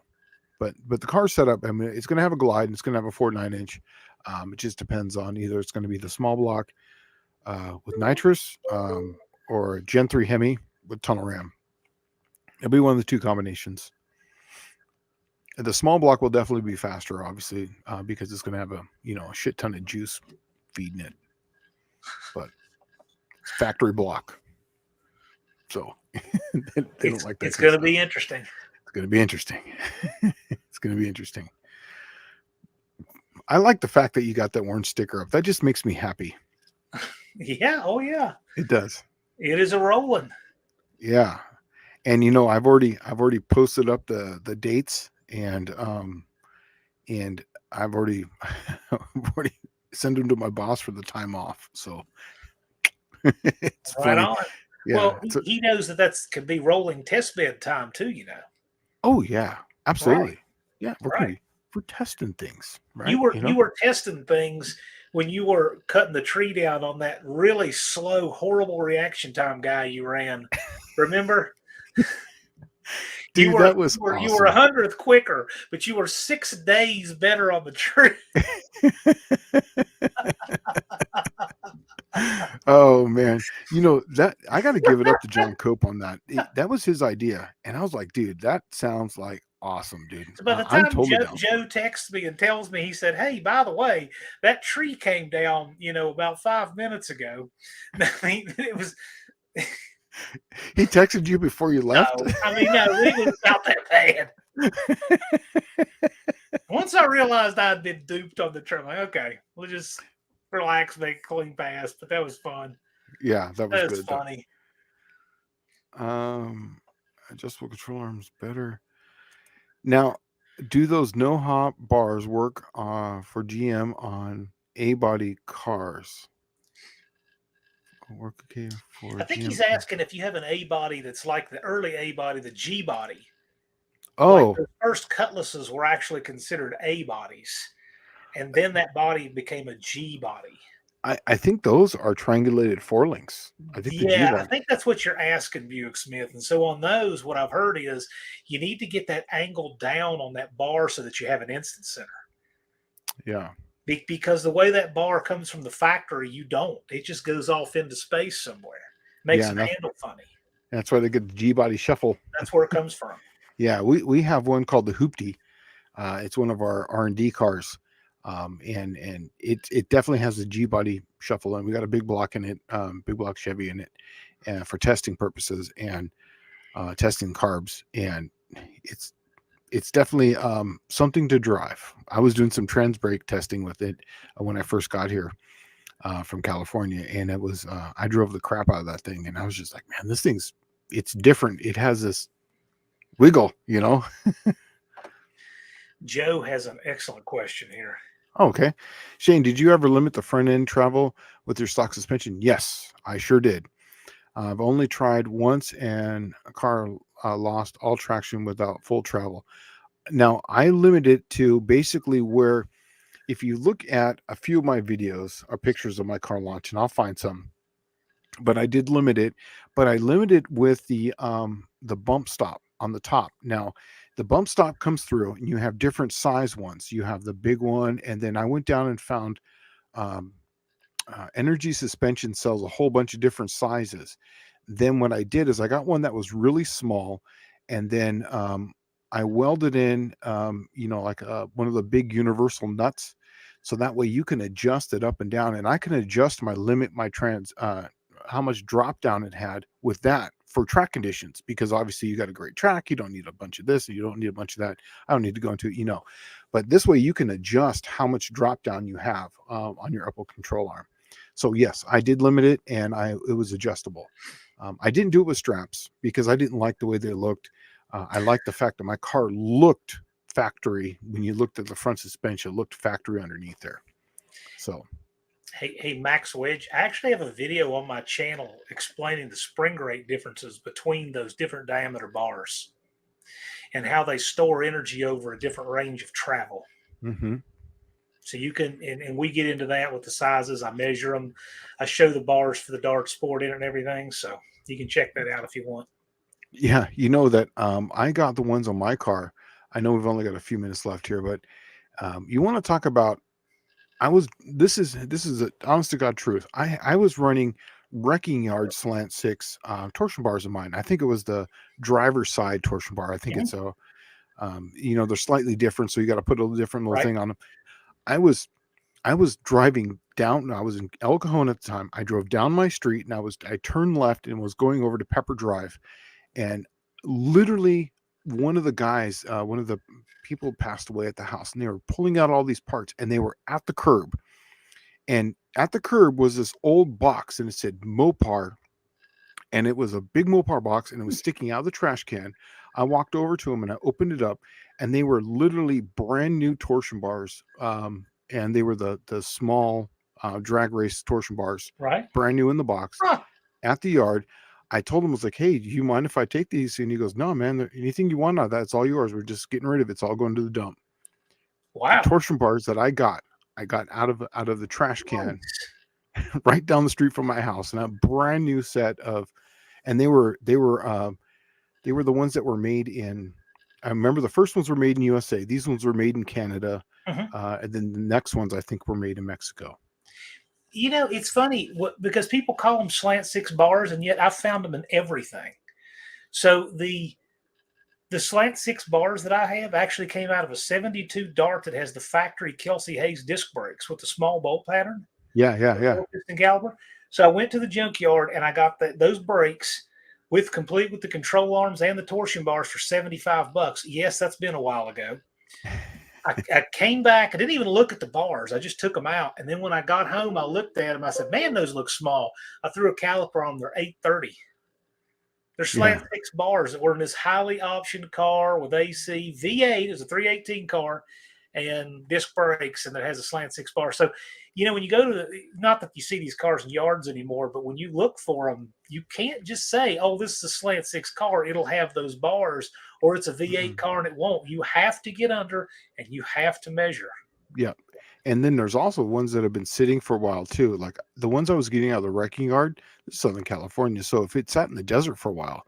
But the car setup, I mean, it's going to have a glide and it's going to have a 4.9 inch. It just depends on either it's going to be the small block with nitrous or Gen 3 Hemi with tunnel ram. It'll be one of the two combinations. The small block will definitely be faster, obviously, because it's going to have a shit ton of juice feeding it. But it's factory block. So they don't like that. It's going to be interesting. It's going to be interesting. It's going to be interesting. I like the fact that you got that orange sticker up. That just makes me happy. Yeah. Oh, yeah. It does. It is a rolling. Yeah. And I've already posted up the dates and I've already sent them to my boss for the time off. So it's right funny. on. Yeah, well, he knows that could be rolling test bed time too, Oh yeah, absolutely. Right. Yeah, we're testing things. Right? You were testing things when you were cutting the tree down on that really slow, horrible reaction time guy you ran. Remember? Dude, you were, that was awesome. You were 100th quicker, but you were 6 days better on the tree. Oh man, that I got to give it up to John Cope on that. That was his idea, and I was like, dude, that sounds like awesome, dude. So by the I'm time totally down for Joe it. texts me and tells me, he said, "Hey, by the way, that tree came down, about 5 minutes ago." I mean, it was He texted you before you left. no. I mean, no, it was not that bad. Once I realized I'd been duped on the trip, I'm like, okay, we'll just relax, make a clean pass. But that was fun. Yeah, that was That was good though. funny. Adjustable control arms better. Now, do those no hop bars work for GM on A body cars? Work okay for I think GM. he's asking if you have an A body that's like the early A body, the G body. Like Oh, the first Cutlasses were actually considered A bodies, and then that body became a G body. I think those are triangulated four links. I think the G Yeah, I body. think that's what you're asking, Buick Smith. And so on those, what I've heard is you need to get that angle down on that bar so that you have an instant center. Yeah. Because the way that bar comes from the factory, you don't. It just goes off into space somewhere. Makes Yeah, it and handle funny. that's why they get the G body shuffle. That's where it comes from. Yeah, we have one called the Hoopty. It's one of our R&D cars, and it definitely has a G body shuffle, and we got a big block in it, big block Chevy in it, for testing purposes and testing carbs, and it's definitely something to drive. I was doing some trans brake testing with it when I first got here from California, and it was I drove the crap out of that thing, and I was just like, man, it's different. It has this wiggle, Joe has an excellent question here. Okay. Shane, did you ever limit the front end travel with your stock suspension? Yes, I sure did. I've only tried once and a car lost all traction without full travel. Now, I limit it to basically where if you look at a few of my videos or pictures of my car launch, and I'll find some, but I did limit it, but I limited with the bump stop on the top. Now, the bump stop comes through and you have different size ones. You have the big one, and then I went down and found um, Energy Suspension sells a whole bunch of different sizes. Then what I did is I got one that was really small, and then I welded in, like one of the big universal nuts, so that way you can adjust it up and down, and I can adjust my limit, my how much drop down it had with that for track conditions, because obviously you got a great track, you don't need a bunch of this, and you don't need a bunch of that. I don't need to go into it, but this way you can adjust how much drop down you have on your upper control arm. So yes, I did limit it, and it was adjustable. I didn't do it with straps because I didn't like the way they looked. I liked the fact that my car looked factory. When you looked at the front suspension, it looked factory underneath there. So, Hey, Max Wedge, I actually have a video on my channel explaining the spring rate differences between those different diameter bars and how they store energy over a different range of travel. So you can, and we get into that with the sizes. I measure them. I show the bars for the Dart Sport in it and everything. So you can check that out if you want. Yeah, that I got the ones on my car. I know we've only got a few minutes left here, but you want to talk about? This is a honest to God truth. I was running Wrecking Yard Slant 6 torsion bars of mine. I think it was the driver's side torsion bar. I think it's they're slightly different, so you got to put a different little thing on them. I was driving down. I was in El Cajon at the time. I drove down my street, and I turned left and was going over to Pepper Drive, and literally one of the guys, one of the people passed away at the house, and they were pulling out all these parts, and they were at the curb. And at the curb was this old box, and it said Mopar, and it was a big Mopar box, and it was sticking out of the trash can. I walked over to them and I opened it up, and they were literally brand new torsion bars. And they were the small drag race torsion bars, right? Brand new in the box at the yard. I told him, I was like, hey, do you mind if I take these? And he goes, no, man, anything you want out of that, it's all yours. We're just getting rid of it. It's all going to the dump. Wow. The torsion bars that I got out of the trash can right down the street from my house, and a brand new set of, and they were the ones that were made in, I remember the first ones were made in USA. These ones were made in Canada. And then the next ones I think were made in Mexico. It's funny because people call them slant six bars, and yet I've found them in everything. So the slant six bars that I have actually came out of a 72 Dart that has the factory Kelsey Hayes disc brakes with the small bolt pattern, Yeah, yeah, the yeah. 4-piston caliber. So I went to the junkyard and I got those brakes complete with the control arms and the torsion bars for $75. Yes, that's been a while ago. I came back. I didn't even look at the bars. I just took them out. And then when I got home, I looked at them. I said, man, those look small. I threw a caliper on them. They're 830. They're slant six bars that were in this highly optioned car with AC V8. It's a 318 car and disc brakes, and it has a slant six bar. So, when you go to not that you see these cars in yards anymore, but when you look for them, you can't just say, oh, this is a slant six car. It'll have those bars, or it's a V8 car and it won't. You have to get under and you have to measure. Yeah. And then there's also ones that have been sitting for a while too. Like the ones I was getting out of the wrecking yard, Southern California. So if it sat in the desert for a while,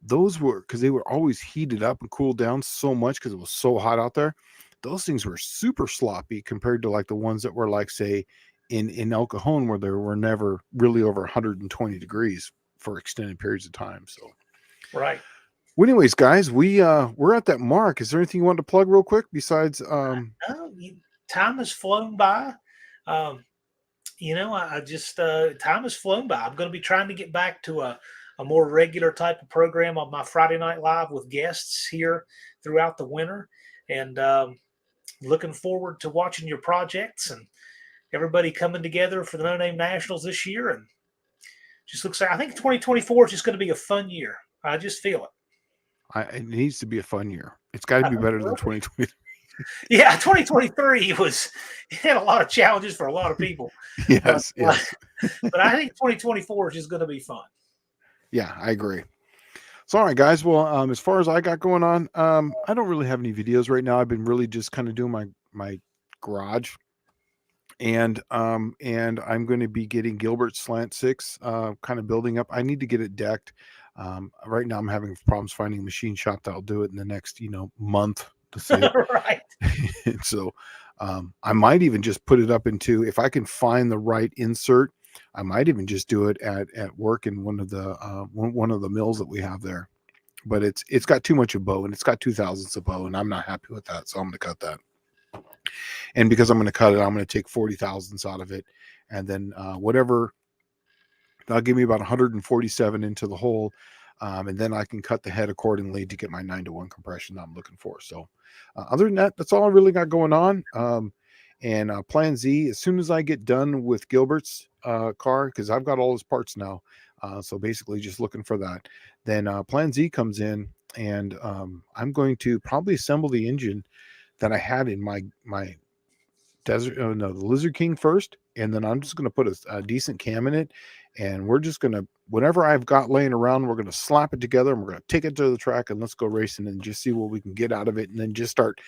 those were, because they were always heated up and cooled down so much because it was so hot out there. Those things were super sloppy compared to like the ones that were like, say, in El Cajon, where there were never really over 120 degrees for extended periods of time. So, right. Well, anyways, guys, we're at that mark. Is there anything you want to plug real quick besides? Time has flown by. I just time has flown by. I'm going to be trying to get back to a more regular type of program on my Friday Night Live with guests here throughout the winter, and looking forward to watching your projects and everybody coming together for the No Name Nationals this year. And just looks like I think 2024 is just going to be a fun year. I just feel it. It needs to be a fun year. It's got to be better than 2020. Yeah, 2023 it had a lot of challenges for a lot of people. Yes. But I think 2024 is just going to be fun. Yeah, I agree. So, all right, guys. Well, as far as I got going on, I don't really have any videos right now. I've been really just kind of doing my garage, and I'm going to be getting Gilbert's Slant Six, kind of building up. I need to get it decked. Right now, I'm having problems finding a machine shop that'll do it in the next month to see it. Right. And so, I might even just put it up into, if I can find the right insert, I might even just do it at work in one of the mills that we have there. But it's got too much of bow, and it's got 2/1000 of bow, and I'm not happy with that, so I'm going to cut that. And because I'm going to cut it, I'm going to take 40/1000 out of it, and then whatever, that'll give me about 147 into the hole, and then I can cut the head accordingly to get my 9-to-1 compression that I'm looking for. So other than that, that's all I really got going on. And Plan Z, as soon as I get done with Gilbert's car, because I've got all his parts now, so basically just looking for that. Then Plan Z comes in, and I'm going to probably assemble the engine that I had in my the Lizard King first, and then I'm just going to put a decent cam in it, and we're just going to, whatever I've got laying around, we're going to slap it together, and we're going to take it to the track, and let's go racing and just see what we can get out of it, and then just start.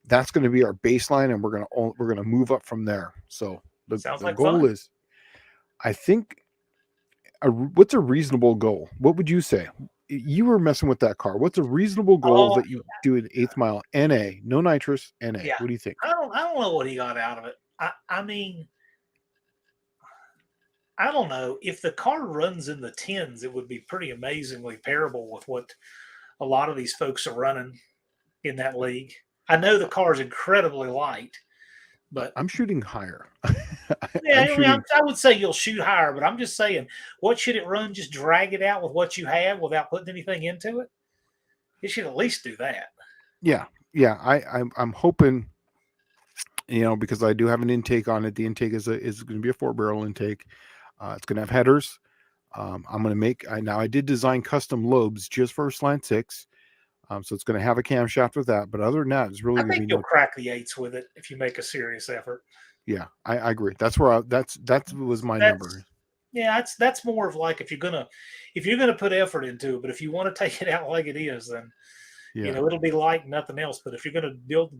That's going to be our baseline, and we're going to move up from there. So the goal is, I think, what's a reasonable goal? What would you say? You were messing with that car. What's a reasonable goal that you do an 8th mile NA, no nitrous NA? Yeah. What do you think? I don't know what he got out of it. I mean, I don't know. If the car runs in the 10s, it would be pretty amazingly parable with what a lot of these folks are running in that league. I know the car is incredibly light, but I'm shooting higher. I would say you'll shoot higher, but I'm just saying, what should it run? Just drag it out with what you have without putting anything into it? It should at least do that. Yeah. I'm hoping, because I do have an intake on it. The intake is going to be a 4-barrel intake. It's going to have headers. I'm going to make. I did design custom lobes just for Slant Six. So it's going to have a camshaft with that, but other than that, it's really. I think you'll crack the 8s with it if you make a serious effort. Yeah, I agree. That's where that was my number. Yeah, that's more of like if you're gonna put effort into it, but if you want to take it out like it is, then it'll be like nothing else. But if you're gonna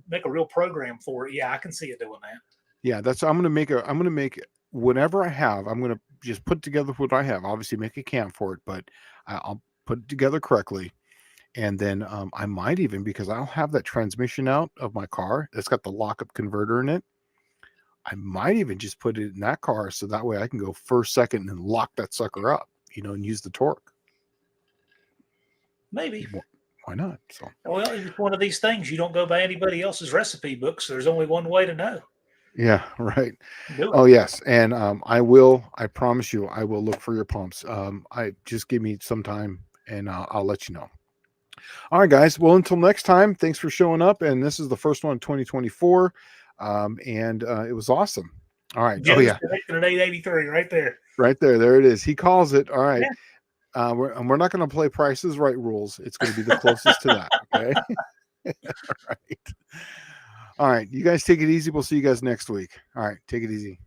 make a real program for it, I can see it doing that. Yeah, I'm gonna make whatever I have. I'm gonna just put together what I have. Obviously, make a cam for it, but I'll put it together correctly. And then I might even, because I'll have that transmission out of my car that's got the lockup converter in it, I might even just put it in that car so that way I can go first, second, and lock that sucker up, and use the torque. Maybe. Why not? So, Well, it's one of these things. You don't go by anybody else's recipe book, so there's only one way to know. yeah, right. Do it. Oh yes, and I promise you, I will look for your pumps. I just give me some time, and I'll let you know. All right, guys. Well, until next time, thanks for showing up. And this is the first one in 2024, and it was awesome. All right. Jim's Oh yeah, predicting an 883 right there. right there. There it is. He calls it. All right. Yeah. We're not going to play Prices Right rules. It's going to be the closest to that. Okay. All right. All right. You guys take it easy. We'll see you guys next week. All right. Take it easy.